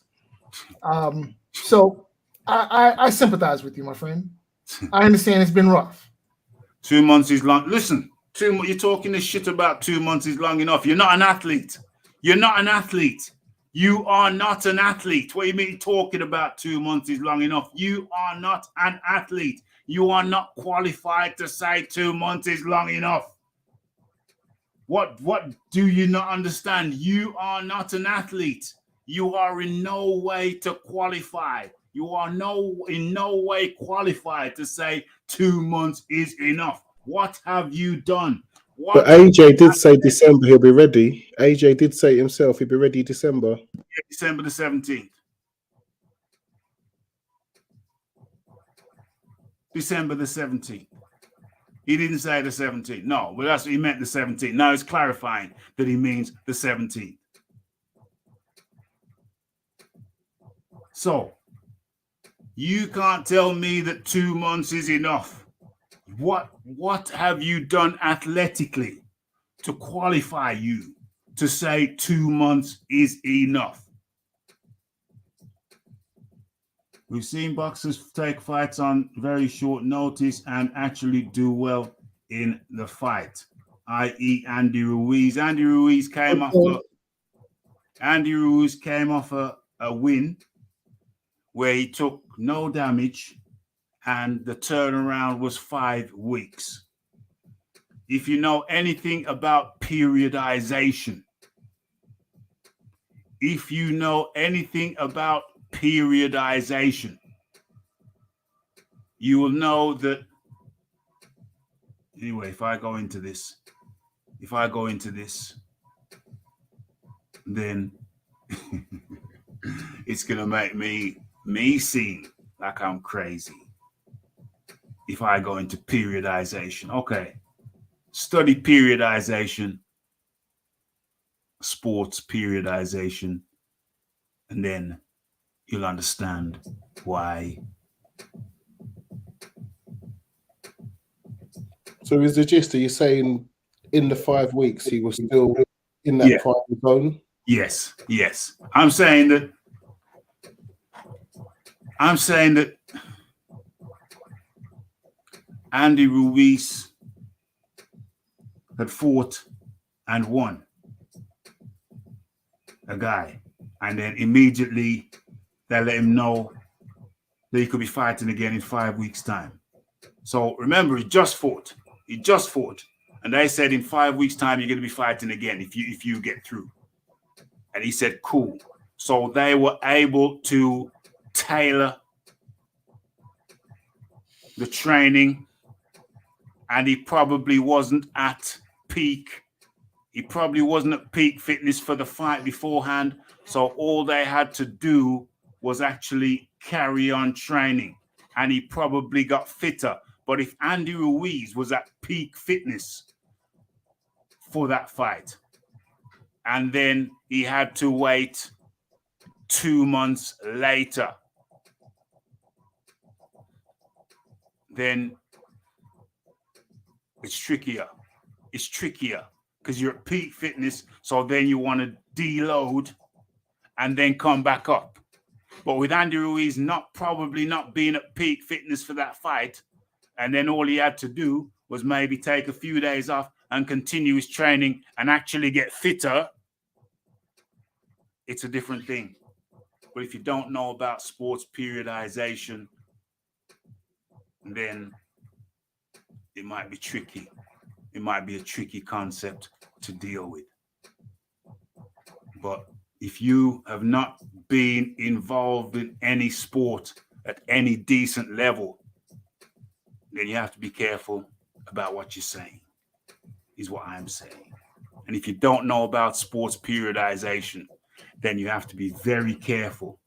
[SPEAKER 3] So I sympathize with you, my friend. I understand it's been rough.
[SPEAKER 2] 2 months is long. Listen, you're talking this shit about 2 months is long enough. You're not an athlete. You are not an athlete. What do you mean talking about 2 months is long enough? You are not an athlete. You are not qualified to say 2 months is long enough. What do you not understand? You are not an athlete. You are in no way to qualify. You are in no way qualified to say 2 months is enough. What have you done?
[SPEAKER 5] But AJ did say December he'll be ready. AJ did say himself he'll be ready December.
[SPEAKER 2] December the 17th. December the 17th. He didn't say the 17th. No, but that's what he meant, the 17th. Now he's clarifying that he means the 17th. So, you can't tell me that 2 months is enough. What have you done athletically to qualify you to say 2 months is enough? We've seen boxers take fights on very short notice and actually do well in the fight, i.e. Andy Ruiz. Andy Ruiz came off a win where he took no damage and the turnaround was 5 weeks. If you know anything about periodization, you will know that. Anyway, if I go into this, then it's gonna make me seem like I'm crazy. If I go into periodization, okay, study periodization, sports periodization, and then you'll understand why.
[SPEAKER 5] So is the gist, are you saying in the 5 weeks he was still in that prime zone?
[SPEAKER 2] Yes. I'm saying that Andy Ruiz had fought and won a guy, and then immediately they let him know that he could be fighting again in 5 weeks' time. So remember, he just fought, and they said in 5 weeks' time you're going to be fighting again if you get through. And he said, cool. So they were able to tailor the training, and he probably wasn't at peak. He probably wasn't at peak fitness for the fight beforehand. So all they had to do was actually carry on training. and he probably got fitter. But if Andy Ruiz was at peak fitness for that fight, and then he had to wait 2 months later, then it's trickier. It's trickier because you're at peak fitness. So then you want to deload and then come back up. But with Andy Ruiz probably not being at peak fitness for that fight, and then all he had to do was maybe take a few days off and continue his training and actually get fitter, it's a different thing. But if you don't know about sports periodization, then it might be tricky. It might be a tricky concept to deal with. But if you have not been involved in any sport at any decent level, then you have to be careful about what you're saying, is what I'm saying. And if you don't know about sports periodization, then you have to be very careful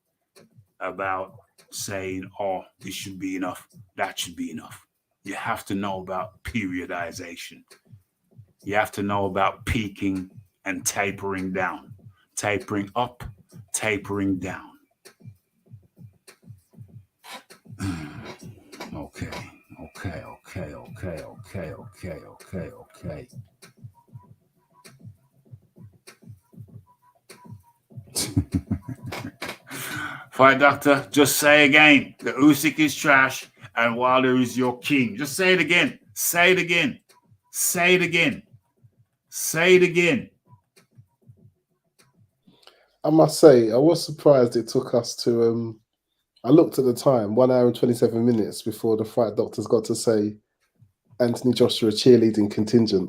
[SPEAKER 2] about saying, oh, this should be enough, that should be enough. You have to know about periodization. You have to know about peaking and tapering down, tapering up, tapering down. Okay. Fight Doctor, just say again, the Usyk is trash and Wilder is your king. Just say it again. Say it again. Say it again. Say it again.
[SPEAKER 5] I must say, I was surprised it took us to I looked at the time, 1 hour and 27 minutes before the Fight Doctors got to say Anthony Joshua cheerleading contingent.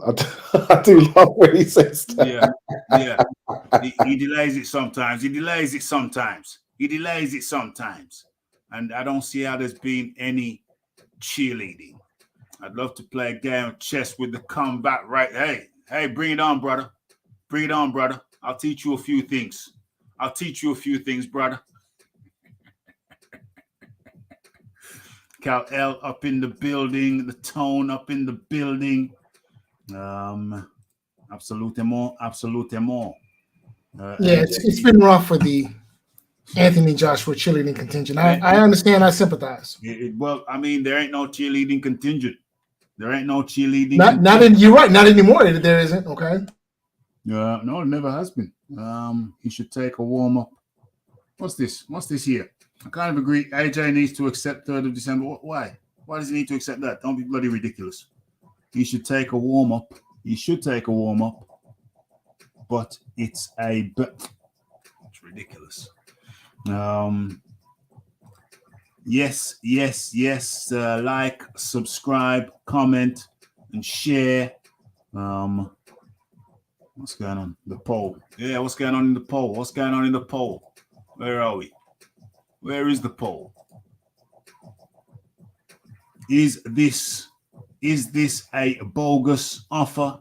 [SPEAKER 5] I do love when he says that.
[SPEAKER 2] Yeah. He delays it sometimes. And I don't see how there's been any cheerleading. I'd love to play a game of chess with the combat right. Hey, bring it on, brother. Bring it on, brother. I'll teach you a few things. Brother. Cal L up in the building, the tone up in the building. Absolutamente.
[SPEAKER 3] Yeah, it's been rough for the Anthony Joshua cheerleading contingent. I understand. I sympathize.
[SPEAKER 2] Well, I mean, there ain't no cheerleading contingent. You're right. Not anymore. There isn't. Okay. No, it never has been. He should take a warm up. What's this here? I kind of agree. AJ needs to accept 3rd of December. Why? Why does he need to accept that? Don't be bloody ridiculous. He should take a warm up. But it's ridiculous. Yes. Like, subscribe, comment, and share. What's going on? The poll. Yeah, what's going on in the poll? Where are we? Where is the poll? Is this a bogus offer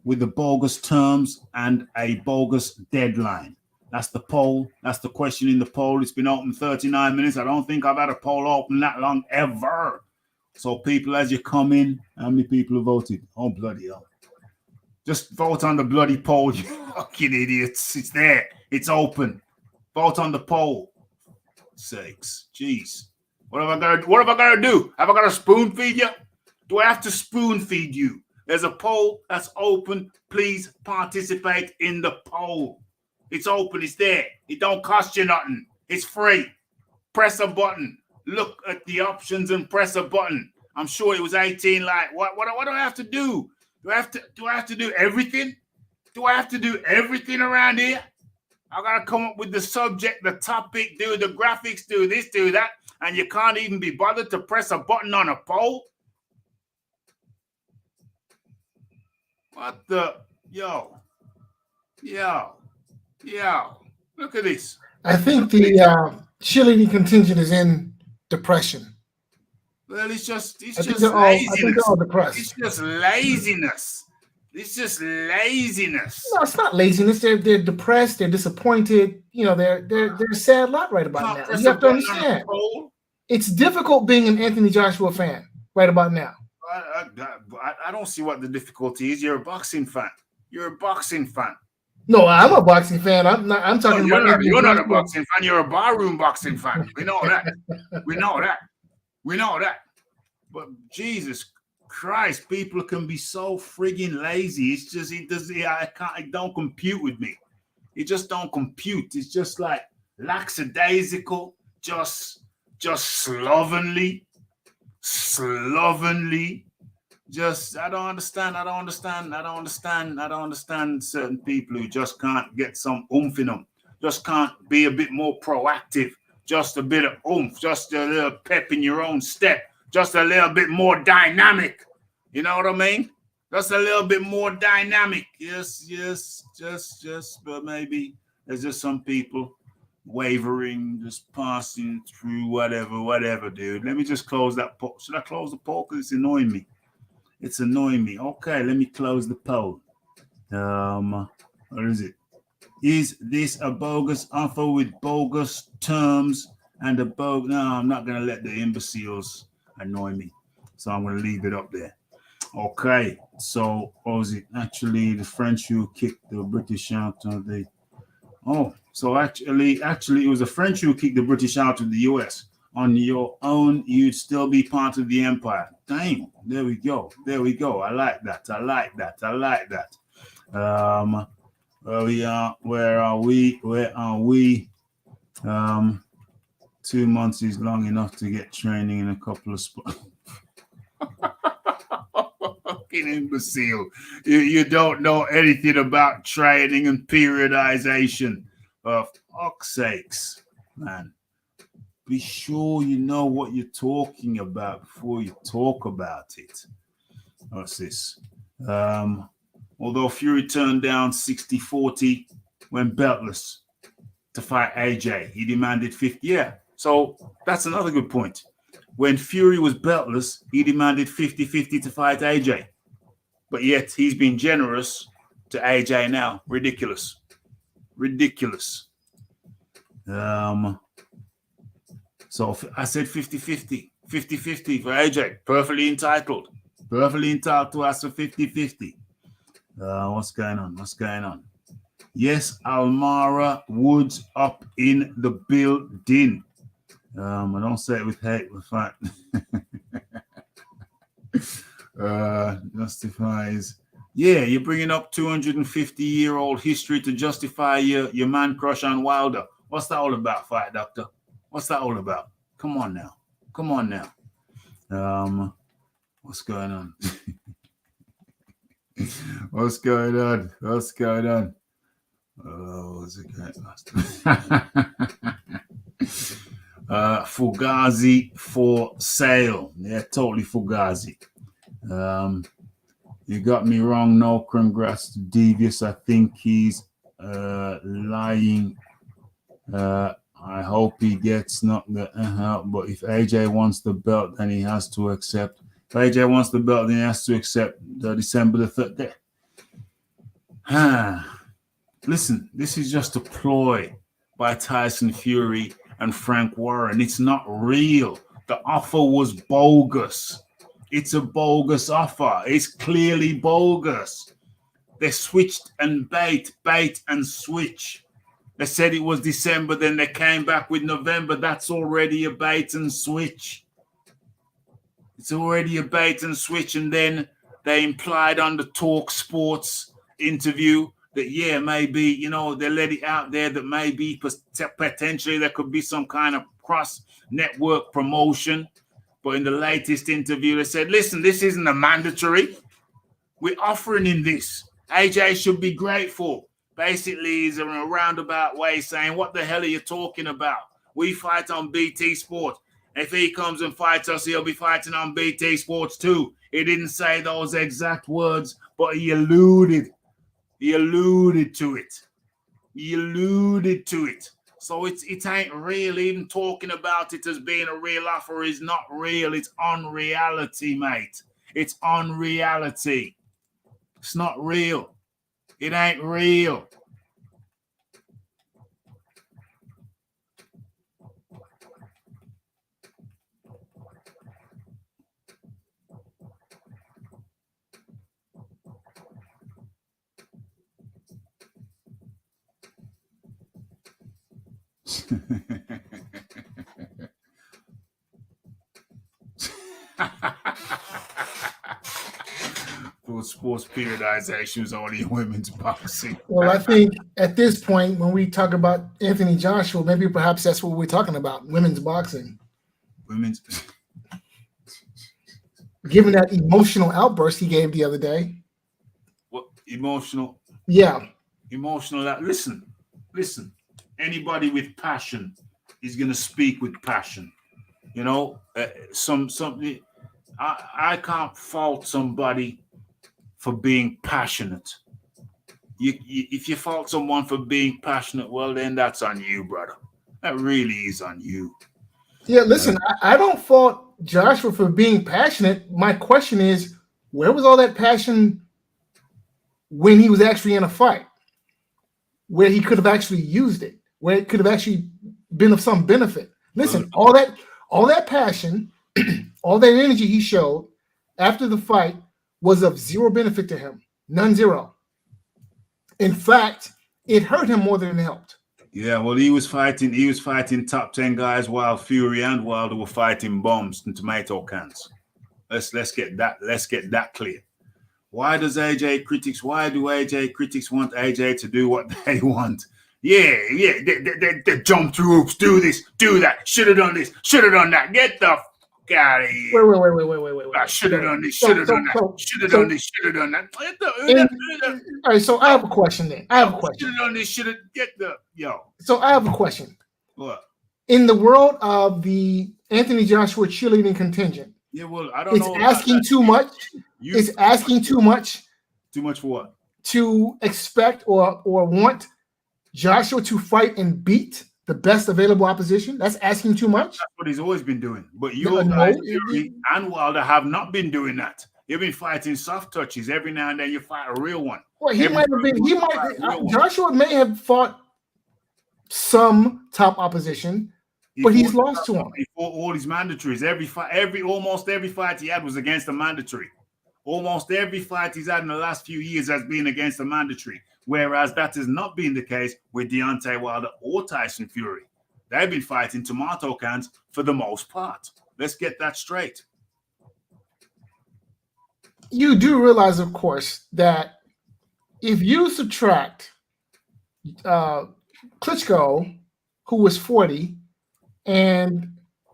[SPEAKER 2] with the bogus terms and a bogus deadline? That's the poll. That's the question in the poll. It's been open 39 minutes. I don't think I've had a poll open that long ever. So people, as you come in, how many people have voted? Oh, bloody hell. Just vote on the bloody poll, you fucking idiots. It's there. It's open. Vote on the poll. Sakes. Jeez. What have I got to do? Have I got to spoon feed you? Do I have to spoon feed you? There's a poll that's open. Please participate in the poll. It's open. It's there. It don't cost you nothing. It's free. Press a button. Look at the options and press a button. I'm sure it was 18. Like, what do I have to do? Do I have to do everything? Do I have to do everything around here? I gotta come up with the subject, the topic, do the graphics, do this, do that, and you can't even be bothered to press a button on a poll? What the yo? Look at this.
[SPEAKER 3] I think the cheerleading contingent is in depression.
[SPEAKER 2] Well, it's just
[SPEAKER 3] I think they're all depressed.
[SPEAKER 2] It's just laziness.
[SPEAKER 3] No, it's not laziness. They're depressed. They're disappointed. You know, they're a sad lot right about now. You have to understand. It's difficult being an Anthony Joshua fan right about now.
[SPEAKER 2] I don't see what the difficulty is. You're a boxing fan. You're a boxing fan.
[SPEAKER 3] No, I'm a boxing fan. I'm not. I'm talking
[SPEAKER 2] No,
[SPEAKER 3] about.
[SPEAKER 2] you're not a
[SPEAKER 3] Joshua.
[SPEAKER 2] boxing fan. You're a barroom boxing fan. We know that. We know that. We know that. But Jesus Christ, people can be so friggin' lazy. It's just it don't compute with me. It just don't compute. It's just like lackadaisical, just slovenly. Just I don't understand certain people who just can't get some oomph in them. Just can't be a bit more proactive. Just a bit of oomph, just a little pep in your own step, just a little bit more dynamic. You know what I mean? Just a little bit more dynamic. Yes, but maybe there's just some people wavering, just passing through whatever, dude. Let me just close that poll. Should I close the poll? Because it's annoying me. It's annoying me. Okay, let me close the poll. What is it? Is this a bogus offer with bogus terms and a bogus? No, I'm not going to let the imbeciles annoy me. So I'm going to leave it up there. Okay, so what was it? Actually, the French who kicked the British out of the... Oh, so actually, it was the French who kicked the British out of the US. On your own, you'd still be part of the empire. Damn, there we go. I like that. Where are we? 2 months is long enough to get training in a couple of spots. Fucking imbecile. You don't know anything about training and periodization. For fuck's sakes, man. Be sure you know what you're talking about before you talk about it. What's this? Although Fury turned down 60-40 when beltless to fight AJ, he demanded 50. Yeah, so that's another good point. When Fury was beltless, he demanded 50-50 to fight AJ. But yet he's been generous to AJ now. Ridiculous. So I said 50-50. 50-50 for AJ. Perfectly entitled to ask for 50-50. What's going on? Yes, Almara Woods up in the building. I don't say it with hate, with fact. Justifies. Yeah, you're bringing up 250-year-old history to justify your man crush on Wilder. What's that all about, Fight Doctor? What's that all about? Come on now. What's going on? What's going on? Oh, what's it going on? Fugazi for sale. Yeah, totally Fugazi. You got me wrong. No congrats to Devious. I think he's lying. I hope he gets not the but if AJ wants the belt, then he has to accept. If AJ wants the belt, then he has to accept the December the 3rd. Listen, this is just a ploy by Tyson Fury and Frank Warren. It's not real. The offer was bogus. It's a bogus offer. It's clearly bogus. They switched and bait and switch. They said it was December, then they came back with November. That's already a bait and switch. It's already a bait and switch. And then they implied on the Talk Sports interview that, yeah, maybe, they let it out there that maybe potentially there could be some kind of cross-network promotion. But in the latest interview, they said, listen, this isn't a mandatory. We're offering him this. AJ should be grateful. Basically, he's in a roundabout way saying, what the hell are you talking about? We fight on BT Sport. If he comes and fights us, he'll be fighting on BT Sports too. He didn't say those exact words, but he alluded to it. So it ain't real. Even talking about it as being a real offer is not real. It's unreality, mate. It's unreality. It's not real. It ain't real. For sports periodization is only women's boxing.
[SPEAKER 3] Well, I think at this point, when we talk about Anthony Joshua, maybe perhaps that's what we're talking about, women's boxing.
[SPEAKER 2] Women's.
[SPEAKER 3] Given that emotional outburst he gave the other day.
[SPEAKER 2] What emotional?
[SPEAKER 3] Yeah.
[SPEAKER 2] Emotional. Listen. Anybody with passion is gonna speak with passion. You know, something. I can't fault somebody for being passionate. If you fault someone for being passionate, well, then that's on you, brother. That really is on you.
[SPEAKER 3] Yeah, listen, I don't fault Joshua for being passionate. My question is, where was all that passion when he was actually in a fight? Where he could have actually used it, where it could have actually been of some benefit. Listen, all that passion, all that energy he showed after the fight was of zero benefit to him. None, zero. In fact, it hurt him more than it helped.
[SPEAKER 2] Yeah, well, he was fighting top 10 guys while Fury and Wilder were fighting bombs and tomato cans. Let's get that clear. Why do AJ critics want AJ to do what they want? Yeah, they jump through hoops, do this, do that, should have done this, should have done that. Get the fuck out of here.
[SPEAKER 3] Wait.
[SPEAKER 2] Should have done this, should have done that, should have done this, should have done that.
[SPEAKER 3] All right, so I have a question then.
[SPEAKER 2] Should have done this, should have
[SPEAKER 3] So I have a question.
[SPEAKER 2] What?
[SPEAKER 3] In the world of the Anthony Joshua cheerleading contingent,
[SPEAKER 2] Yeah, well, I don't know.
[SPEAKER 3] it's asking too much. It's asking too much.
[SPEAKER 2] Too much for what?
[SPEAKER 3] To expect or want Joshua to fight and beat the best available opposition. That's asking too much.
[SPEAKER 2] That's what he's always been doing. But
[SPEAKER 3] No,
[SPEAKER 2] Fury and Wilder have not been doing that. You've been fighting soft touches. Every now and then you fight a real one.
[SPEAKER 3] Well, Joshua may have fought some top opposition, but he's lost to him.
[SPEAKER 2] He fought all his mandatories. Almost every fight he had was against a mandatory. Almost every fight he's had in the last few years has been against a mandatory. Whereas that has not been the case with Deontay Wilder or Tyson Fury. They've been fighting tomato cans for the most part. Let's get that straight.
[SPEAKER 3] You do realize, of course, that if you subtract Klitschko, who was 40, and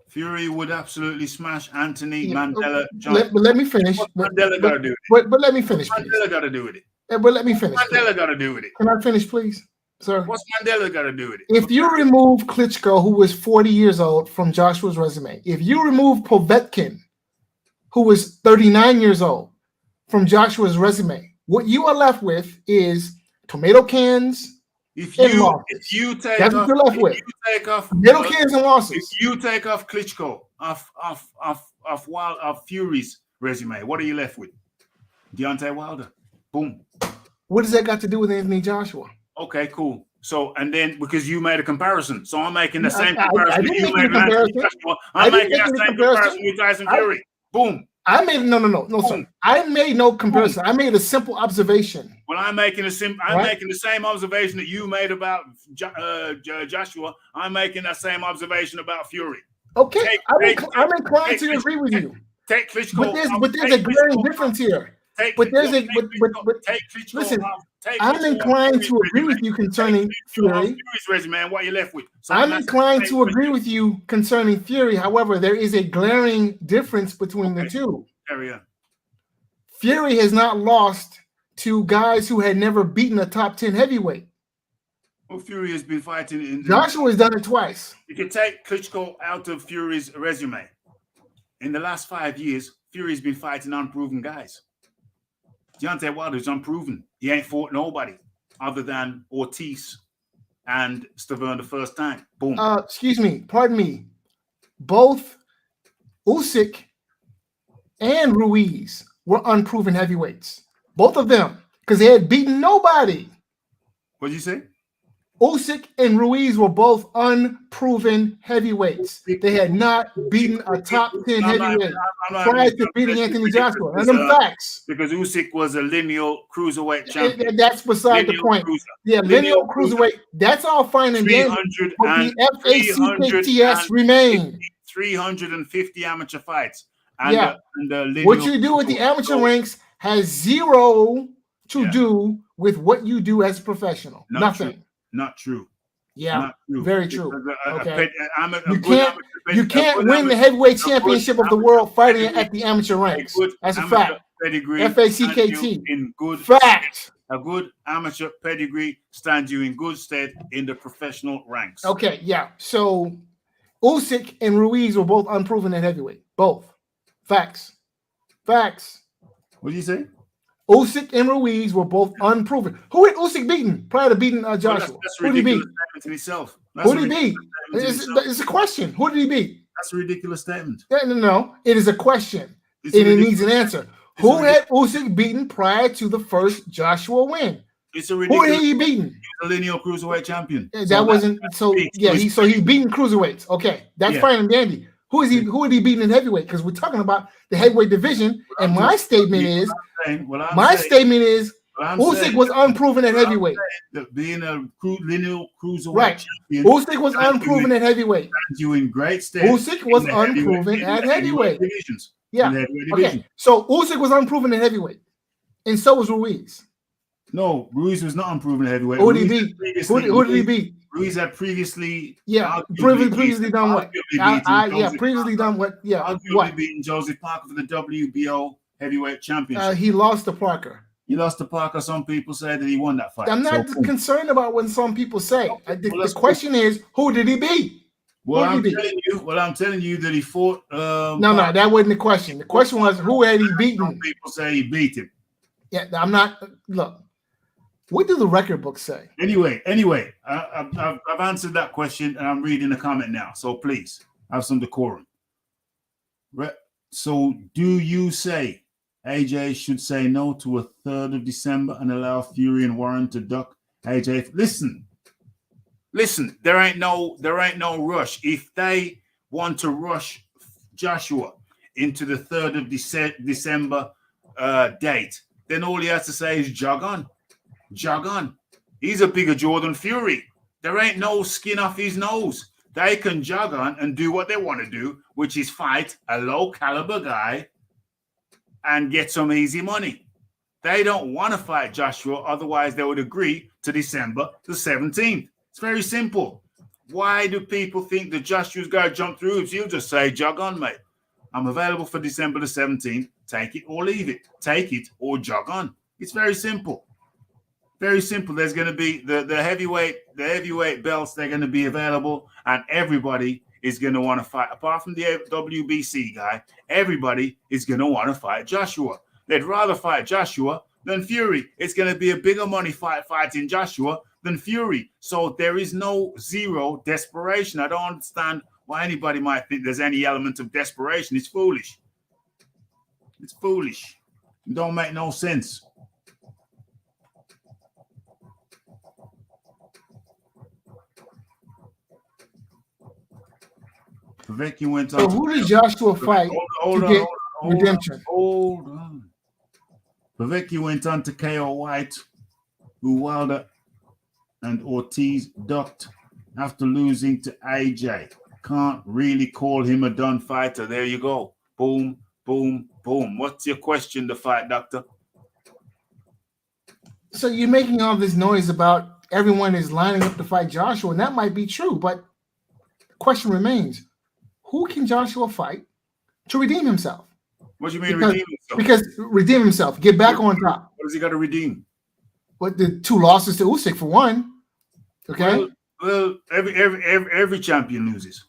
[SPEAKER 2] Fury would absolutely smash Anthony Mandela.
[SPEAKER 3] But let me finish.
[SPEAKER 2] Mandela got to do it.
[SPEAKER 3] But let me finish.
[SPEAKER 2] Mandela got to do with it.
[SPEAKER 3] But let me finish.
[SPEAKER 2] Mandela got to do with it.
[SPEAKER 3] Can I finish, please, sir?
[SPEAKER 2] What's Mandela got to do with it?
[SPEAKER 3] If you remove Klitschko, who was 40 years old, from Joshua's resume, if you remove Povetkin, who was 39 years old, from Joshua's resume, what you are left with is tomato cans and losses.
[SPEAKER 2] If you take
[SPEAKER 3] That's what you're left with. Tomato cans and losses.
[SPEAKER 2] If you take off Klitschko off Fury's resume, what are you left with? Deontay Wilder. Boom.
[SPEAKER 3] What does that got to do with Anthony Joshua?
[SPEAKER 2] Okay, cool. So, and then because you made a comparison, so I'm making the same
[SPEAKER 3] I
[SPEAKER 2] comparison
[SPEAKER 3] didn't
[SPEAKER 2] you
[SPEAKER 3] make
[SPEAKER 2] made
[SPEAKER 3] any
[SPEAKER 2] with Anthony
[SPEAKER 3] comparison.
[SPEAKER 2] Joshua.
[SPEAKER 3] I
[SPEAKER 2] I'm
[SPEAKER 3] didn't
[SPEAKER 2] making that
[SPEAKER 3] make any
[SPEAKER 2] same
[SPEAKER 3] comparison.
[SPEAKER 2] comparison with Tyson Fury. Boom.
[SPEAKER 3] I made no, sir. I made no comparison. I made a simple observation.
[SPEAKER 2] Well, I'm making the same observation that you made about Joshua. I'm making that same observation about Fury.
[SPEAKER 3] Okay, I'm inclined to agree with you.
[SPEAKER 2] Take Klitschko.
[SPEAKER 3] But there's a glaring difference here. Listen, I'm inclined to agree with you concerning Fury.
[SPEAKER 2] Fury's resume and what you're left with.
[SPEAKER 3] I'm inclined to agree with you concerning Fury. However, there is a glaring difference between the two. Fury has not lost to guys who had never beaten a top 10 heavyweight.
[SPEAKER 2] Well, Fury has been fighting.
[SPEAKER 3] Joshua has done it twice.
[SPEAKER 2] You can take Klitschko out of Fury's resume. In the last 5 years, Fury's been fighting unproven guys. Deontay Wilder's unproven. He ain't fought nobody other than Ortiz and Stavern the first time. Boom.
[SPEAKER 3] Pardon me. Both Usyk and Ruiz were unproven heavyweights. Both of them, because they had beaten nobody.
[SPEAKER 2] What'd you say?
[SPEAKER 3] Usyk and Ruiz were both unproven heavyweights. They had not beaten a top 10 heavyweight prior to beating Anthony Joshua. And them facts.
[SPEAKER 2] Because Usyk was a lineal cruiserweight champion.
[SPEAKER 3] That's beside the point. Yeah, lineal cruiserweight. That's all fine and dandy. But the FACKTS remained.
[SPEAKER 2] 350 amateur fights. And
[SPEAKER 3] Yeah. What you do with the amateur ranks has zero to do with what you do as a professional. Nothing.
[SPEAKER 2] Not true.
[SPEAKER 3] Yeah,
[SPEAKER 2] Not true.
[SPEAKER 3] very true. Okay.
[SPEAKER 2] You
[SPEAKER 3] You can't win the heavyweight championship of the world fighting at the amateur ranks. That's a fact. FACKT.
[SPEAKER 2] In good
[SPEAKER 3] Fact.
[SPEAKER 2] A good amateur pedigree stands you in good stead in the professional ranks.
[SPEAKER 3] Okay, yeah. So Usyk and Ruiz were both unproven at heavyweight. Both. Facts. Facts.
[SPEAKER 2] What do you say?
[SPEAKER 3] Usyk and Ruiz were both unproven. Who had Usyk beaten prior to beating Joshua?
[SPEAKER 2] That's
[SPEAKER 3] Who did he beat?
[SPEAKER 2] ridiculous statement in itself. That's
[SPEAKER 3] Who did he
[SPEAKER 2] a
[SPEAKER 3] beat?
[SPEAKER 2] ridiculous statement in itself.
[SPEAKER 3] It's a question. Who did he beat?
[SPEAKER 2] That's a ridiculous statement.
[SPEAKER 3] No. It is a question.
[SPEAKER 2] It's
[SPEAKER 3] And
[SPEAKER 2] a
[SPEAKER 3] it
[SPEAKER 2] ridiculous-
[SPEAKER 3] needs an answer.
[SPEAKER 2] it's
[SPEAKER 3] Who
[SPEAKER 2] a
[SPEAKER 3] had Usyk beaten prior to the first Joshua win?
[SPEAKER 2] It's a
[SPEAKER 3] Who
[SPEAKER 2] ridiculous.
[SPEAKER 3] had he beaten?
[SPEAKER 2] He was a lineal cruiserweight champion.
[SPEAKER 3] That wasn't so. Yeah, so he's beating cruiserweights. Okay, that's
[SPEAKER 2] Yeah.
[SPEAKER 3] fine and dandy. Who is he? Who had he beaten in heavyweight? Because we're talking about the heavyweight division. And my statement is, Usyk was unproven at heavyweight.
[SPEAKER 2] Being a lineal cruiserweight
[SPEAKER 3] Right.
[SPEAKER 2] champion.
[SPEAKER 3] Usyk was unproven at heavyweight.
[SPEAKER 2] stands you in great stead.
[SPEAKER 3] Usyk was
[SPEAKER 2] in the heavyweight-
[SPEAKER 3] unproven
[SPEAKER 2] in the
[SPEAKER 3] at heavyweight.
[SPEAKER 2] divisions.
[SPEAKER 3] Yeah.
[SPEAKER 2] In the heavyweight
[SPEAKER 3] Okay.
[SPEAKER 2] division.
[SPEAKER 3] So Usyk was unproven at heavyweight, and so was Ruiz.
[SPEAKER 2] No, Ruiz was not unproven at heavyweight.
[SPEAKER 3] Who did he
[SPEAKER 2] Ruiz
[SPEAKER 3] beat?
[SPEAKER 2] had previously-
[SPEAKER 3] Who did he beat?
[SPEAKER 2] Ruiz had previously.
[SPEAKER 3] Yeah,
[SPEAKER 2] arguably
[SPEAKER 3] previously done what?
[SPEAKER 2] arguably beaten Joseph
[SPEAKER 3] Previously done what? Yeah,
[SPEAKER 2] Arguably
[SPEAKER 3] what?
[SPEAKER 2] beating Joseph Parker for the WBO heavyweight championship.
[SPEAKER 3] He lost to Parker.
[SPEAKER 2] He lost to Parker. Some people say that he won that fight.
[SPEAKER 3] I'm not
[SPEAKER 2] So,
[SPEAKER 3] concerned about what some people say. The
[SPEAKER 2] that's
[SPEAKER 3] question is, who did he beat?
[SPEAKER 2] well,
[SPEAKER 3] who
[SPEAKER 2] I'm
[SPEAKER 3] did he beat?
[SPEAKER 2] telling you that he fought.
[SPEAKER 3] No, that wasn't the question. The question was, who had he
[SPEAKER 2] Some
[SPEAKER 3] beaten?
[SPEAKER 2] people say he beat him.
[SPEAKER 3] Yeah, I'm not. Look, what do the record books say?
[SPEAKER 2] Anyway, I've answered that question, and I'm reading the comment now. So please have some decorum. So, do you say AJ should say no to a 3rd of December and allow Fury and Warren to duck AJ? Listen. There ain't no rush. If they want to rush Joshua into the 3rd of December date, then all he has to say is jog on. He's a bigger Jaw than Fury. There ain't no skin off his nose. They can jog on and do what they want to do, which is fight a low caliber guy and get some easy money. They don't want to fight Joshua, otherwise they would agree to December the 17th. It's very simple. Why do people think that Joshua's got to jump through hoops? He'll just say, jog on, mate. I'm available for December the 17th. Take it or leave it. Take it or jog on. It's very simple. Very simple. There's going to be the heavyweight belts. They're going to be available, and everybody is going to want to fight. Apart from the WBC guy, everybody is going to want to fight Joshua. They'd rather fight Joshua than Fury. It's going to be a bigger money fighting Joshua than Fury. So there is no zero desperation. I don't understand why anybody might think there's any element of desperation. It's foolish. It's foolish. It don't make no sense. Povetkin went on.
[SPEAKER 3] So who did Joshua fight
[SPEAKER 2] Hold
[SPEAKER 3] to
[SPEAKER 2] on,
[SPEAKER 3] get
[SPEAKER 2] hold on,
[SPEAKER 3] redemption?
[SPEAKER 2] Hold on. Povetkin went on to KO White, who Wilder and Ortiz ducked after losing to AJ. Can't really call him a done fighter. There you go. Boom, boom, boom. What's your question, the fight doctor?
[SPEAKER 3] So you're making all this noise about everyone is lining up to fight Joshua, and that might be true, but the question remains, who can Joshua fight to redeem himself?
[SPEAKER 2] What do you mean
[SPEAKER 3] Because-
[SPEAKER 2] redeem himself?
[SPEAKER 3] Because redeem himself, get back on top.
[SPEAKER 2] What does he got to redeem?
[SPEAKER 3] But the 2 losses to Usyk for one. Okay,
[SPEAKER 2] Well, every champion loses.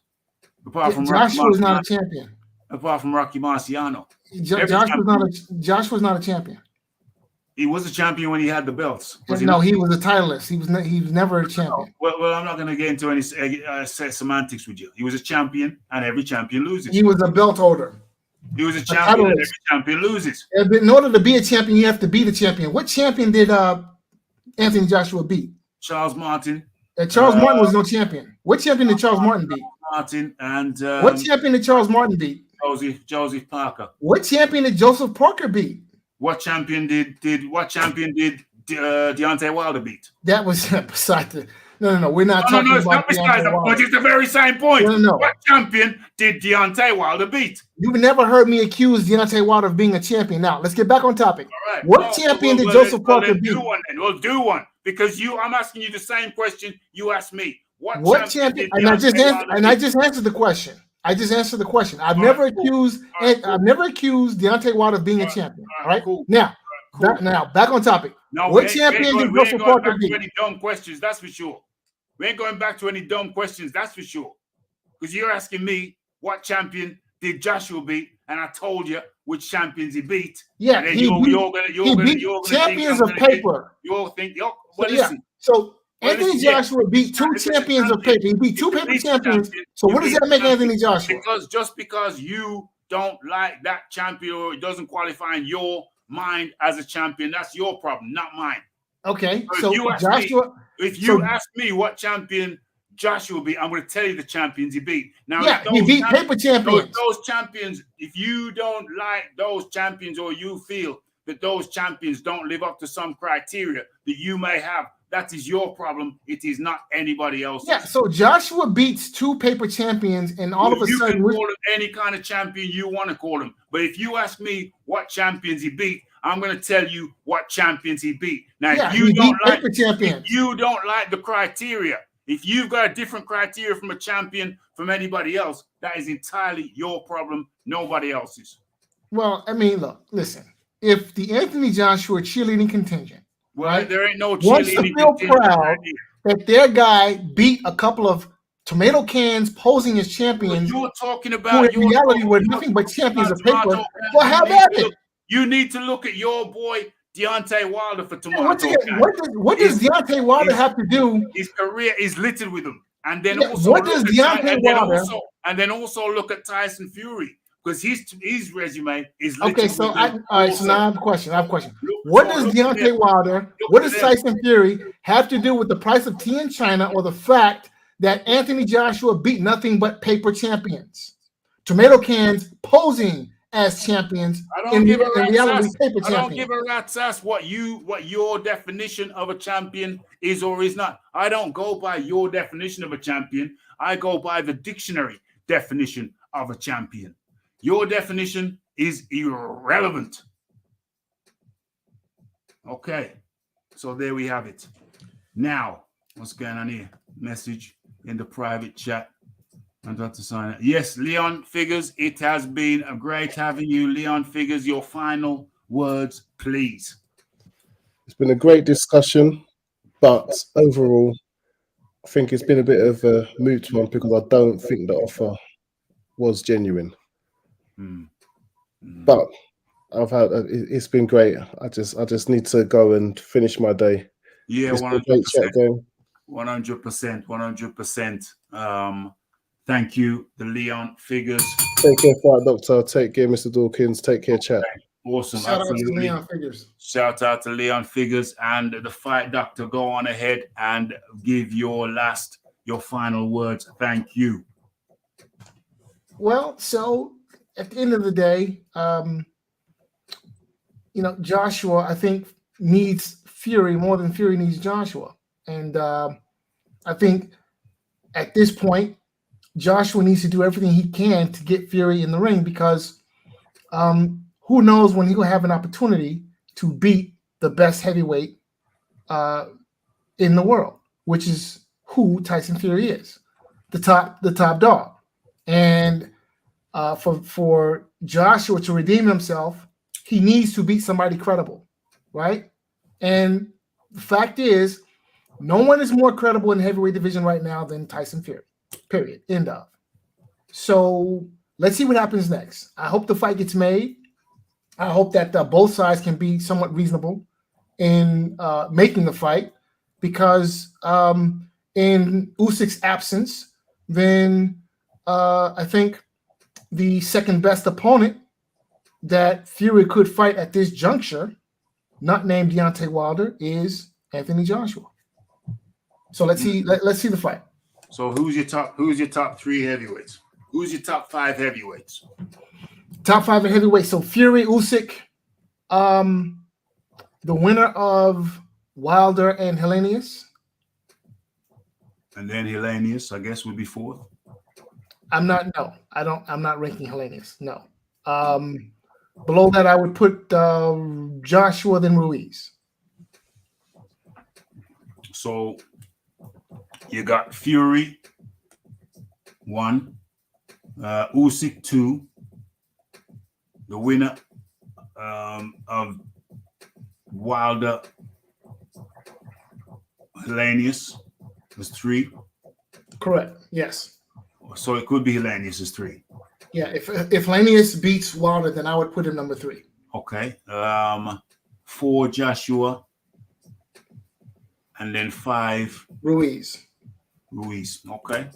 [SPEAKER 2] Apart from
[SPEAKER 3] Joshua is not a
[SPEAKER 2] Rocky,
[SPEAKER 3] champion.
[SPEAKER 2] apart from Rocky Marciano.
[SPEAKER 3] Joshua's not a champion.
[SPEAKER 2] He was a champion when he had the belts. Was he
[SPEAKER 3] No,
[SPEAKER 2] not?
[SPEAKER 3] he was a titleist. He was never a champion.
[SPEAKER 2] Well, I'm not going to get into any semantics with you. He was a champion, and every champion loses.
[SPEAKER 3] He was a belt holder.
[SPEAKER 2] He was a champion, and
[SPEAKER 3] titleist.
[SPEAKER 2] every champion loses.
[SPEAKER 3] In order to be a champion, you have to be the champion. What champion did Anthony Joshua beat?
[SPEAKER 2] Charles Martin.
[SPEAKER 3] Charles Martin was no champion. What champion did Charles Martin beat?
[SPEAKER 2] Martin and
[SPEAKER 3] What champion did Charles Martin beat?
[SPEAKER 2] Joseph Parker.
[SPEAKER 3] What champion did Joseph Parker beat?
[SPEAKER 2] What champion did Deontay Wilder beat?
[SPEAKER 3] That was beside the. No. We're not
[SPEAKER 2] No,
[SPEAKER 3] talking
[SPEAKER 2] it's
[SPEAKER 3] about
[SPEAKER 2] not beside the
[SPEAKER 3] Deontay
[SPEAKER 2] point.
[SPEAKER 3] Wilder.
[SPEAKER 2] It's the very same point.
[SPEAKER 3] No.
[SPEAKER 2] What champion did Deontay Wilder beat?
[SPEAKER 3] You've never heard me accuse Deontay Wilder of being a champion. Now let's get back on topic.
[SPEAKER 2] All right.
[SPEAKER 3] What champion did Joseph Parker
[SPEAKER 2] beat?
[SPEAKER 3] beat?
[SPEAKER 2] We'll do one because I'm asking you the same question you asked me.
[SPEAKER 3] What champion? And I just answered the question. I just answered the question. I've never accused Deontay Wilder of being a champion. All right.
[SPEAKER 2] Cool.
[SPEAKER 3] Now, back on topic.
[SPEAKER 2] No,
[SPEAKER 3] what champion did Joseph Parker beat?
[SPEAKER 2] Any dumb questions? That's for sure. We ain't going back to any dumb questions. That's for sure. Because you're asking me what champion did Joshua beat, and I told you which champions he beat.
[SPEAKER 3] Yeah,
[SPEAKER 2] and then
[SPEAKER 3] he beat
[SPEAKER 2] you're
[SPEAKER 3] champions of paper.
[SPEAKER 2] You'll think,
[SPEAKER 3] Listen. So Anthony Joshua beat two champions of paper. He beat two paper champions. So what does that make Anthony Joshua?
[SPEAKER 2] Because just because you don't like that champion or it doesn't qualify in your mind as a champion, that's your problem, not mine.
[SPEAKER 3] Okay,
[SPEAKER 2] So if you
[SPEAKER 3] Joshua.
[SPEAKER 2] ask me what champion Joshua beat, I'm going to tell you the champions he beat. Now,
[SPEAKER 3] He beat paper champions.
[SPEAKER 2] Those champions, if you don't like those champions or you feel that those champions don't live up to some criteria that you may have, that is your problem. It is not anybody else's.
[SPEAKER 3] Yeah, so Joshua beats two paper champions, and all of a
[SPEAKER 2] you
[SPEAKER 3] sudden,
[SPEAKER 2] can call him any kind of champion you want to call him. But if you ask me what champions he beat, I'm going to tell you what champions he beat. Now, if you don't like the criteria, if you've got a different criteria from a champion from anybody else, that is entirely your problem, nobody else's.
[SPEAKER 3] Well, I mean, listen. If the Anthony Joshua cheerleading contingent, right,
[SPEAKER 2] there ain't no
[SPEAKER 3] wants to feel proud that their guy beat a couple of tomato cans posing as champions,
[SPEAKER 2] you're talking about
[SPEAKER 3] who in reality were nothing but champions of paper, well, have at it.
[SPEAKER 2] You need to look at your boy Deontay Wilder for tomorrow.
[SPEAKER 3] What does Deontay Wilder have to do?
[SPEAKER 2] His career is littered with them. And then also look at Tyson Fury, because his resume is littered with them.
[SPEAKER 3] All right, so now I have a question. What does Deontay Wilder, what does Tyson Fury have to do with the price of tea in China or the fact that Anthony Joshua beat nothing but paper champions? Tomato cans posing as champions in reality paper champions.
[SPEAKER 2] I don't give a rat's ass what your definition of a champion is or is not. I don't go by your definition of a champion. I go by the dictionary definition of a champion. Your definition is irrelevant. Okay, so there we have it. Now, what's going on here? Message in the private chat. I'm about to sign it. Yes, Leon Figures, it has been a great having you. Leon Figures, your final words, please.
[SPEAKER 5] It's been a great discussion, but overall, I think it's been a bit of a moot one because I don't think the offer was genuine. But it's been great. I just need to go and finish my day.
[SPEAKER 2] Yeah, 100%. 100%. Thank you, the Leon Figures.
[SPEAKER 5] Take care, Fight Doctor. Take care, Mr. Dawkins. Take care, chat.
[SPEAKER 2] Awesome.
[SPEAKER 3] Shout out to Leon Figures.
[SPEAKER 2] Shout out to Leon Figures and the Fight Doctor. Go on ahead and give your final words. Thank you.
[SPEAKER 3] Well, so at the end of the day, Joshua, I think, needs Fury more than Fury needs Joshua. And I think at this point, Joshua needs to do everything he can to get Fury in the ring because who knows when he'll have an opportunity to beat the best heavyweight in the world, which is who Tyson Fury is, the top dog. And for Joshua to redeem himself, he needs to beat somebody credible, right? And the fact is, no one is more credible in the heavyweight division right now than Tyson Fury. Period. End of. So let's see what happens next. I hope the fight gets made. I hope that both sides can be somewhat reasonable in making the fight, because in Usyk's absence, then I think the second best opponent that Fury could fight at this juncture, not named Deontay Wilder, is Anthony Joshua. So let's see. Let's see the fight.
[SPEAKER 2] So who's your top 3 heavyweights? Who's your top 5 heavyweights?
[SPEAKER 3] Top 5 heavyweights. So Fury, Usyk, the winner of Wilder and Helenius.
[SPEAKER 2] And then Helenius, I guess, would be 4th.
[SPEAKER 3] I'm not ranking Helenius. No. Below that, I would put Joshua, then Ruiz.
[SPEAKER 2] So you got Fury 1, Usyk 2, the winner of Wilder Helenius was 3.
[SPEAKER 3] Correct. Yes.
[SPEAKER 2] So it could be Helenius is 3.
[SPEAKER 3] Yeah. If Helenius beats Wilder, then I would put him number 3.
[SPEAKER 2] Okay. 4 Joshua, and then 5
[SPEAKER 3] Ruiz.
[SPEAKER 2] Okay.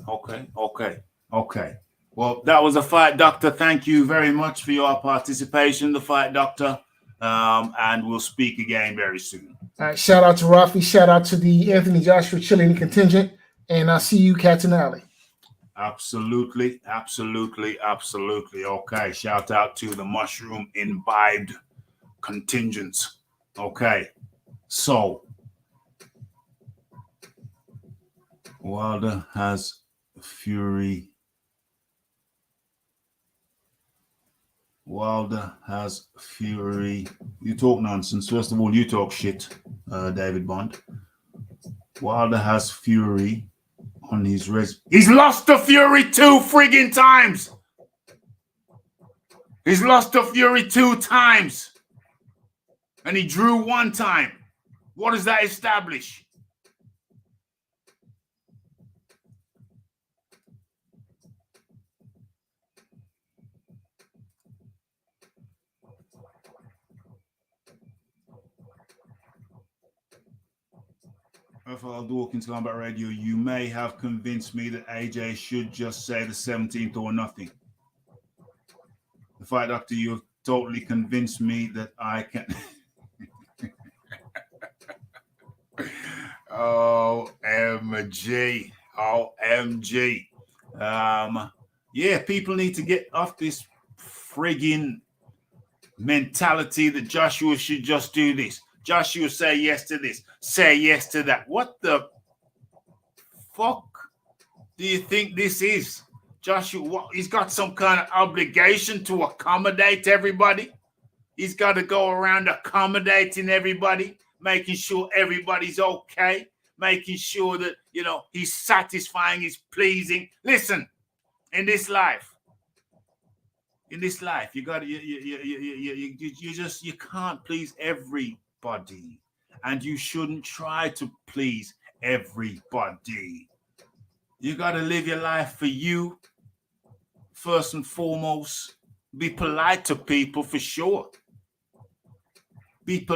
[SPEAKER 2] Well, that was a Fight Doctor. Thank you very much for your participation, the Fight Doctor. And we'll speak again very soon.
[SPEAKER 3] All right. Shout out to Rafi. Shout out to the Anthony Joshua Chilean contingent. And I'll see you cats in the alley.
[SPEAKER 2] Absolutely. Okay. Shout out to the mushroom imbibed contingents. Okay. So Wilder has Fury. You talk nonsense. First of all, you talk shit, David Bond. Wilder has Fury on his resume. He's lost to Fury 2 friggin' times. He's lost to Fury 2 times. And he drew 1 time. What does that establish? FL Dawkins Combat Radio, you may have convinced me that AJ should just say the 17th or nothing. The Fight Doctor, you've totally convinced me that I can. OMG. Yeah, people need to get off this friggin' mentality that Joshua should just do this. Joshua say yes to this, say yes to that. What the fuck do you think this is? Joshua, he's got some kind of obligation to accommodate everybody. He's got to go around accommodating everybody, making sure everybody's okay, making sure that, he's satisfying, he's pleasing. Listen, in this life, you got you can't please everybody, and you shouldn't try to please everybody. You got to live your life for you first and foremost. Be polite to people for sure. Be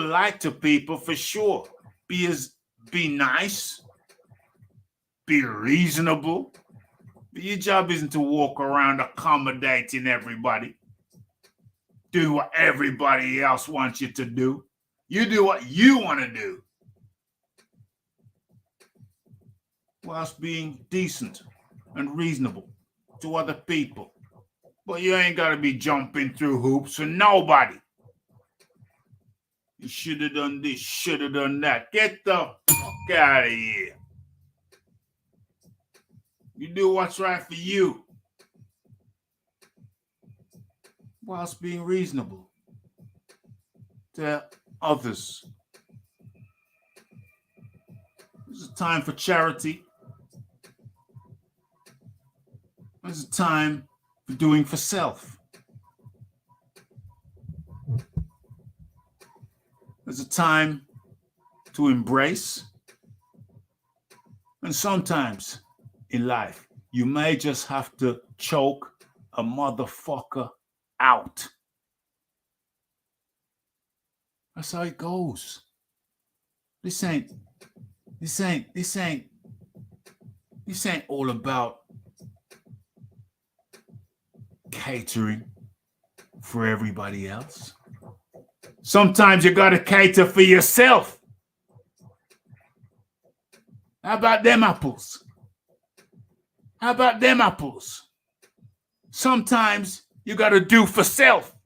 [SPEAKER 2] nice. Be reasonable. But your job isn't to walk around accommodating everybody. Do what everybody else wants you to do. You do what you want to do, whilst being decent and reasonable to other people. But you ain't got to be jumping through hoops for nobody. You should have done this, should have done that. Get the fuck out of here. You do what's right for you, whilst being reasonable to others. This is a time for charity. This is a time for doing for self. There's a time to embrace. And sometimes in life, you may just have to choke a motherfucker out. That's how it goes. This ain't all about catering for everybody else. Sometimes you gotta cater for yourself. How about them apples? How about them apples? Sometimes you got to do for self.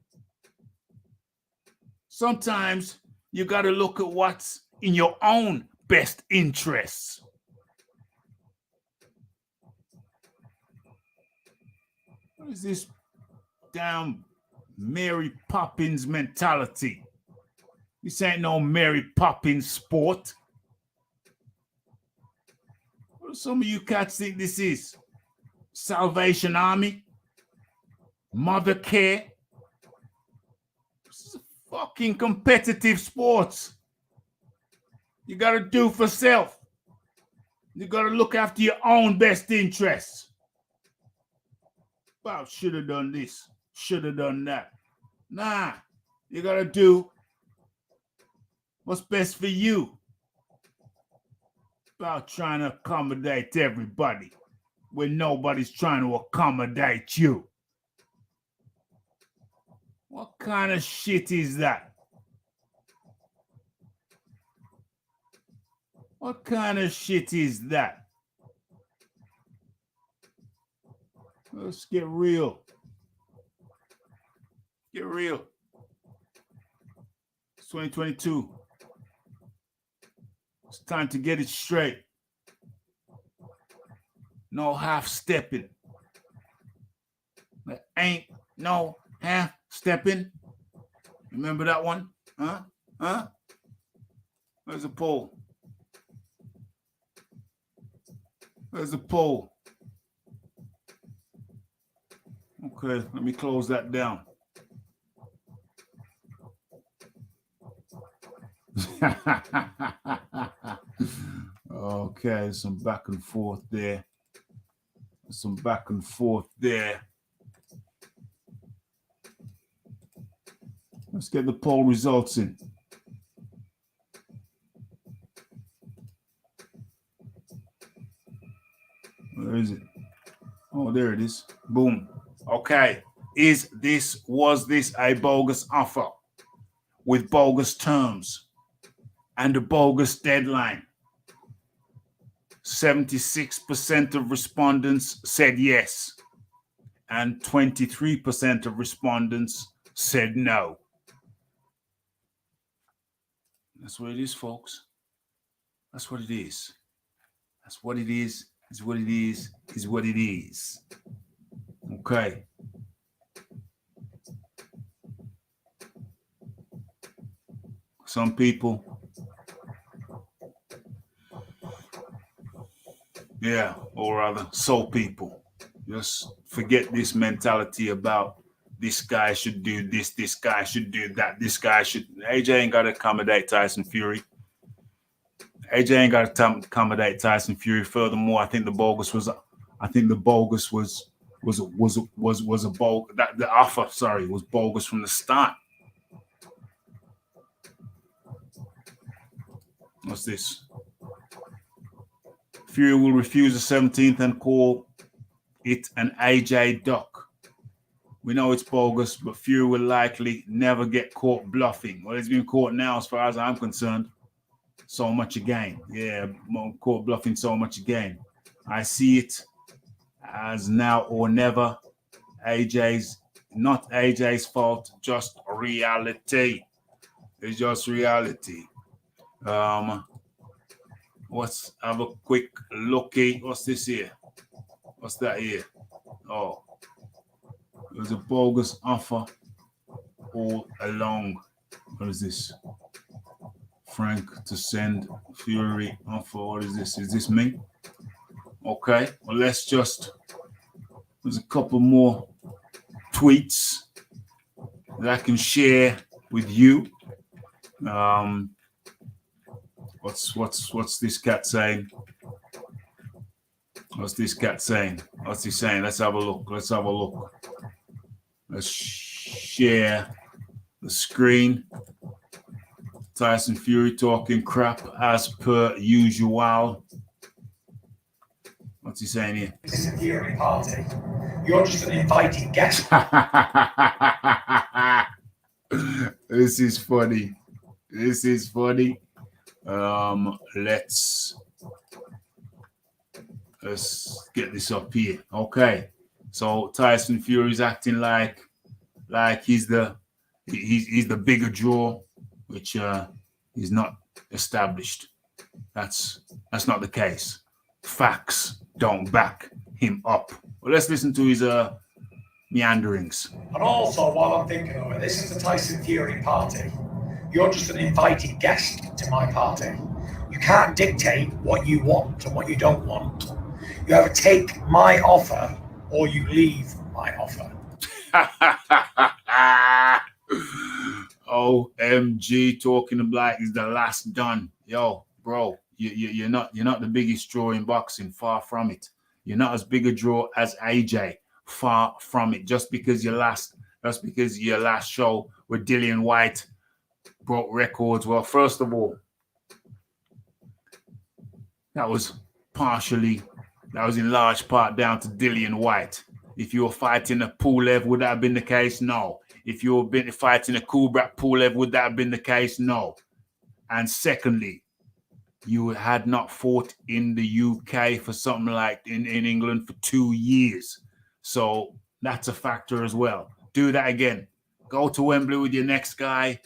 [SPEAKER 2] Sometimes you got to look at what's in your own best interests. What is this damn Mary Poppins mentality? This ain't no Mary Poppins sport. What do some of you cats think this is? Salvation Army? Mother Care? This is a fucking competitive sport. You gotta do for self. You gotta look after your own best interests. Well, should have done this, should have done that. Nah, you gotta do what's best for you. About trying to accommodate everybody when nobody's trying to accommodate you. What kind of shit is that? What kind of shit is that? Let's get real. Get real. It's 2022. It's time to get it straight. No half stepping. There ain't no half stepping. Remember that one? Huh? Huh? Where's the poll? Where's the poll? Okay, let me close that down. Okay, some back and forth there. Some back and forth there. Let's get the poll results in. Where is it? Oh, there it is. Boom. Okay. Was this a bogus offer with bogus terms and a bogus deadline? 76% of respondents said yes, and 23% of respondents said no. That's what it is, folks. That's what it is. That's what it is. Is what it is. Is what it is. Okay. Some people, yeah, or rather, some people just forget this mentality about this guy should do this guy should do that, this guy should. AJ ain't got to accommodate Tyson Fury. AJ ain't got to accommodate Tyson Fury. Furthermore, I think the bogus was a bogus that the offer, sorry, was bogus from the start. What's this? Fury will refuse the 17th and call it an AJ duck. We know it's bogus, but Fury will likely never get caught bluffing. Well, he's been caught now, as far as I'm concerned. So much again. Yeah, caught bluffing so much again. I see it as now or never. Not AJ's fault, just reality. It's just reality. Let's have a quick looky. What's this here? What's that here? Oh, it was a bogus offer all along. What is this? Frank to send Fury offer. What is this? Is this me? Okay. Well, there's a couple more tweets that I can share with you. What's this cat saying? What's this cat saying? What's he saying? Let's have a look. Let's share the screen. Tyson Fury talking crap as per usual. What's he saying here?
[SPEAKER 8] This is a Fury party. You're just an invited guest.
[SPEAKER 2] This is funny. Let's Let's get this up here. Okay. So Tyson Fury's acting like he's the bigger draw, which is not established. That's not the case. Facts don't back him up. Well, let's listen to his meanderings.
[SPEAKER 8] And also, while I'm thinking of it, this is the Tyson Fury party. You're just an invited guest to my party. You can't dictate what you want and what you don't want. You either take my offer or you leave my offer.
[SPEAKER 2] OMG, talking about is the last done. Yo, bro, you're not the biggest draw in boxing. Far from it. You're not as big a draw as AJ. Far from it. Just because your last show with Dillian White broke records. Well, first of all, that was in large part down to Dillian White. If you were fighting a Pulev, would that have been the case? No. If you were fighting a Kubrat Pulev, would that have been the case? No. And secondly, you had not fought in the UK for something like in England for 2 years. So that's a factor as well. Do that again. Go to Wembley with your next guy.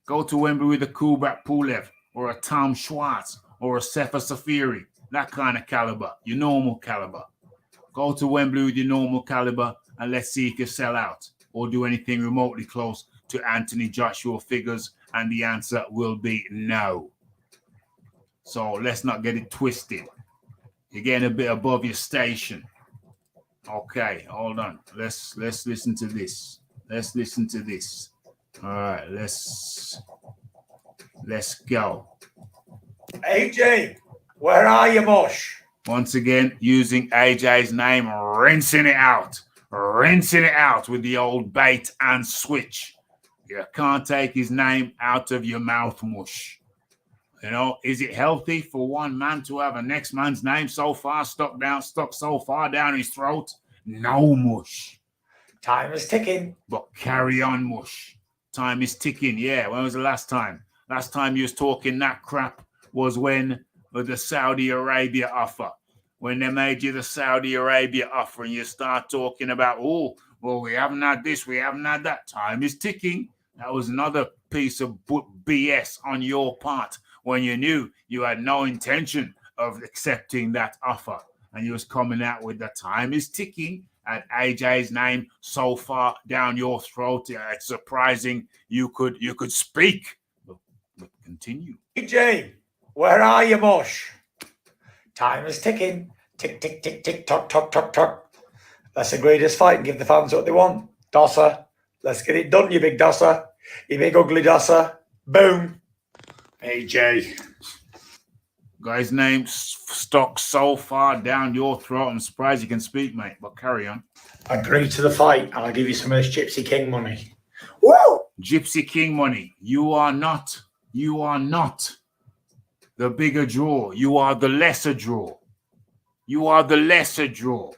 [SPEAKER 2] Go to Wembley with a Kubrat Pulev or a Tom Schwartz or a Sefa Safiri. That kind of caliber, your normal caliber. Go to Wembley with your normal caliber and let's see if you sell out or do anything remotely close to Anthony Joshua figures, and the answer will be no. So let's not get it twisted. You're getting a bit above your station. Okay, hold on. Let's listen to this. Let's listen to this. All right, let's go.
[SPEAKER 8] AJ, where are you, Mosh?
[SPEAKER 2] Once again, using AJ's name, rinsing it out with the old bait and switch. You can't take his name out of your mouth, mush. You know, is it healthy for one man to have a next man's name so far stuck so far down his throat? No, mush.
[SPEAKER 8] Time is ticking.
[SPEAKER 2] But carry on, mush. Time is ticking. Yeah, when was the last time? Last time you was talking that crap was when the Saudi Arabia offer. When they made you the Saudi Arabia offer and you start talking about, oh, well, we haven't had this, we haven't had that. Time is ticking. That was another piece of BS on your part when you knew you had no intention of accepting that offer. And you was coming out with the time is ticking and AJ's name so far down your throat. It's surprising you could speak. But continue.
[SPEAKER 8] AJ, where are you, Mosh? Time is ticking. Tick, tick, tick, tick, tock, tock, tock, tock. Let's agree this fight and give the fans what they want. Dosser, let's get it done, you big dosser. You big ugly dosser. Boom.
[SPEAKER 2] AJ. Guy's name stuck so far down your throat. I'm surprised you can speak, mate, but carry on.
[SPEAKER 8] Agree to the fight and I'll give you some of this Gypsy King money. Woo!
[SPEAKER 2] Gypsy King money. You are not the bigger draw. You are the lesser draw. You are the lesser draw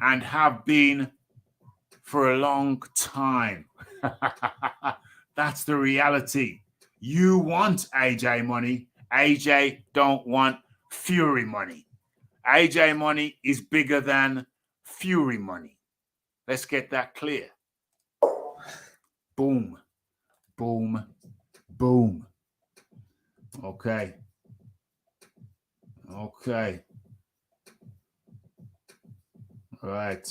[SPEAKER 2] and have been for a long time. That's the reality. You want AJ money. AJ don't want Fury money. AJ money is bigger than Fury money. Let's get that clear. Boom, boom, boom. Okay. Okay. Right.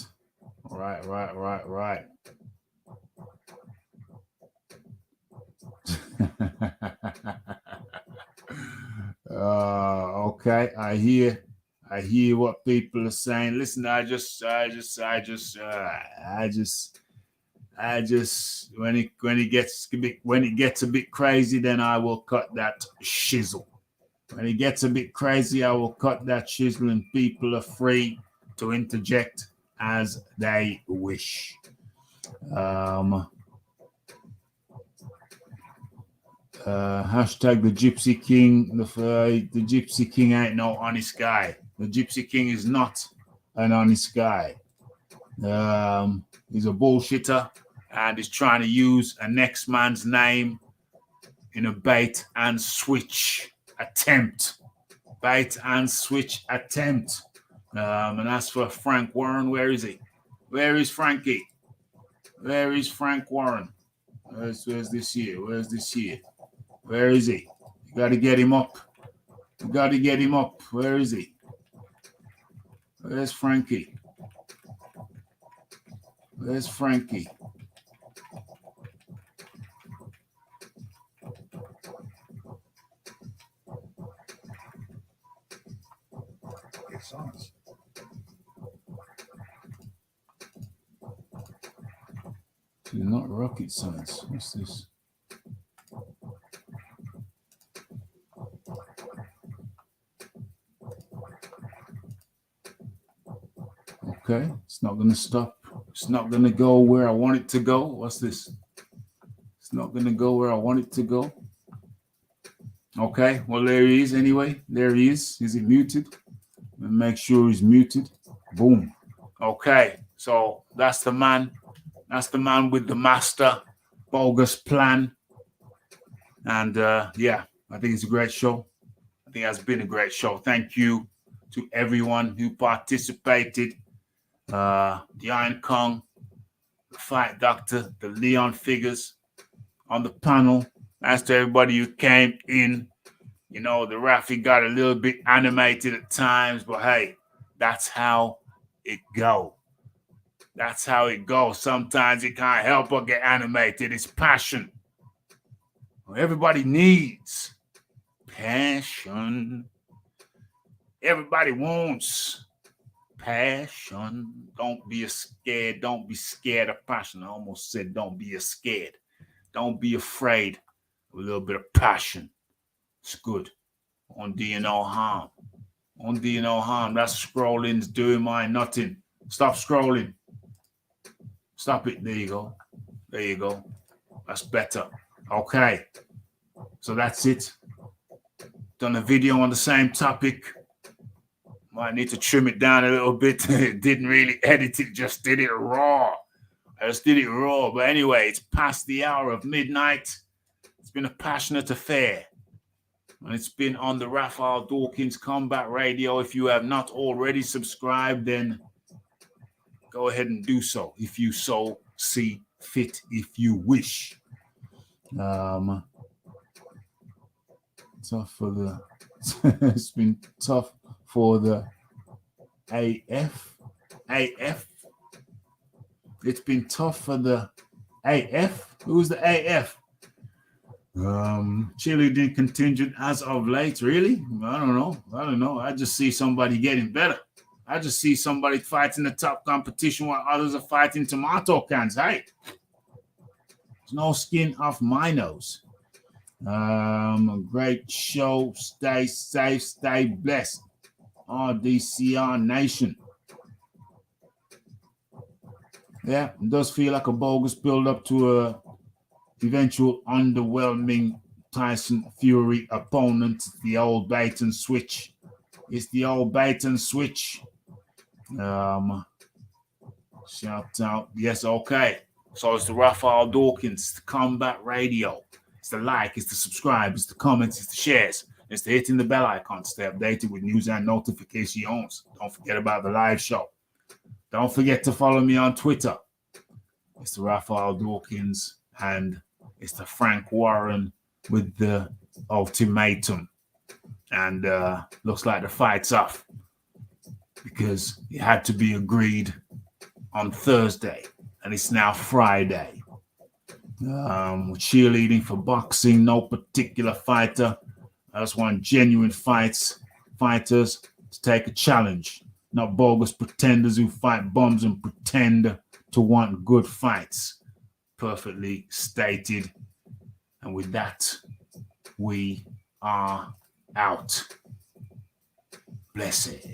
[SPEAKER 2] Okay. I hear what people are saying. Listen, I just when it gets a bit crazy, then I will cut that shizzle. When it gets a bit crazy, I will cut that shizzle, and people are free to interject as they wish. Hashtag the Gypsy King. The Gypsy King ain't no honest guy. The Gypsy King is not an honest guy. He's a bullshitter and is trying to use a next man's name in a bait and switch attempt. Bait and switch attempt. And as for Frank Warren, where is he? Where is Frankie? Where is Frank Warren? Where's this year? Where's this year? Where is he? You got to get him up. You got to get him up. Where is he? Where's Frankie? Where's Frankie?
[SPEAKER 6] It's science.
[SPEAKER 2] It's not rocket science. What's this? Okay, it's not going to stop. It's not going to go where I want it to go. What's this? It's not going to go where I want it to go. Okay, well, there he is anyway. There he is. Is he muted? Make sure he's muted. Boom. Okay, so that's the man. That's the man with the master bogus plan. And yeah, I think it's a great show. I think it has been a great show. Thank you to everyone who participated. The Iron Kong, the Fight Doctor, the Leon Figures on the panel. Thanks to everybody who came in. You know, the Rafi got a little bit animated at times, but hey, that's how it go. That's how it goes. Sometimes it can't help but get animated. It's passion. Everybody needs passion. Everybody wants passion. Don't be scared. Don't be scared of passion. I almost said don't be scared. Don't be afraid of a little bit of passion. It's good. On do you no harm. On do you no harm. That's scrolling's doing mine nothing. Stop scrolling. Stop it. There you go. There you go. That's better. Okay. So that's it. Done a video on the same topic. Might need to trim it down a little bit. Didn't really edit it, just did it raw. I just did it raw. But anyway, it's past the hour of midnight. It's been a passionate affair. And it's been on the Raphael Dawkins Combat Radio. If you have not already subscribed, then go ahead and do so. If you so see fit, if you wish. Tough for the it's been tough for the AF. It's been tough for the AF. Who's the AF? Cheerleading contingent as of late. Really? I don't know. I just see somebody getting better. I just see somebody fighting the top competition while others are fighting tomato cans. Hey, there's no skin off my nose. A great show. Stay safe, stay blessed. RDCR Nation. Yeah, it does feel like a bogus build up to a eventual underwhelming Tyson Fury opponent. The old bait and switch. It's the old bait and switch. Shout out. Yes, okay. So it's the Raphael Dawkins, the Combat Radio. It's the like, it's the subscribe, it's the comments, it's the shares. It's the hitting the bell icon to stay updated with news and notifications. Don't forget about the live show. Don't forget to follow me on Twitter. It's the Raphael Dawkins and it's the Frank Warren with the ultimatum. And looks like the fight's off because it had to be agreed on Thursday and it's now Friday. We're cheerleading for boxing, no particular fighter. I just want genuine fighters to take a challenge, not bogus pretenders who fight bums and pretend to want good fights. Perfectly stated. And with that, we are out. Blessed.